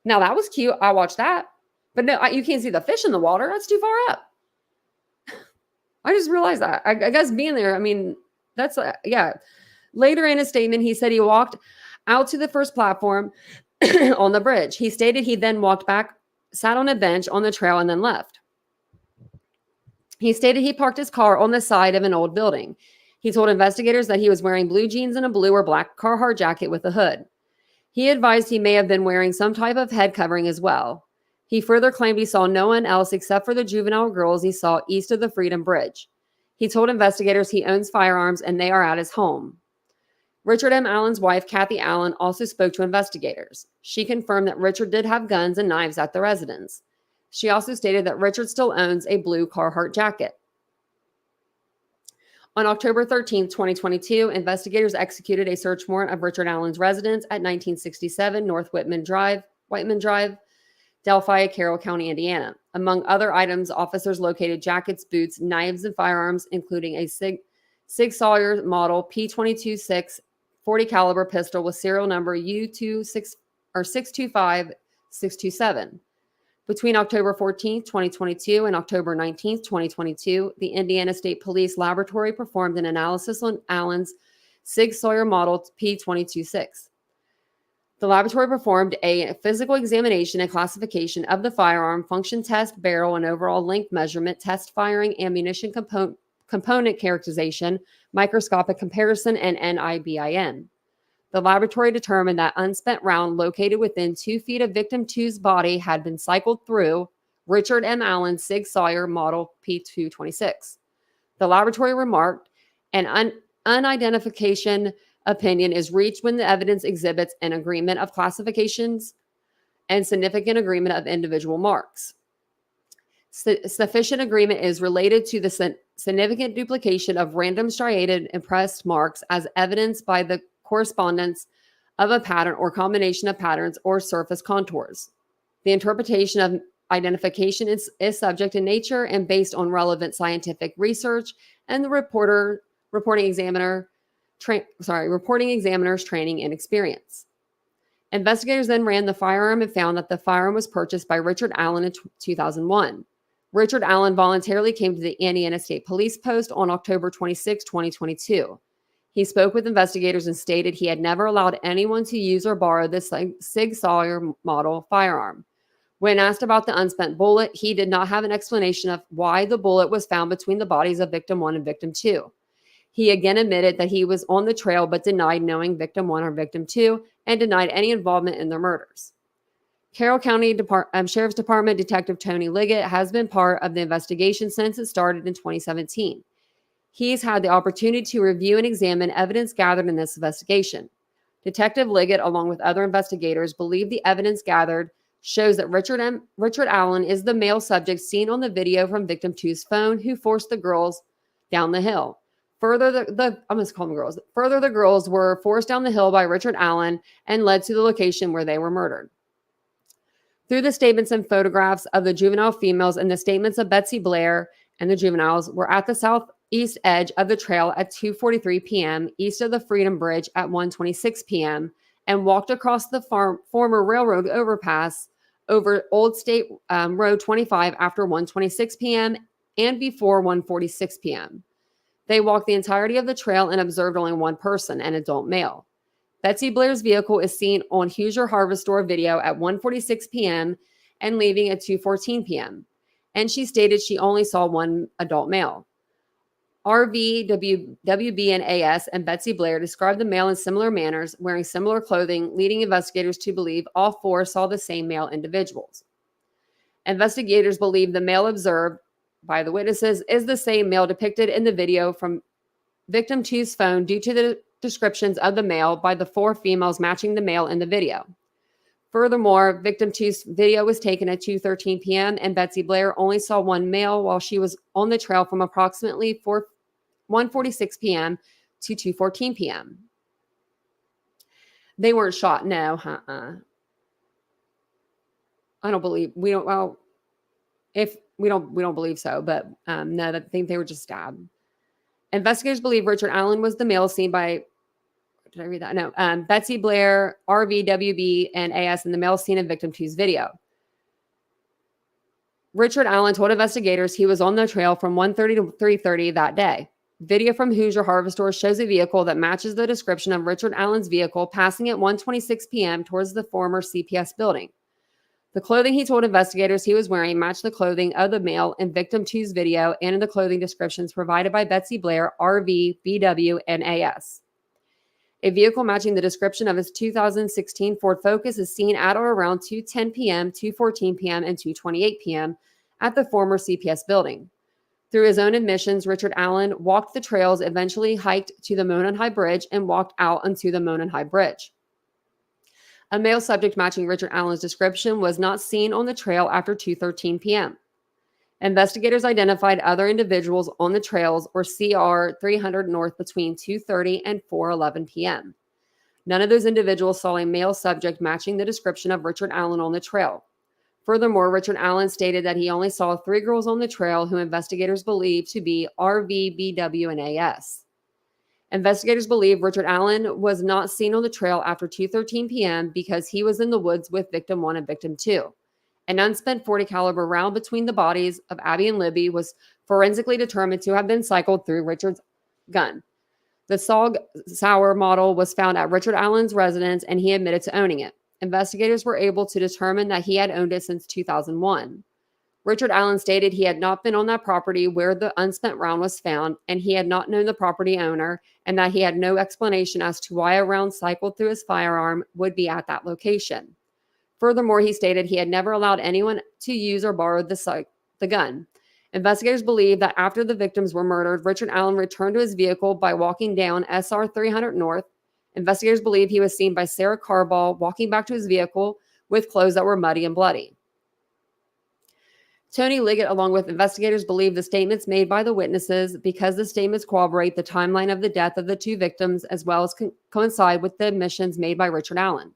Now that was cute. I watched that. But no, you can't see the fish in the water. That's too far up. I just realized that. I guess being there, I mean, that's, yeah. Later in a statement, he said he walked out to the first platform on the bridge. He stated he then walked back, sat on a bench on the trail, and then left. He stated he parked his car on the side of an old building. He told investigators that he was wearing blue jeans and a blue or black Carhartt jacket with a hood. He advised he may have been wearing some type of head covering as well. He further claimed he saw no one else except for the juvenile girls he saw east of the Freedom Bridge. He told investigators he owns firearms and they are at his home. Richard M. Allen's wife, Kathy Allen, also spoke to investigators. She confirmed that Richard did have guns and knives at the residence. She also stated that Richard still owns a blue Carhartt jacket. On October 13, 2022, investigators executed a search warrant of Richard Allen's residence at 1967 North Whiteman Drive, Delphi, Carroll County, Indiana. Among other items, officers located jackets, boots, knives, and firearms, including a Sig Sauer model P22-6 .40 caliber pistol with serial number U625627. Between October 14, 2022 and October 19, 2022, the Indiana State Police Laboratory performed an analysis on Allen's Sig Sauer model P22-6. The laboratory performed a physical examination and classification of the firearm, function test, barrel, and overall length measurement, test firing, ammunition component characterization, microscopic comparison, and NIBIN. The laboratory determined that unspent round located within 2 feet of victim 2's body had been cycled through Richard M. Allen's Sig Sauer model P226. The laboratory remarked an unidentification opinion is reached when the evidence exhibits an agreement of classifications and significant agreement of individual marks. Sufficient agreement is related to the significant duplication of random striated impressed marks as evidenced by the correspondence of a pattern or combination of patterns or surface contours. The interpretation of identification is subject in nature and based on relevant scientific research and the reporting examiner's training and experience. Investigators then ran the firearm and found that the firearm was purchased by Richard Allen in 2001. Richard Allen voluntarily came to the Indiana State Police Post on October 26, 2022. He spoke with investigators and stated he had never allowed anyone to use or borrow this Sig Sauer model firearm. When asked about the unspent bullet, he did not have an explanation of why the bullet was found between the bodies of victim 1 and victim 2. He again admitted that he was on the trail but denied knowing victim 1 or victim 2 and denied any involvement in their murders. Carroll County Sheriff's Department Detective Tony Liggett has been part of the investigation since it started in 2017. He's had the opportunity to review and examine evidence gathered in this investigation. Detective Liggett, along with other investigators, believe the evidence gathered shows that Richard Allen is the male subject seen on the video from victim 2's phone who forced the girls down the hill. Further, the girls were forced down the hill by Richard Allen and led to the location where they were murdered. Through the statements and photographs of the juvenile females and the statements of Betsy Blair and the juveniles were at the South east edge of the trail at 2:43 p.m. east of the Freedom Bridge at 1:26 p.m. and walked across the former railroad overpass over Old State Road 25 after 1:26 p.m. and before 1:46 p.m. They walked the entirety of the trail and observed only one person, an adult male. Betsy Blair's vehicle is seen on Hoosier Harvest Store video at 1:46 p.m. and leaving at 2:14 p.m. And she stated she only saw one adult male. RV, WB, and AS and Betsy Blair described the male in similar manners, wearing similar clothing, leading investigators to believe all four saw the same male individuals. Investigators believe the male observed by the witnesses is the same male depicted in the video from victim 2's phone due to the descriptions of the male by the four females matching the male in the video. Furthermore, victim 2's video was taken at 2:13 p.m. and Betsy Blair only saw one male while she was on the trail from approximately 1:46 p.m. to 2:14 p.m. They weren't shot. No, I don't believe we don't. Well, if we don't believe so, but no, I think they were just stabbed. Investigators believe Richard Allen was the male seen by. Did I read that? No. Betsy Blair, RV, WB, and AS in the male seen in victim 2's video. Richard Allen told investigators he was on the trail from 1:30 to 3:30 that day. Video from Hoosier Harvest Store shows a vehicle that matches the description of Richard Allen's vehicle passing at 1:26 p.m. towards the former CPS building. The clothing he told investigators he was wearing matched the clothing of the male in victim 2's video and in the clothing descriptions provided by Betsy Blair, RV, BW, and AS. A vehicle matching the description of his 2016 Ford Focus is seen at or around 2:10 p.m., 2:14 p.m., and 2:28 p.m. at the former CPS building. Through his own admissions, Richard Allen walked the trails, eventually hiked to the Monon High Bridge, and walked out onto the Monon High Bridge. A male subject matching Richard Allen's description was not seen on the trail after 2:13 p.m. Investigators identified other individuals on the trails or CR 300 north between 2:30 and 4:11 p.m. None of those individuals saw a male subject matching the description of Richard Allen on the trail. Furthermore, Richard Allen stated that he only saw 3 girls on the trail who investigators believe to be RV, BW, and AS. Investigators believe Richard Allen was not seen on the trail after 2:13 p.m. because he was in the woods with victim 1 and victim 2. An unspent .40 caliber round between the bodies of Abby and Libby was forensically determined to have been cycled through Richard's gun. The Sog Sauer model was found at Richard Allen's residence, and he admitted to owning it. Investigators were able to determine that he had owned it since 2001. Richard Allen stated he had not been on that property where the unspent round was found, and he had not known the property owner, and that he had no explanation as to why a round cycled through his firearm would be at that location. Furthermore, he stated he had never allowed anyone to use or borrow the gun. Investigators believe that after the victims were murdered, Richard Allen returned to his vehicle by walking down SR 300 North. Investigators believe he was seen by Sarah Carball walking back to his vehicle with clothes that were muddy and bloody. Tony Liggett, along with investigators, believe the statements made by the witnesses because the statements corroborate the timeline of the death of the 2 victims as well as coincide with the admissions made by Richard Allen.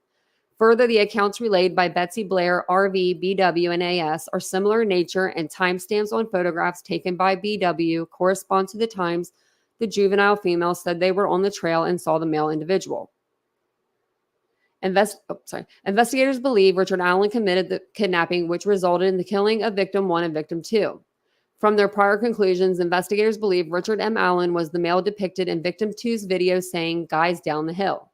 Further, the accounts relayed by Betsy Blair, RV, BW, and AS are similar in nature, and timestamps on photographs taken by BW correspond to the times the juvenile female said they were on the trail and saw the male individual. Investigators believe Richard Allen committed the kidnapping, which resulted in the killing of victim 1 and victim 2. From their prior conclusions, investigators believe Richard M. Allen was the male depicted in victim 2's video saying, "Guys down the hill."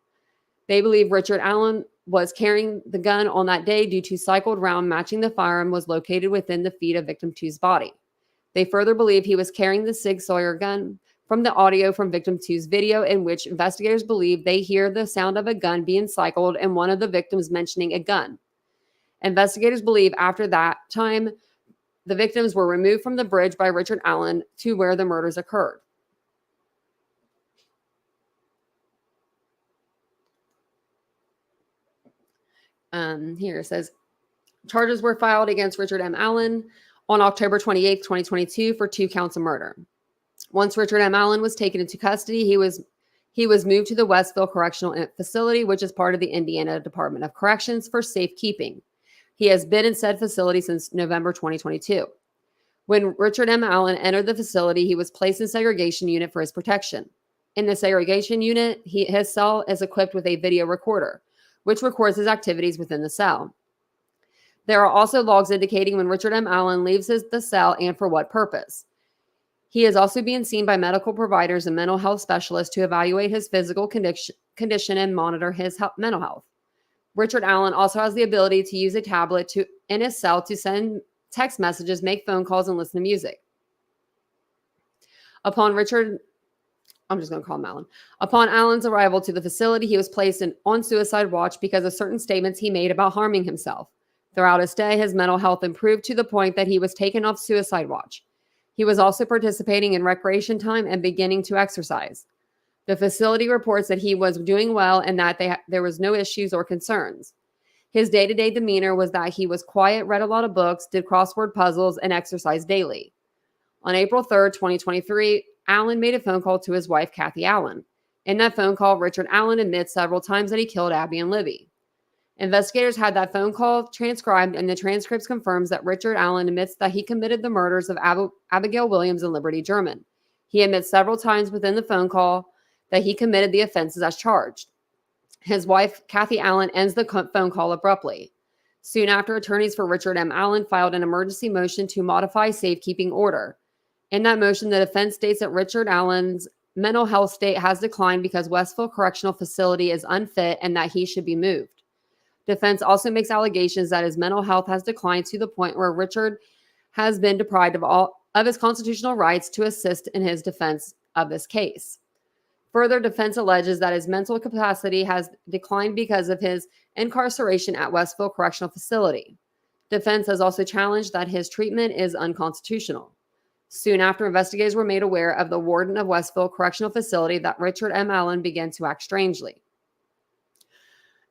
They believe Richard Allen was carrying the gun on that day due to cycled round matching the firearm was located within the feet of victim 2's body. They further believe he was carrying the Sig Sauer gun from the audio from victim 2's video, in which investigators believe they hear the sound of a gun being cycled and one of the victims mentioning a gun. Investigators believe after that time, the victims were removed from the bridge by Richard Allen to where the murders occurred. Here it says, charges were filed against Richard M. Allen on October 28, 2022 for 2 counts of murder. Once Richard M. Allen was taken into custody, he was moved to the Westfall Correctional Facility, which is part of the Indiana Department of Corrections, for safekeeping. He has been in said facility since November 2022. When Richard M. Allen entered the facility, he was placed in a segregation unit for his protection. In the segregation unit, his cell is equipped with a video recorder, which records his activities within the cell. There are also logs indicating when Richard M. Allen leaves the cell and for what purpose. He is also being seen by medical providers and mental health specialists to evaluate his physical condition and monitor his mental health. Richard Allen also has the ability to use a tablet in his cell to send text messages, make phone calls, and listen to music. Upon Allen's arrival to the facility, he was placed on suicide watch because of certain statements he made about harming himself. Throughout his stay, his mental health improved to the point that he was taken off suicide watch. He was also participating in recreation time and beginning to exercise. The facility reports that he was doing well and that there was no issues or concerns. His day-to-day demeanor was that he was quiet, read a lot of books, did crossword puzzles, and exercised daily. On April 3rd, 2023, Allen made a phone call to his wife, Kathy Allen. In that phone call, Richard Allen admits several times that he killed Abby and Libby. Investigators had that phone call transcribed, and the transcripts confirms that Richard Allen admits that he committed the murders of Abigail Williams and Liberty German. He admits several times within the phone call that he committed the offenses as charged. His wife, Kathy Allen, ends the phone call abruptly. Soon after, attorneys for Richard M. Allen filed an emergency motion to modify safekeeping order. In that motion, the defense states that Richard Allen's mental health state has declined because Westfall Correctional Facility is unfit and that he should be moved. Defense also makes allegations that his mental health has declined to the point where Richard has been deprived of all of his constitutional rights to assist in his defense of this case. Further, defense alleges that his mental capacity has declined because of his incarceration at Westfall Correctional Facility. Defense has also challenged that his treatment is unconstitutional. Soon after, investigators were made aware of the warden of Westfall Correctional Facility that Richard M. Allen began to act strangely.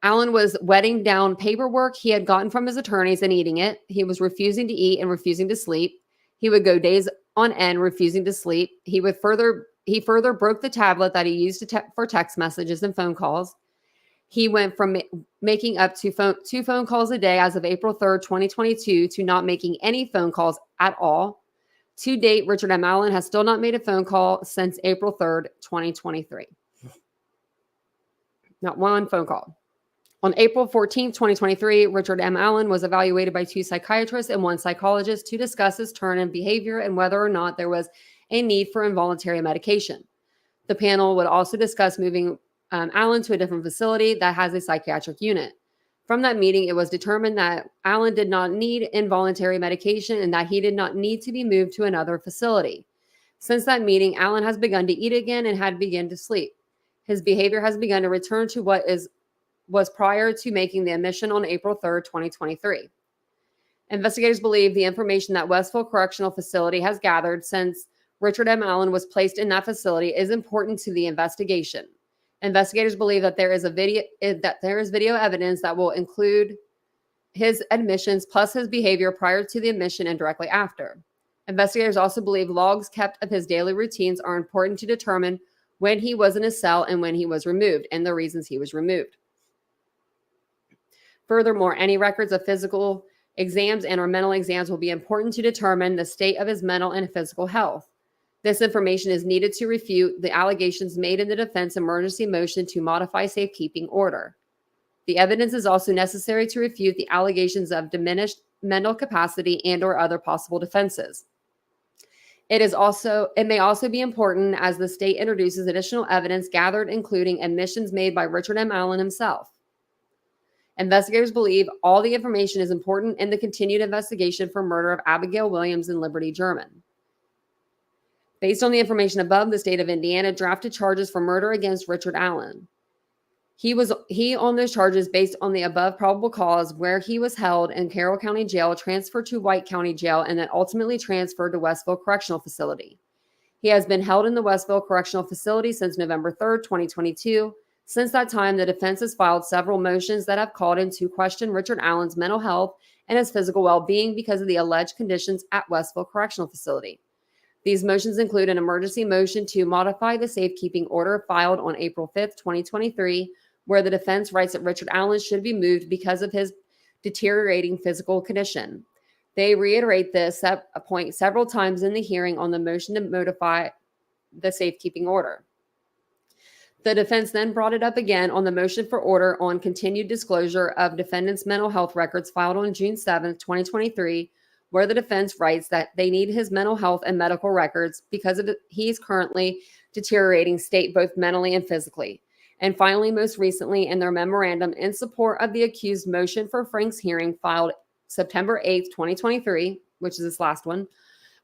Allen was wetting down paperwork he had gotten from his attorneys and eating it. He was refusing to eat and refusing to sleep. He would go days on end refusing to sleep. He further broke the tablet that he used for text messages and phone calls. He went from making up to two phone calls a day as of April 3rd, 2022 to not making any phone calls at all. To date, Richard M. Allen has still not made a phone call since April 3rd, 2023. Not one phone call. On April 14th, 2023, Richard M. Allen was evaluated by 2 psychiatrists and 1 psychologist to discuss his turn in behavior and whether or not there was a need for involuntary medication. The panel would also discuss moving Allen to a different facility that has a psychiatric unit. From that meeting, it was determined that Allen did not need involuntary medication and that he did not need to be moved to another facility. Since that meeting, Allen has begun to eat again and had begun to sleep. His behavior has begun to return to what was prior to making the admission on April 3rd, 2023. Investigators believe the information that Westfall Correctional Facility has gathered since Richard M. Allen was placed in that facility is important to the investigation. Investigators believe that there is video evidence that will include his admissions plus his behavior prior to the admission and directly after. Investigators also believe logs kept of his daily routines are important to determine when he was in a cell and when he was removed and the reasons he was removed. Furthermore, any records of physical exams and/or mental exams will be important to determine the state of his mental and physical health. This information is needed to refute the allegations made in the defense emergency motion to modify safekeeping order. The evidence is also necessary to refute the allegations of diminished mental capacity and/or other possible defenses. It may also be important as the state introduces additional evidence gathered, including admissions made by Richard M. Allen himself. Investigators believe all the information is important in the continued investigation for murder of Abigail Williams and Liberty German. Based on the information above, the state of Indiana drafted charges for murder against Richard Allen. He on those charges based on the above probable cause where he was held in Carroll County Jail, transferred to White County Jail, and then ultimately transferred to Westfall Correctional Facility. He has been held in the Westfall Correctional Facility since November 3rd, 2022. Since that time, the defense has filed several motions that have called into question Richard Allen's mental health and his physical well-being because of the alleged conditions at Westfall Correctional Facility. These motions include an emergency motion to modify the safekeeping order filed on April 5th, 2023, where the defense writes that Richard Allen should be moved because of his deteriorating physical condition. They reiterate this point several times in the hearing on the motion to modify the safekeeping order. The defense then brought it up again on the motion for order on continued disclosure of defendant's mental health records filed on June 7th, 2023, where the defense writes that they need his mental health and medical records because he's currently deteriorating state both mentally and physically. And finally, most recently, in their memorandum in support of the accused motion for Frank's hearing filed September 8th, 2023, which is this last one,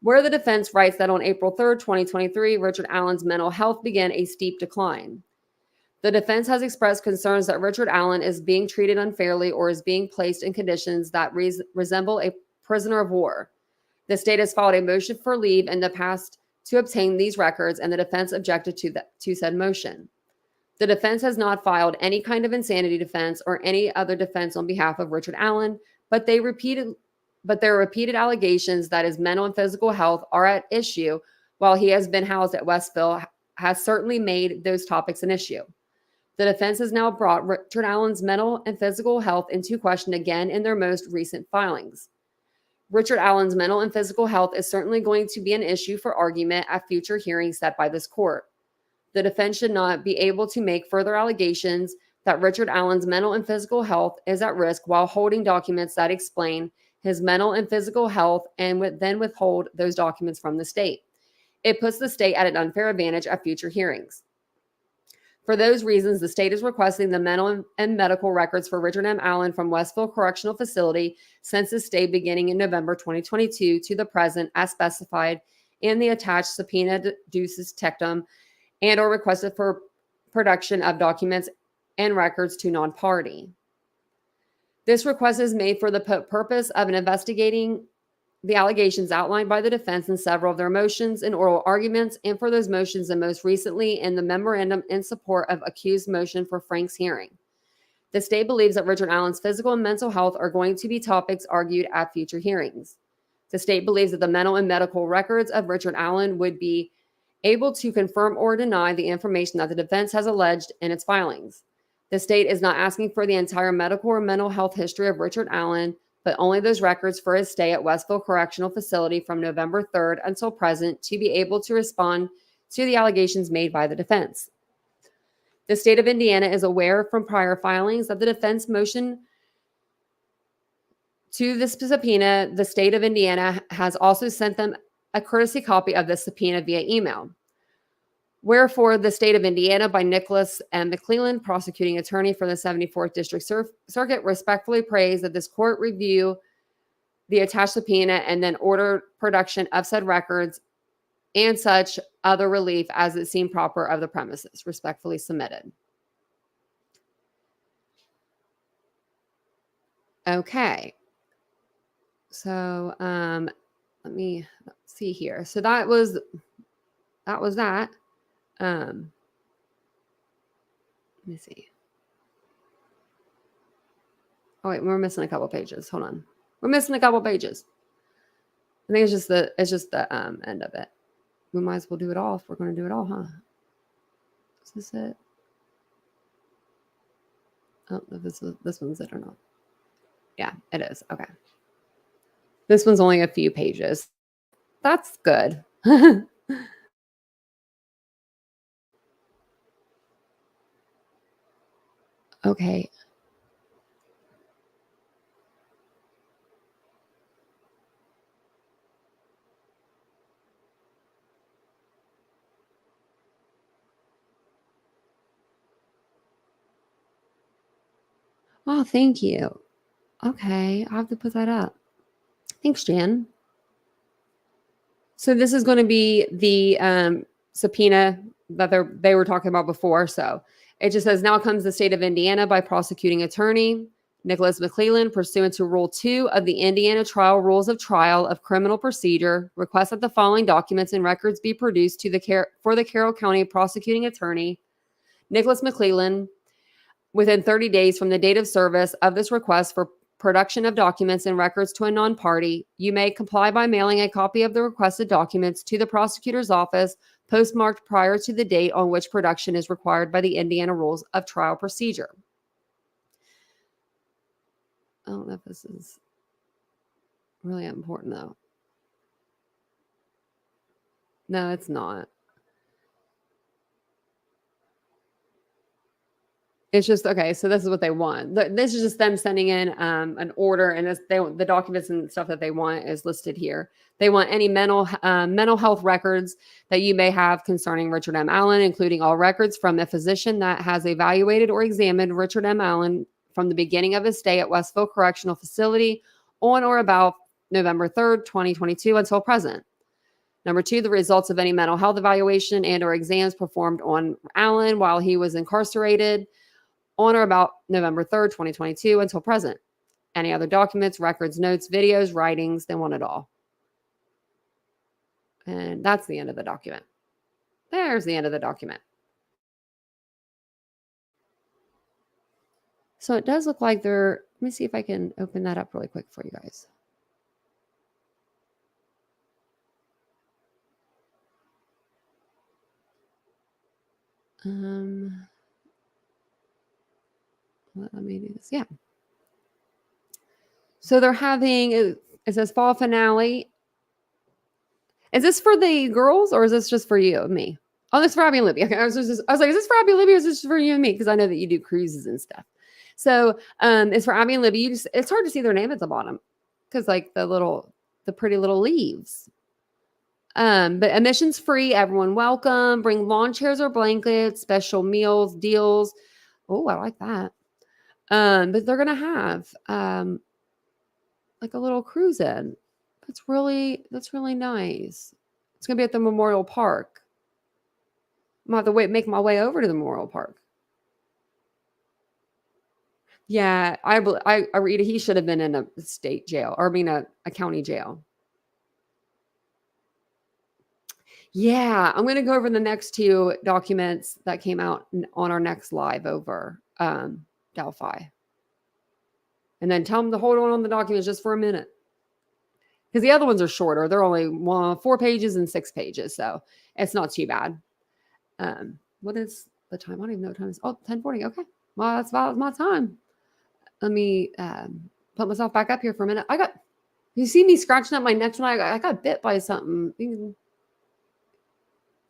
where the defense writes that on April 3rd, 2023, Richard Allen's mental health began a steep decline. The defense has expressed concerns that Richard Allen is being treated unfairly or is being placed in conditions that resemble a prisoner of war. The state has filed a motion for leave in the past to obtain these records, and the defense objected to said motion. The defense has not filed any kind of insanity defense or any other defense on behalf of Richard Allen, but their repeated allegations that his mental and physical health are at issue while he has been housed at Westfall has certainly made those topics an issue. The defense has now brought Richard Allen's mental and physical health into question again in their most recent filings. Richard Allen's mental and physical health is certainly going to be an issue for argument at future hearings set by this court. The defense should not be able to make further allegations that Richard Allen's mental and physical health is at risk while holding documents that explain his mental and physical health and then withhold those documents from the state. It puts the state at an unfair advantage at future hearings. For those reasons, the state is requesting the mental and medical records for Richard M. Allen from Westfall Correctional Facility since his stay beginning in November 2022 to the present as specified in the attached subpoena ducis tectum and or requested for production of documents and records to non-party. This request is made for the purpose of investigating the allegations outlined by the defense in several of their motions and oral arguments, and for those motions and most recently in the memorandum in support of accused motion for Frank's hearing. The state believes that Richard Allen's physical and mental health are going to be topics argued at future hearings. The state believes that the mental and medical records of Richard Allen would be able to confirm or deny the information that the defense has alleged in its filings. The state is not asking for the entire medical or mental health history of Richard Allen, but only those records for his stay at Westfall Correctional Facility from November 3rd until present to be able to respond to the allegations made by the defense. The state of Indiana is aware from prior filings that the defense motion to this subpoena. The state of Indiana has also sent them a courtesy copy of the subpoena via email. Wherefore, the state of Indiana, by Nicholas M. McClelland, prosecuting attorney for the 74th District Circuit, respectfully prays that this court review the attached subpoena and then order production of said records and such other relief as it seemed proper of the premises. Respectfully submitted. Okay. So let me see here. So that was that. Let me see. Oh wait, we're missing a couple pages. Hold on. We're missing a couple pages. I think it's just the end of it. We might as well do it all if we're going to do it all, huh? Is this it? Oh, this one's it or not? Yeah, it is. Okay. This one's only a few pages. That's good. Okay. Oh, thank you. Okay, I have to put that up. Thanks, Jan. So this is going to be the subpoena that they were talking about before. So it just says, now comes the state of Indiana by prosecuting attorney Nicholas McClelland, pursuant to Rule 2 of the Indiana Trial Rules of Trial of Criminal Procedure, requests that the following documents and records be produced for the Carroll County prosecuting attorney Nicholas McClelland within 30 days from the date of service of this request for production of documents and records to a non-party. You may comply by mailing a copy of the requested documents to the prosecutor's office postmarked prior to the date on which production is required by the Indiana Rules of Trial Procedure. I don't know if this is really important though. No, it's not. It's just, okay, so this is what they want. This is just them sending in an order, and the documents and stuff that they want is listed here. They want any mental health records that you may have concerning Richard M. Allen, including all records from a physician that has evaluated or examined Richard M. Allen from the beginning of his stay at Westfall Correctional Facility on or about November 3rd, 2022 until present. Number 2, the results of any mental health evaluation and or exams performed on Allen while he was incarcerated on or about November 3rd, 2022 until present. Any other documents, records, notes, videos, writings, they want it all. And that's the end of the document. There's the end of the document. So it does look like let me see if I can open that up really quick for you guys. Let me do this. Yeah. So they're having, it says fall finale. Is this for the girls or is this just for you and me? Oh, this is for Abby and Libby. Okay. I was like, is this for Abby and Libby or is this for you and me? Because I know that you do cruises and stuff. So it's for Abby and Libby. It's hard to see their name at the bottom because like the pretty little leaves. But admissions free, everyone welcome. Bring lawn chairs or blankets, special meals, deals. Oh, I like that. But they're gonna have like a little cruise in. That's really nice. It's gonna be at the Memorial Park. I'm gonna have to make my way over to the Memorial Park. Yeah, I read he should have been in a state jail, or I mean a county jail. Yeah, I'm gonna go over the next 2 documents that came out on our next live over Delphi. And then tell them to hold on the documents just for a minute. Because the other ones are shorter. They're only 4 pages and 6 pages. So it's not too bad. What is the time? I don't even know what time it is. Oh, 10:40. Okay. Well, that's about my time. Let me put myself back up here for a minute. You see me scratching up my neck tonight? I got bit by something.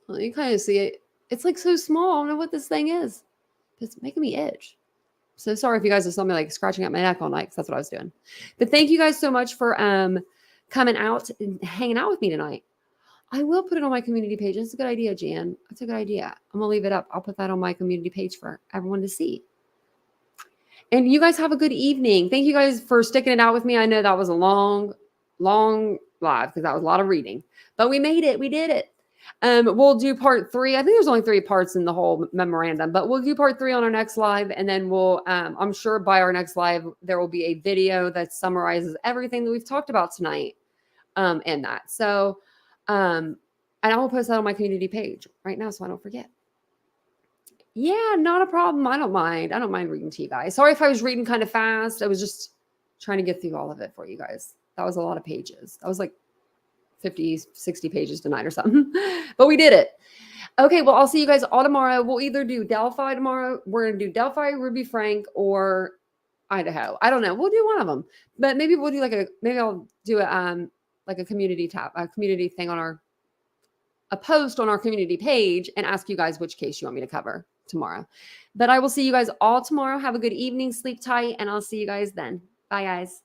You kind of see it. It's like so small. I don't know what this thing is. It's making me itch. So sorry if you guys just saw me like scratching at my neck all night because that's what I was doing. But thank you guys so much for coming out and hanging out with me tonight. I will put it on my community page. That's a good idea, Jan. That's a good idea. I'm going to leave it up. I'll put that on my community page for everyone to see. And you guys have a good evening. Thank you guys for sticking it out with me. I know that was a long live because that was a lot of reading. But we made it. We did it. We'll do part 3. I think there's only 3 parts in the whole memorandum, but we'll do part 3 on our next live. And then we'll, I'm sure by our next live, there will be a video that summarizes everything that we've talked about tonight in that. So, and I will post that on my community page right now so I don't forget. Yeah, not a problem. I don't mind. I don't mind reading to you guys. Sorry if I was reading kind of fast. I was just trying to get through all of it for you guys. That was a lot of pages. That was like 50, 60 pages tonight or something, but we did it. Okay. Well, I'll see you guys all tomorrow. We'll either do Delphi tomorrow. We're going to do Delphi, Ruby Frank, or Idaho. I don't know. We'll do one of them, but maybe we'll do maybe I'll do like a community thing on a post on our community page and ask you guys which case you want me to cover tomorrow. But I will see you guys all tomorrow. Have a good evening. Sleep tight. And I'll see you guys then. Bye guys.